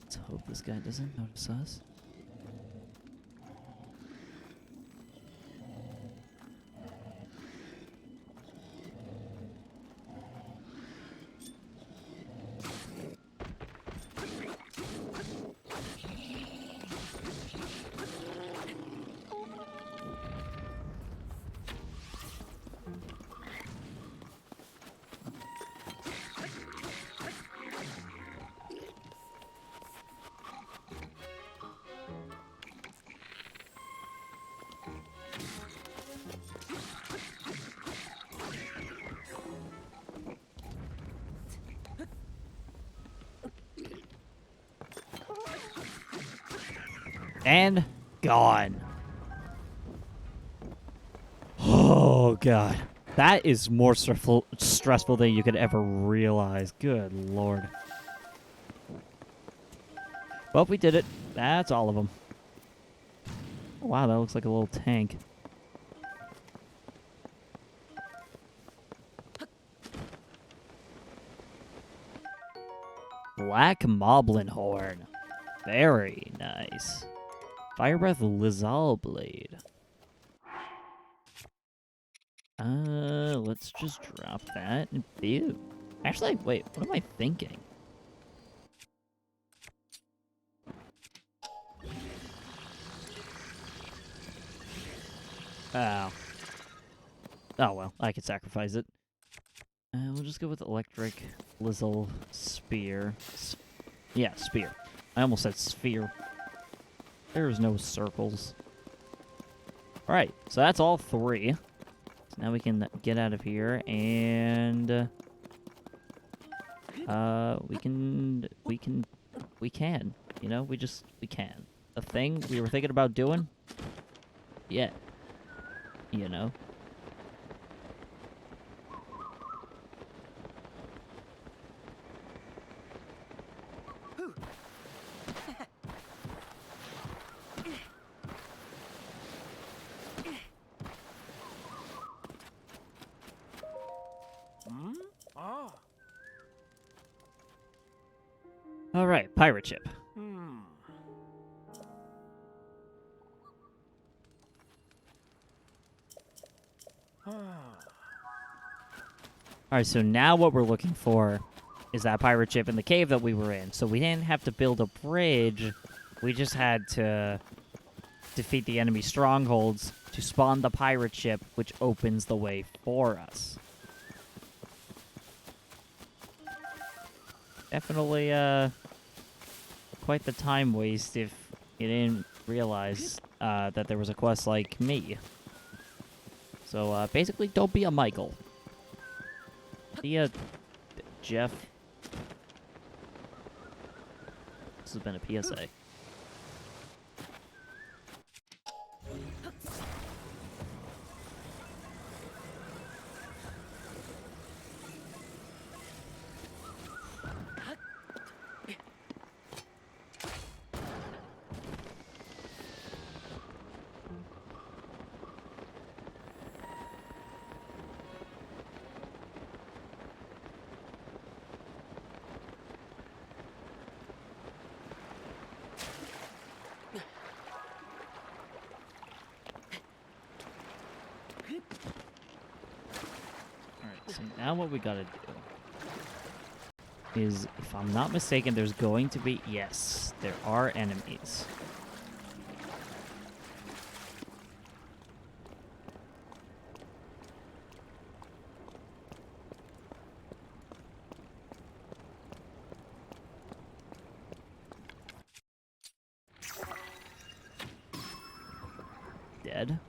Let's hope this guy doesn't notice us. And gone. Oh, God. That is more stressful than you could ever realize. Good Lord. Well, we did it. That's all of them. Oh, wow, that looks like a little tank. Black Moblin Horn. Very nice. Fire Breath Lizal Blade. Let's just drop that. Ew. Actually, wait, what am I thinking? Oh. Oh, well, I could sacrifice it. We'll just go with Electric Lizzle Spear. Yeah, Spear. I almost said Sphere. There's no circles. Alright, so that's all three. So now we can get out of here and... we can. You know, we can. The thing we were thinking about doing? Yeah. You know. All right, pirate ship. All right, so now what we're looking for is that pirate ship in the cave that we were in. So we didn't have to build a bridge. We just had to defeat the enemy strongholds to spawn the pirate ship, which opens the way for us. Definitely, quite the time waste if you didn't realize that there was a quest like me. So, basically, don't be a Michael. Be a Jeff. This has been a PSA. So now what we gotta do is, if I'm not mistaken, there's going to be... Yes, there are enemies. Dead.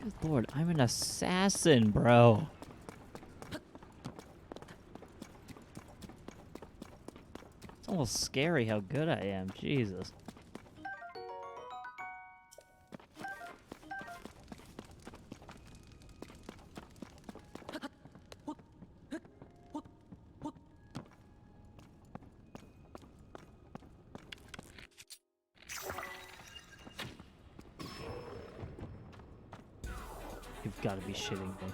Good lord, I'm an assassin, bro. It's almost scary how good I am. Jesus. You've got to be shitting me.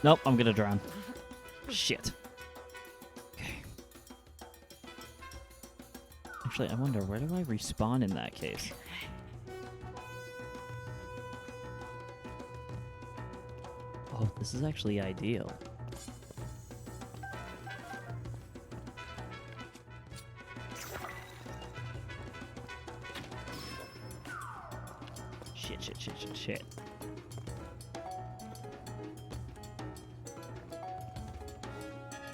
Nope, I'm gonna drown. Shit. Okay. Actually, I wonder, where do I respawn in that case? Oh, this is actually ideal. Shit.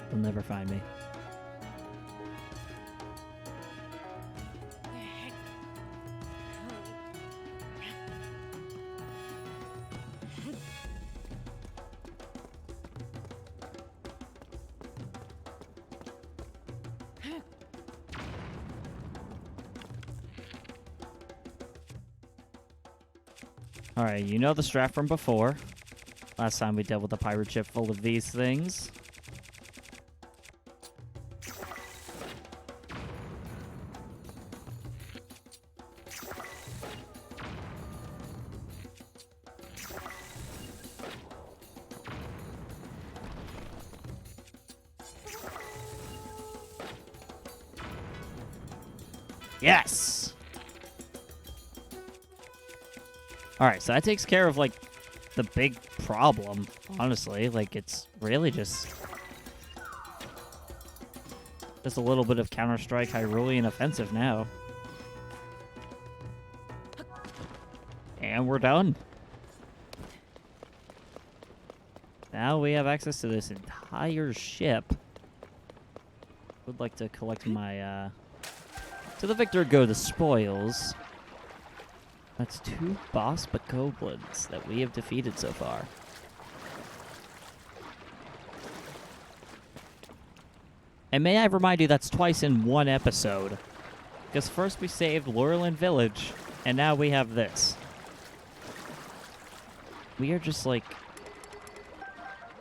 They'll never find me. Alright, you know the strat from before. Last time we dealt with a pirate ship full of these things. Yes! Alright, so that takes care of, like, the big problem, honestly. Like, it's really just a little bit of Counter-Strike Hyrulean offensive now. And we're done. Now we have access to this entire ship. Would like to collect my, to the victor go the spoils. That's 2 boss bokoblins that we have defeated so far. And may I remind you, that's twice in one episode. Because first we saved Laurelin Village, and now we have this. We are just like...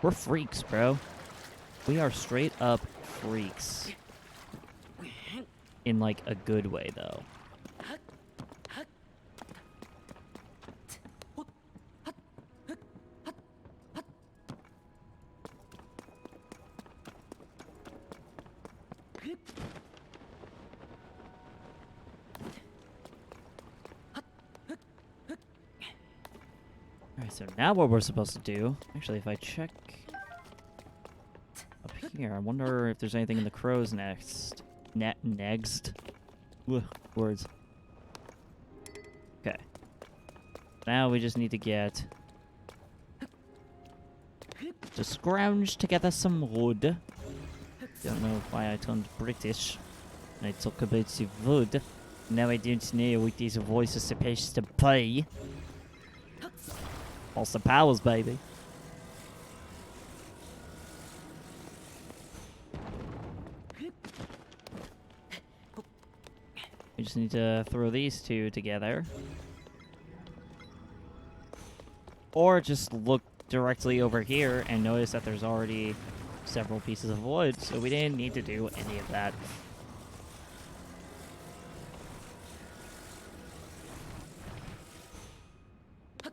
We're freaks, bro. We are straight up freaks. In, like, a good way, though. Alright, so now what we're supposed to do... Actually, if I check... up here, I wonder if there's anything in the crow's nest. Next. Ugh, words. Okay. Now we just need to get... to scrounge together some wood. Don't know why I turned British. And I talk about the wood. Now I don't know what these voices are supposed to be. Austin Powers, baby. We just need to throw these two together. Or just look directly over here and notice that there's already several pieces of wood, so we didn't need to do any of that.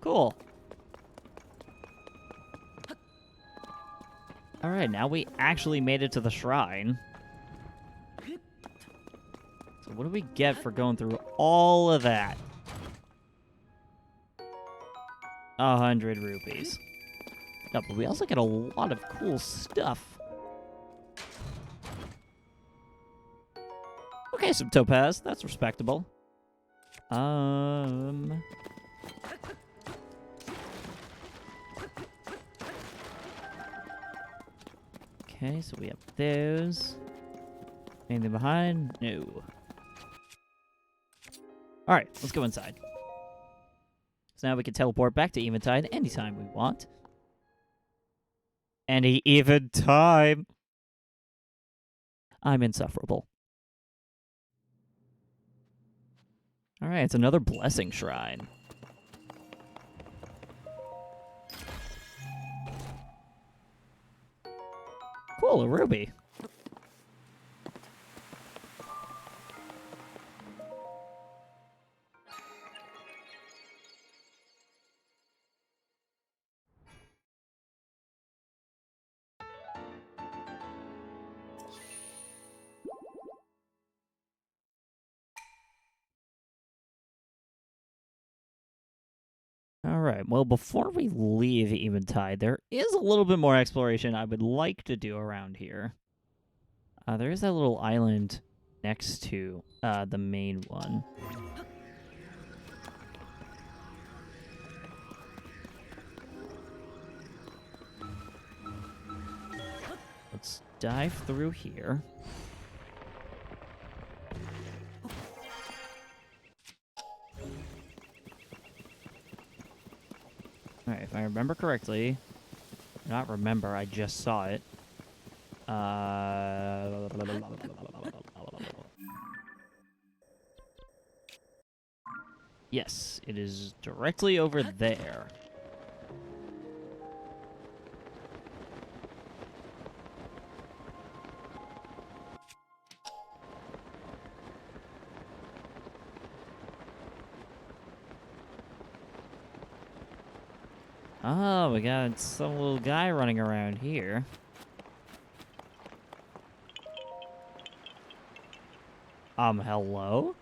Cool. Alright, now we actually made it to the shrine. So what do we get for going through all of that? 100 rupees. No, but we also get a lot of cool stuff. Okay, some topaz. That's respectable. Okay, so we have those. Anything behind? No. Alright, let's go inside. So now we can teleport back to Eventide anytime we want. Any even time. I'm insufferable. Alright, it's another blessing shrine. Cool, a ruby. Alright, well, before we leave Eventide, there is a little bit more exploration I would like to do around here. There is that little island next to the main one. Let's dive through here. Alright, if I remember correctly, not remember, I just saw it. Yes, it is directly over there. Oh, we got some little guy running around here. Hello?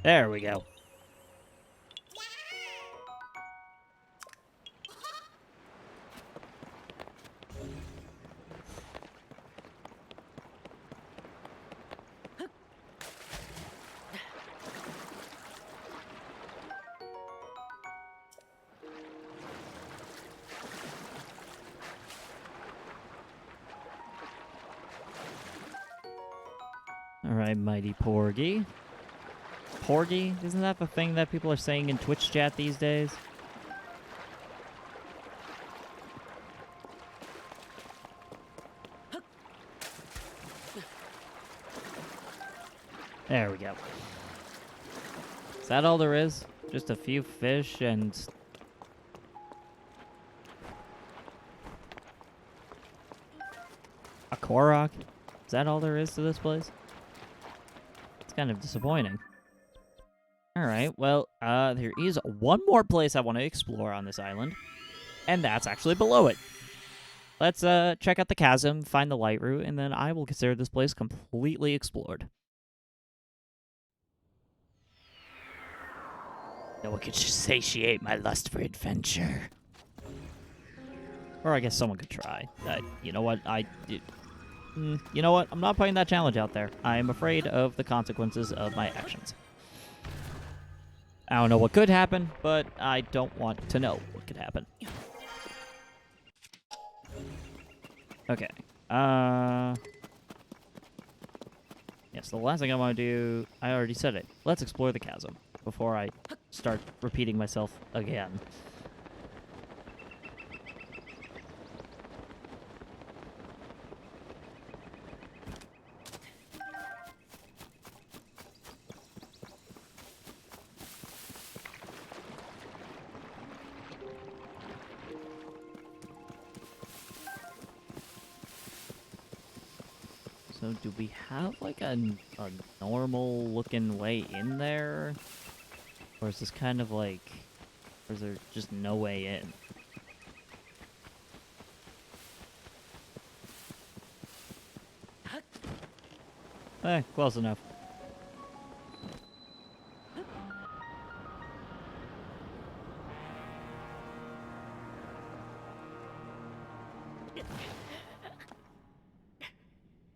There we go. Alright, mighty Porgy. Porgy? Isn't that the thing that people are saying in Twitch chat these days? There we go. Is that all there is? Just a few fish and... a Korok? Is that all there is to this place? It's kind of disappointing. Alright, well, there is one more place I want to explore on this island, and that's actually below it. Let's check out the chasm, find the light route, and then I will consider this place completely explored. No one could satiate my lust for adventure. Or I guess someone could try. You know what? You know what? I'm not putting that challenge out there. I am afraid of the consequences of my actions. I don't know what could happen, but I don't want to know what could happen. Okay. Yes, the last thing I want to do... I already said it. Let's explore the chasm before I start repeating myself again. So do we have like a normal looking way in there? Or is this kind of like... or is there just no way in? Close enough.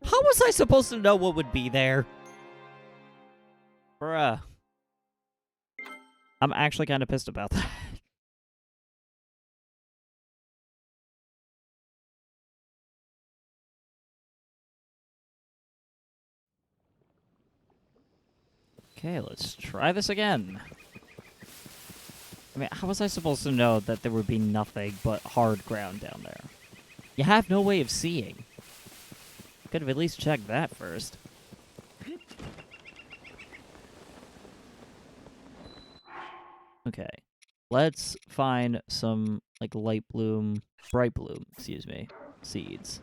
How was I supposed to know what would be there? Bruh. I'm actually kind of pissed about that. Okay, let's try this again. I mean, how was I supposed to know that there would be nothing but hard ground down there? You have no way of seeing. Could have at least checked that first. Okay. Let's find some, like, bright bloom, excuse me, seeds.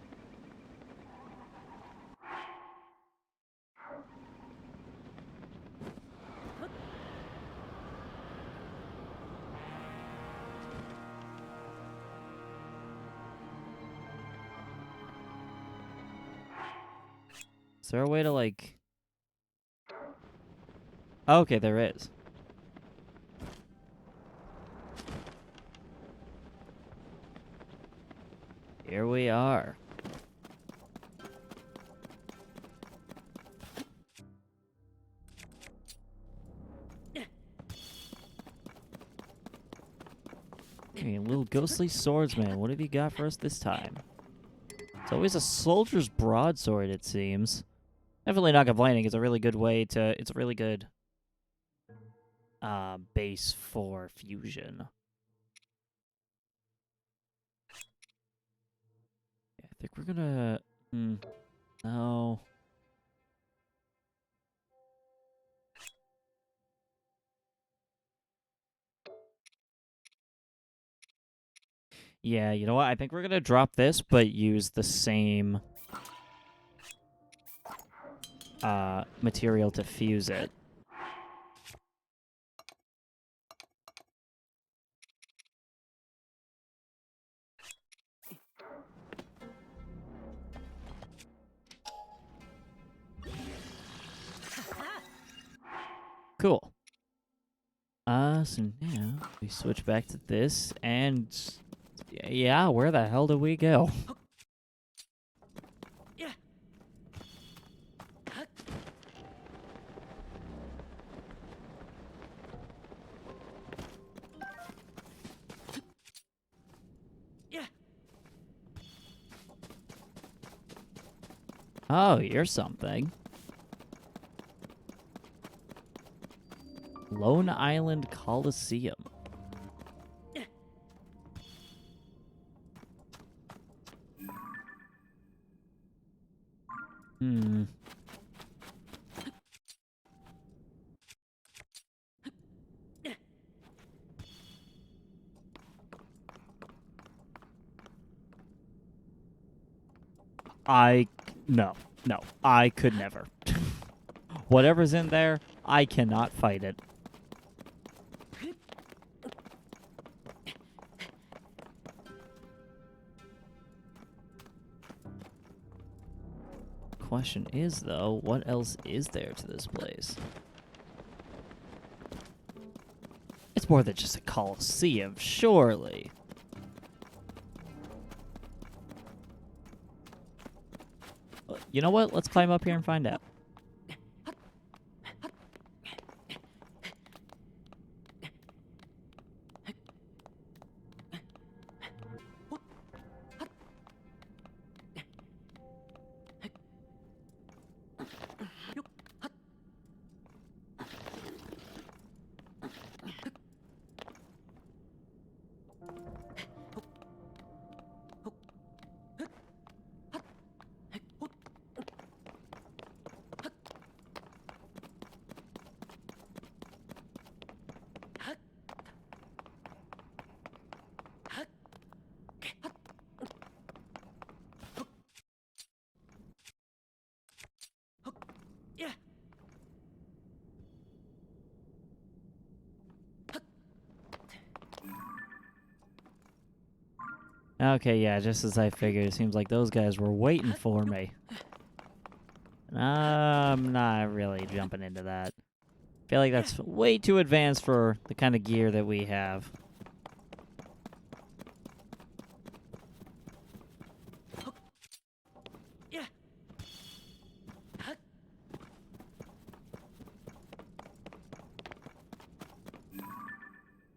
Is there a way to, like... Okay, there is. Here we are. Hey, little ghostly swordsman, what have you got for us this time? It's always a soldier's broadsword, it seems. Definitely not complaining. It's a really good way to... It's a really good base for fusion. Yeah, I think we're gonna... no. Yeah, you know what? I think we're gonna drop this, but use the same material to fuse it. Cool. So now we switch back to this, and yeah, where the hell do we go? Yeah. Yeah. Oh, you're something. Lone Island Coliseum. Hmm. No, no, I could never. Whatever's in there, I cannot fight it. Question is, though, what else is there to this place? It's more than just a coliseum, surely. You know what? Let's climb up here and find out. Yeah. Okay, yeah, just as I figured, it seems like those guys were waiting for me. I'm not really jumping into that. Feel like that's way too advanced for the kind of gear that we have. Yeah.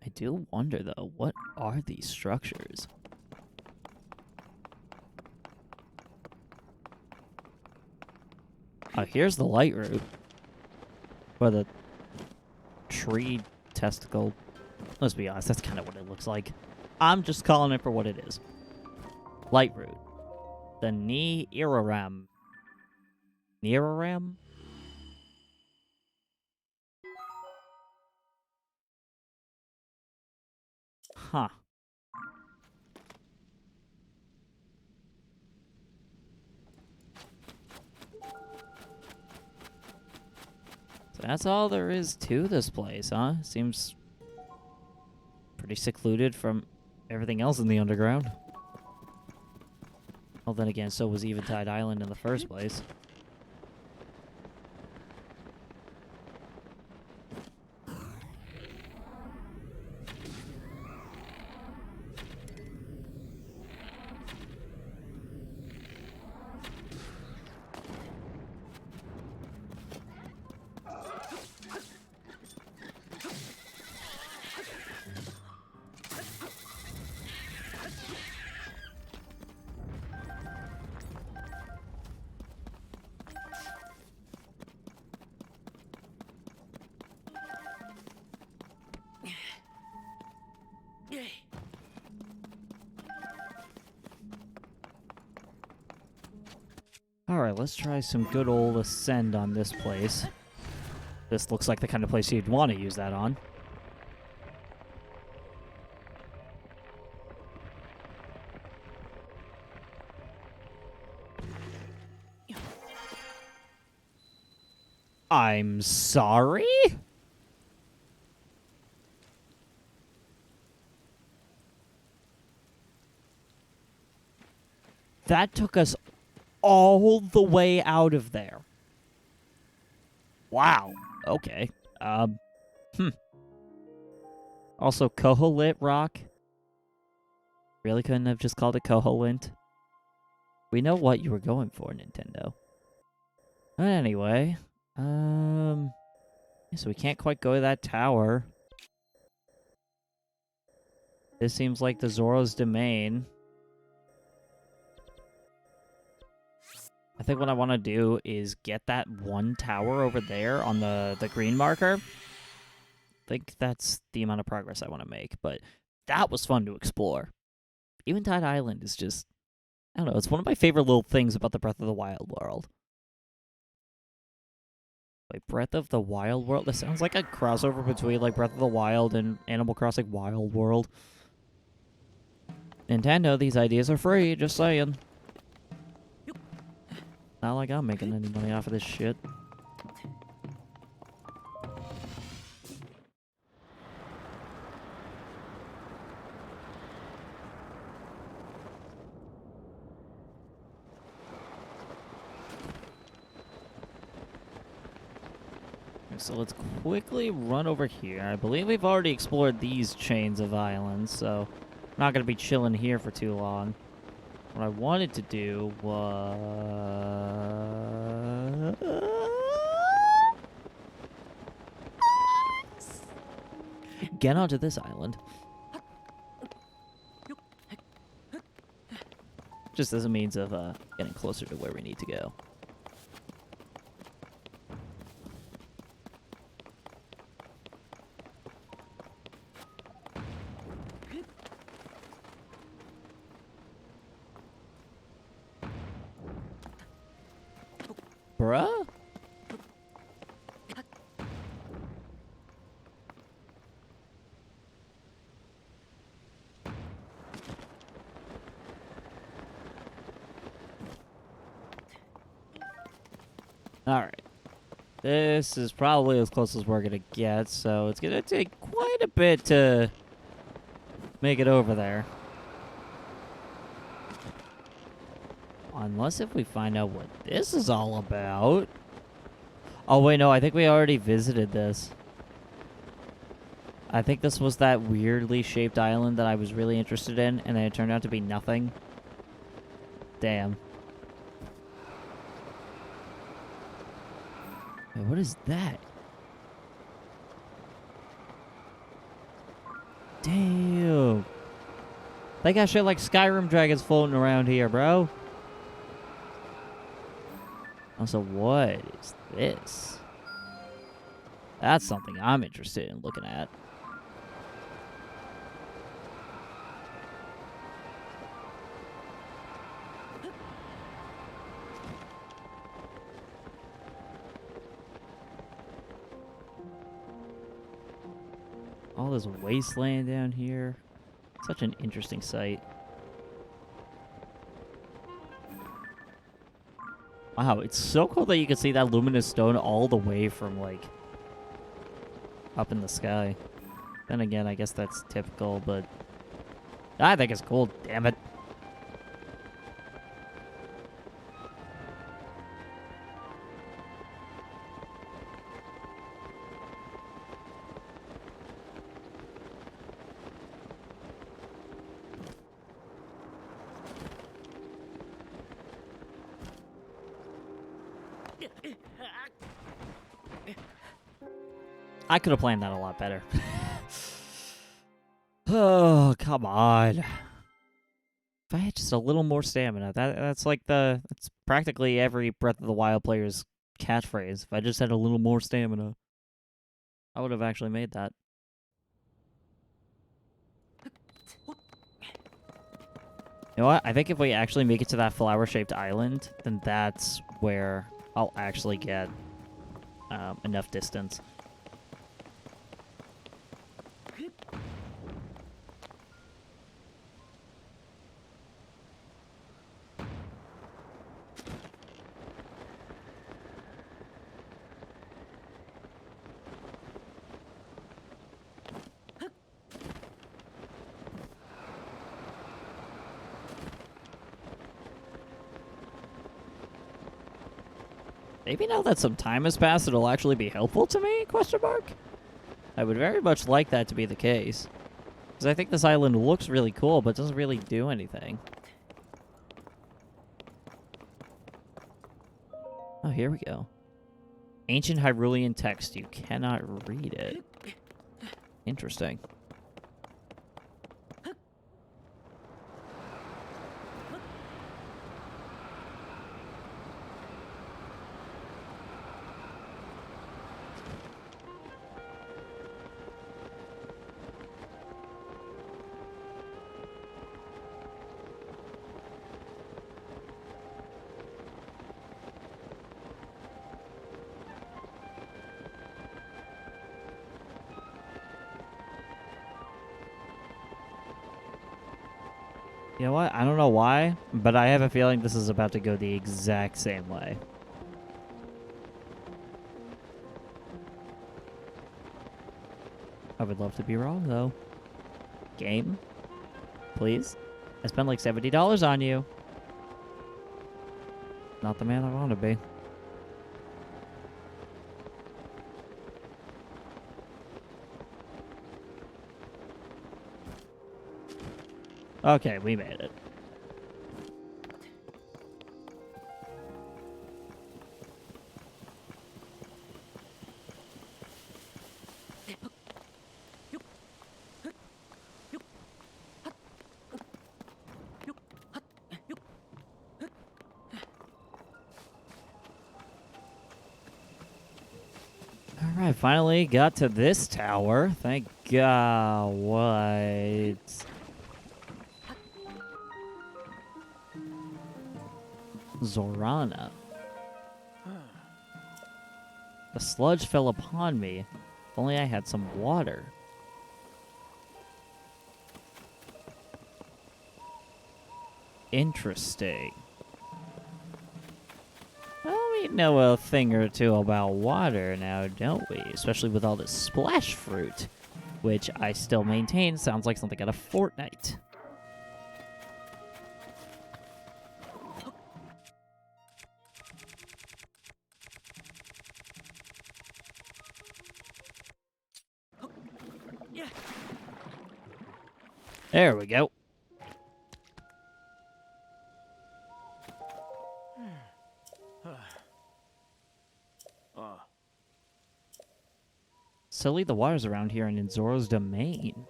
I do wonder, though, what are these structures? Oh, here's the light route. Or the tree testicle. Let's be honest, that's kind of what it looks like. I'm just calling it for what it is. Light route. The Neeraram. Neeraram? Huh. So that's all there is to this place, huh? Seems pretty secluded from everything else in the underground. Well, then again, so was Eventide Island in the first place. Alright, let's try some good old ascend on this place. This looks like the kind of place you'd want to use that on. I'm sorry? That took us all the way out of there. Wow. Okay. Hmm. Also, Koholint Rock. Really couldn't have just called it Koholint. We know what you were going for, Nintendo. But anyway, so we can't quite go to that tower. This seems like the Zoro's domain. I think what I want to do is get that one tower over there on the green marker. I think that's the amount of progress I want to make, but that was fun to explore. Eventide Island is just, I don't know, it's one of my favorite little things about the Breath of the Wild world. Wait, Breath of the Wild world? This sounds like a crossover between like Breath of the Wild and Animal Crossing Wild World. Nintendo, these ideas are free, just saying. Not like I'm making any money off of this shit. So let's quickly run over here. I believe we've already explored these chains of islands, so I'm not going to be chilling here for too long. What I wanted to do was... get onto this island. Just as a means of getting closer to where we need to go. Bruh? Alright. This is probably as close as we're gonna get, so it's gonna take quite a bit to make it over there. Unless if we find out what this is all about. Oh, wait, no, I think we already visited this. I think this was that weirdly shaped island that I was really interested in, and then it turned out to be nothing. Damn. Wait, what is that? Damn. They got shit like Skyrim dragons floating around here, bro. Also, what is this? That's something I'm interested in looking at. All this wasteland down here. Such an interesting sight. Wow, it's so cool that you can see that luminous stone all the way from, like, up in the sky. Then again, I guess that's typical, but I think it's cool, damn it. I could have planned that a lot better. Oh, come on. If I had just a little more stamina, that's like that's practically every Breath of the Wild player's catchphrase. If I just had a little more stamina, I would have actually made that. You know what? I think if we actually make it to that flower-shaped island, then that's where I'll actually get enough distance. Maybe now that some time has passed, it'll actually be helpful to me? Question mark? I would very much like that to be the case. Because I think this island looks really cool, but doesn't really do anything. Oh, here we go. Ancient Hyrulean text. You cannot read it. Interesting. You know what? I don't know why, but I have a feeling this is about to go the exact same way. I would love to be wrong, though. Game? Please? I spent like $70 on you. Not the man I want to be. Okay, we made it. Alright, finally got to this tower. Thank God. What? Zorana. The sludge fell upon me. If only I had some water. Interesting. Well, we know a thing or two about water now, don't we? Especially with all this splash fruit, which I still maintain sounds like something out of Fortnite. There we go. Silly, the water's around here and in Zora's domain.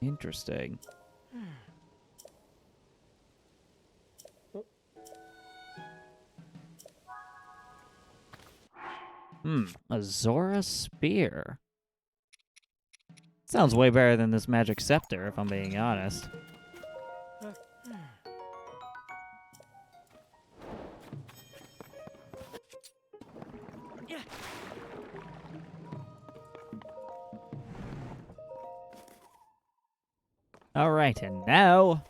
Interesting. A Zora spear. Sounds way better than this magic scepter, if I'm being honest. Alright, and now,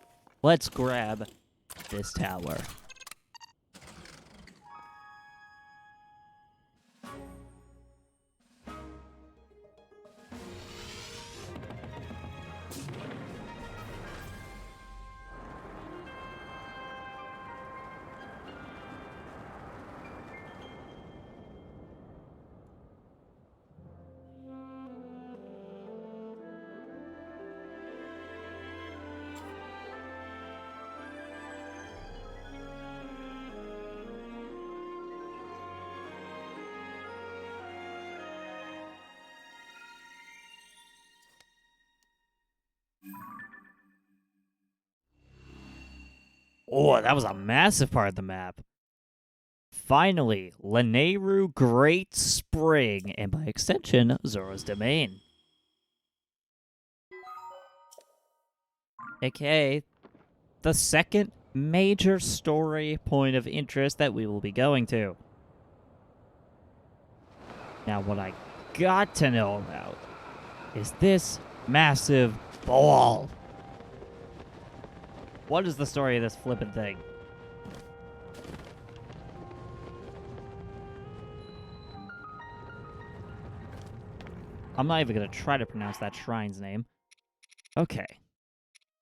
let's grab this tower. Oh, that was a massive part of the map. Finally, Lanayru Great Spring, and by extension, Zora's Domain. AKA, the second major story point of interest that we will be going to. Now, what I got to know about is this massive ball. What is the story of this flippin' thing? I'm not even gonna try to pronounce that shrine's name. Okay.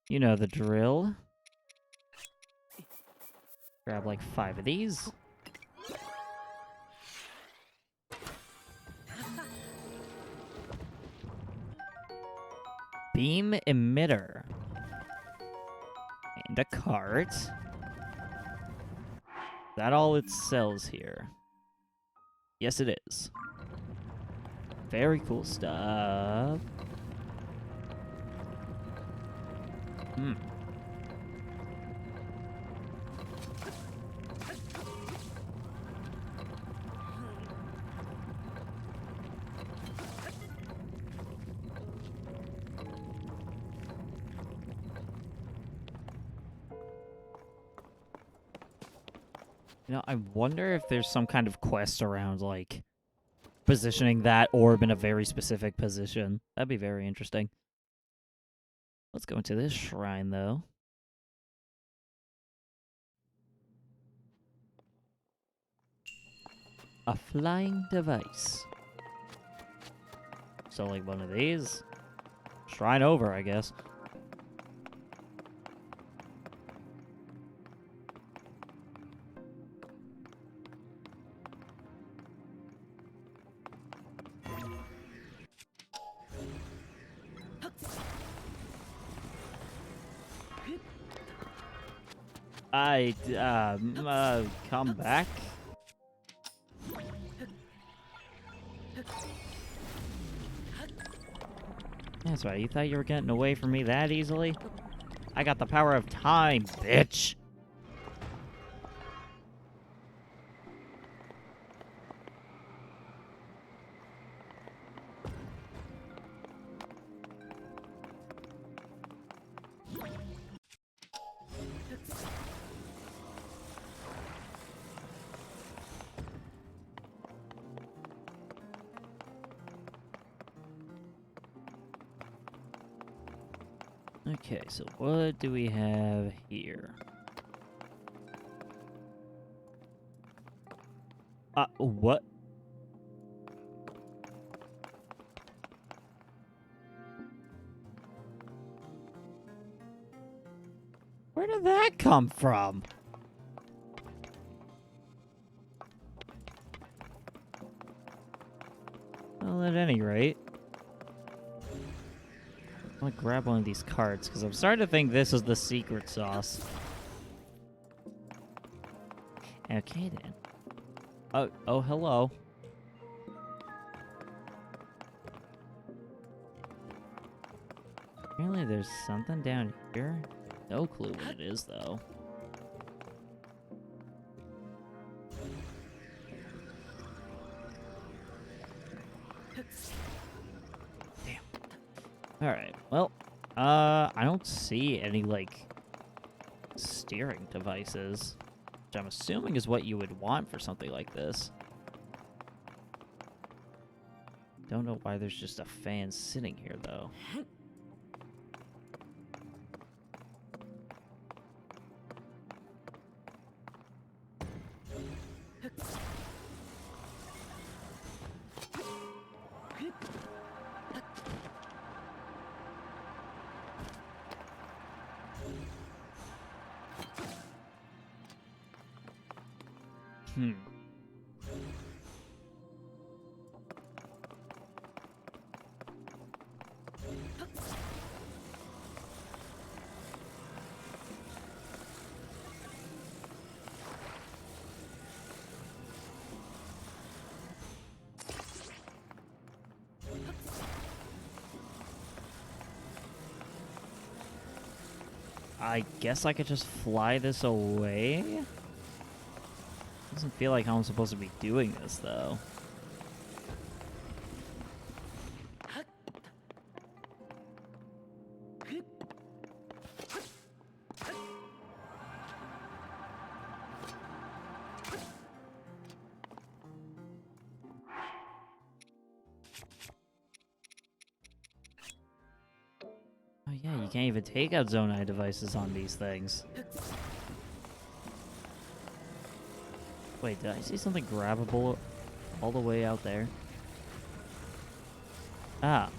You know the drill. Grab like 5 of these. beam emitter. And a cart. Is that all it sells here? Yes, it is. Very cool stuff. Hmm. You know, I wonder if there's some kind of quest around, like, positioning that orb in a very specific position. That'd be very interesting. Let's go into this shrine, though. A flying device. So, like, one of these? Shrine over, I guess. Come back? That's right, you thought you were getting away from me that easily? I got the power of time, bitch! Okay, so what do we have here? What? Where did that come from? Well, at any rate, I'm gonna grab one of these cards, because I'm starting to think this is the secret sauce. Okay, then. Oh, hello. Apparently there's something down here. No clue what it is, though. Damn. Alright, well, I don't see any, like, steering devices, which I'm assuming is what you would want for something like this. Don't know why there's just a fan sitting here, though. Hmm. I guess I could just fly this away? Doesn't feel like how I'm supposed to be doing this, though. Oh yeah, you can't even take out Zonai devices on these things. Wait, did I see something grabbable all the way out there? Ah.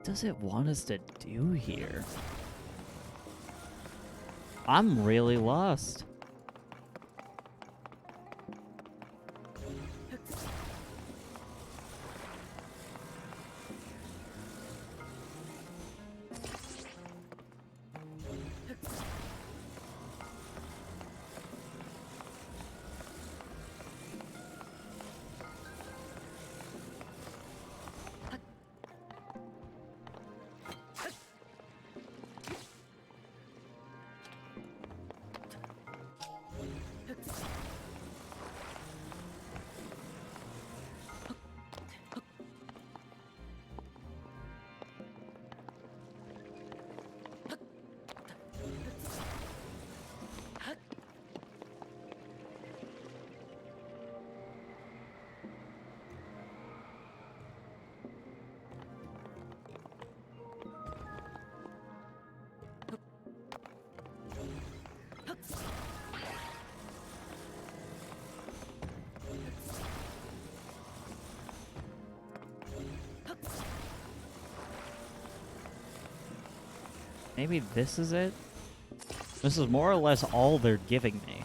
What does it want us to do here? I'm really lost. Maybe this is it? This is more or less all they're giving me.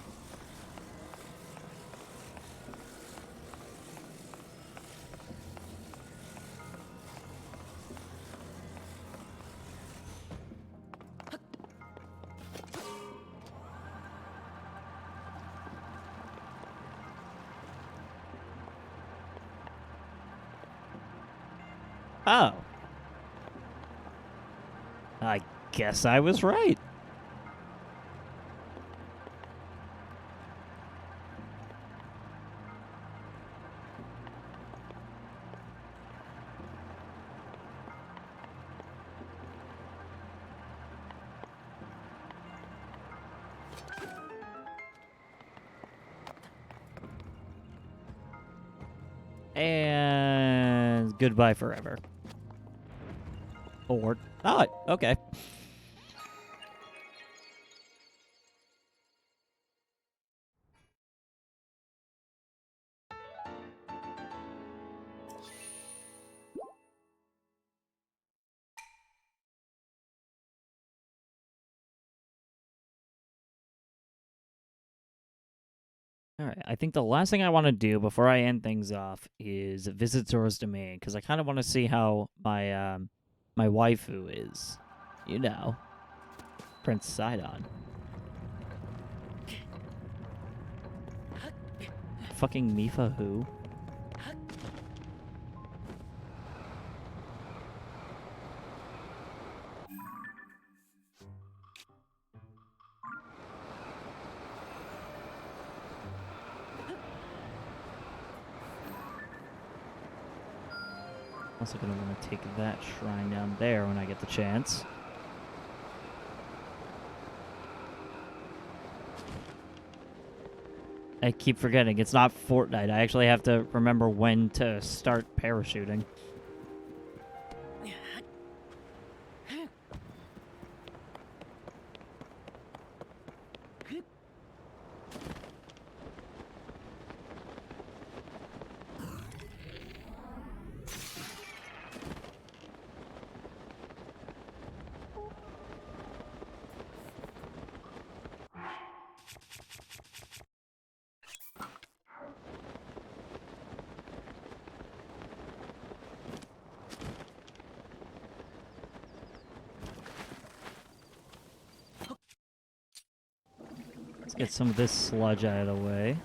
Oh. I guess I was right. And goodbye forever. Or not. Okay. All right, I think the last thing I want to do before I end things off is visit Zora's domain, because I kind of want to see how my waifu is. You know, Prince Sidon. Fucking Mifa who? Also gonna want to take that shrine down there when I get the chance. I keep forgetting, it's not Fortnite. I actually have to remember when to start parachuting. Let's get some of this sludge out of the way.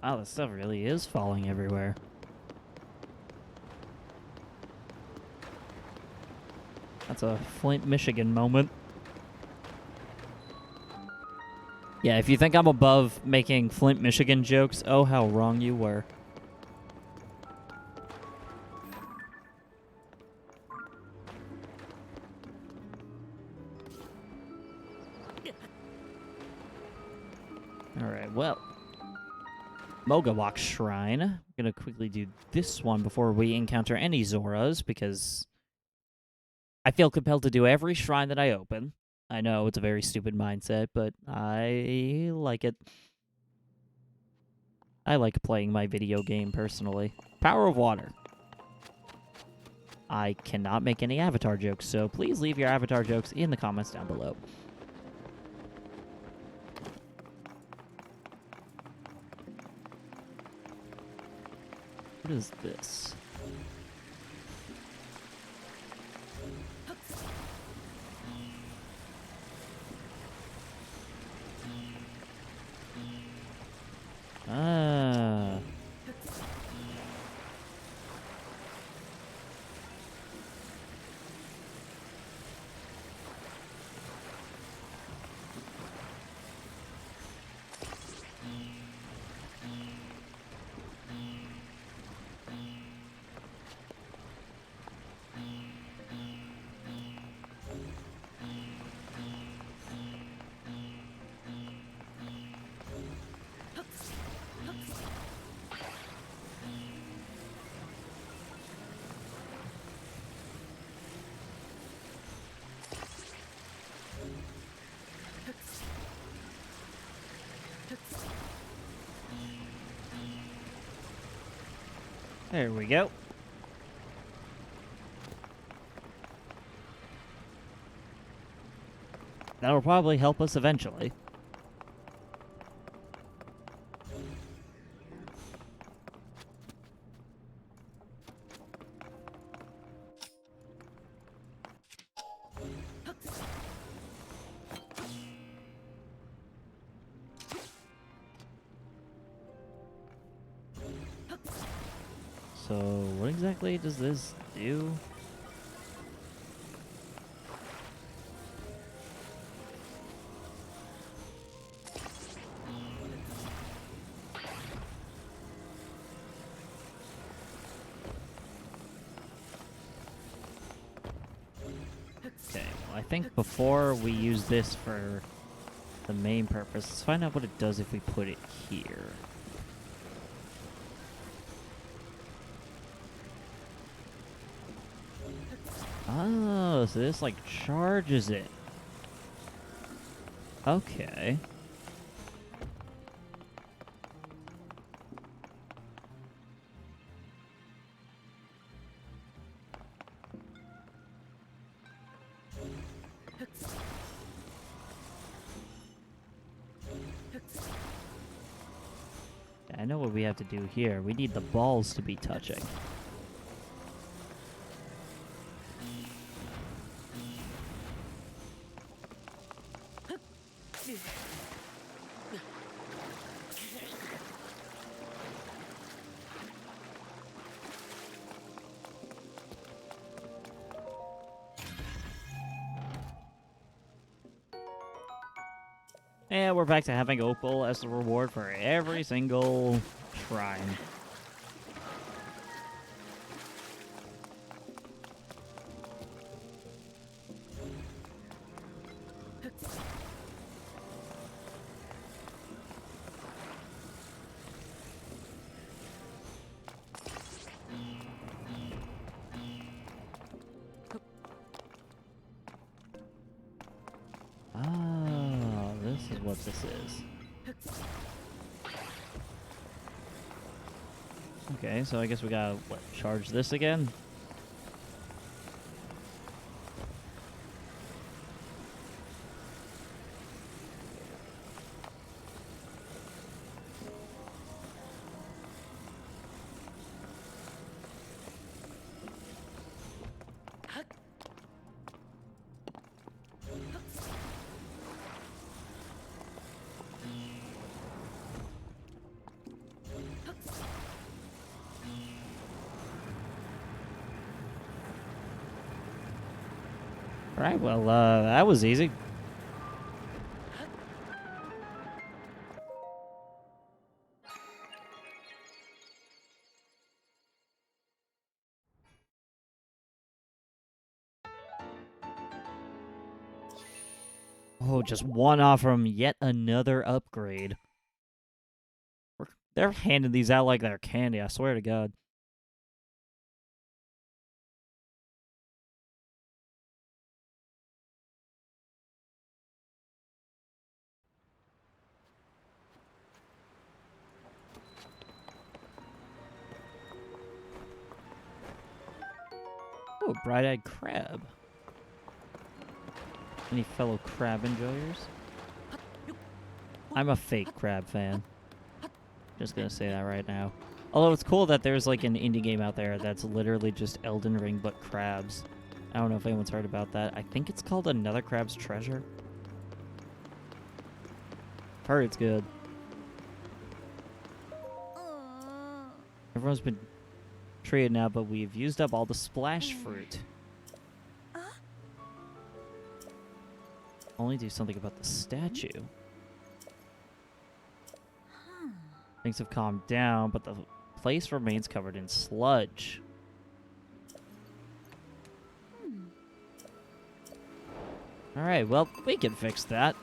Wow, this stuff really is falling everywhere. That's a Flint, Michigan moment. Yeah, if you think I'm above making Flint, Michigan jokes, oh, how wrong you were. Alright, well. Mogawak Shrine. I'm going to quickly do this one before we encounter any Zoras, because I feel compelled to do every shrine that I open. I know it's a very stupid mindset, but I like it. I like playing my video game personally. Power of Water. I cannot make any Avatar jokes, so please leave your Avatar jokes in the comments down below. What is this? Ah. There we go. That'll probably help us eventually. So, what exactly does this do? Okay, well, I think before we use this for the main purpose, let's find out what it does if we put it here. Oh, so this like charges it. Okay. I know what we have to do here. We need the balls to be touching. And we're back to having Opal as the reward for every single shrine. Oh, this is what this is. Okay, so I guess we gotta, what, charge this again? Alright, well, that was easy. Oh, just one off from yet another upgrade. They're handing these out like they're candy, I swear to God. Ooh, bright-eyed crab. Any fellow crab enjoyers? I'm a fake crab fan. Just gonna say that right now. Although it's cool that there's like an indie game out there that's literally just Elden Ring but crabs. I don't know if anyone's heard about that. I think it's called Another Crab's Treasure. Heard it's good. Everyone's been treated now, but we've used up all the splash fruit. Only do something about the statue. Things have calmed down, but the place remains covered in sludge. Alright, well, we can fix that.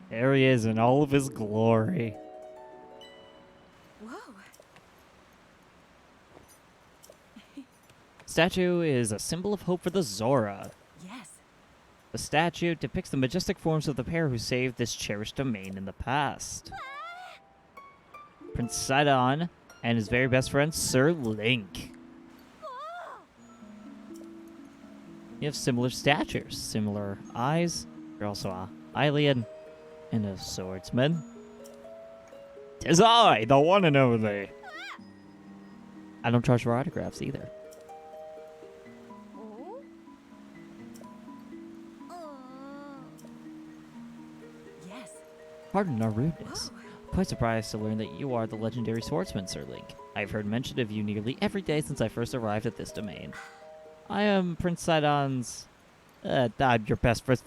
There he is in all of his glory. Whoa. Statue is a symbol of hope for the Zora. Yes. The statue depicts the majestic forms of the pair who saved this cherished domain in the past. Prince Sidon and his very best friend, Sir Link. You have similar statures, similar eyes. You're also a Hylian and a swordsman. 'Tis I, the one and only. I don't charge for autographs either. Yes. Pardon our rudeness. Whoa. Quite surprised to learn that you are the legendary swordsman, Sir Link. I've heard mention of you nearly every day since I first arrived at this domain. I am Prince Sidon's... I'm your best friend.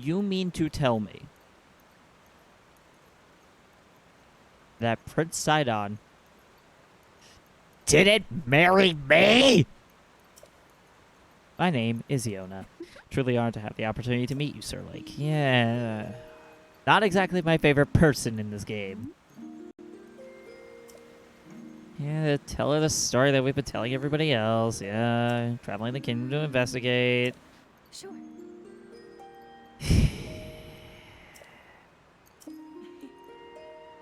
You mean to tell me that Prince Sidon didn't marry me? My name is Iona. Truly honored to have the opportunity to meet you, Sir Lake. Yeah. Not exactly my favorite person in this game. Yeah, tell her the story that we've been telling everybody else. Yeah, traveling the kingdom to investigate. Sure.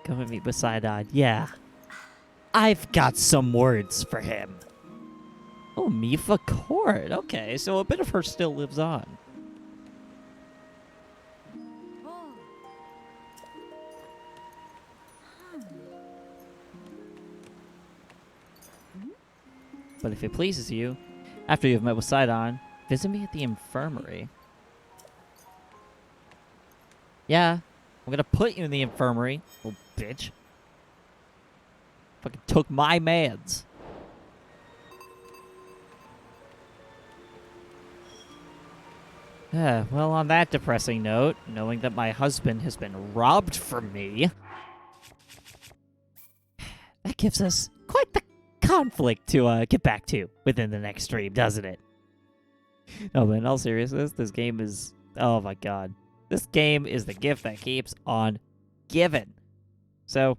Come and meet with Sidon. Yeah. I've got some words for him. Oh, Mifa Court. Okay, so a bit of her still lives on. Oh. But if it pleases you, after you've met with Sidon, visit me at the infirmary. Yeah, I'm gonna put you in the infirmary, little bitch. Fucking took my meds. Well, on that depressing note, knowing that my husband has been robbed from me, that gives us quite the conflict to get back to within the next stream, doesn't it? No, but in all seriousness, this game is... Oh my god. This game is the gift that keeps on giving. So,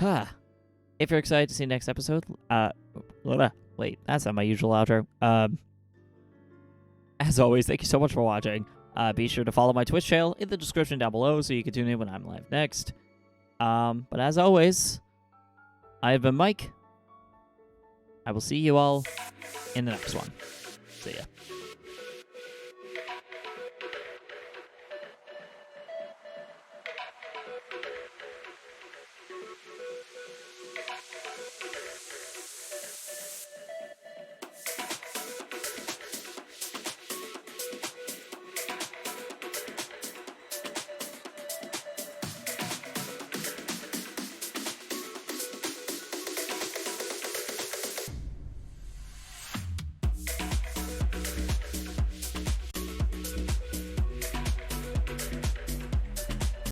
if you're excited to see next episode, wait, that's not my usual outro. As always, thank you so much for watching. Be sure to follow my Twitch channel in the description down below so you can tune in when I'm live next. But as always, I have been Mike. I will see you all in the next one. See ya.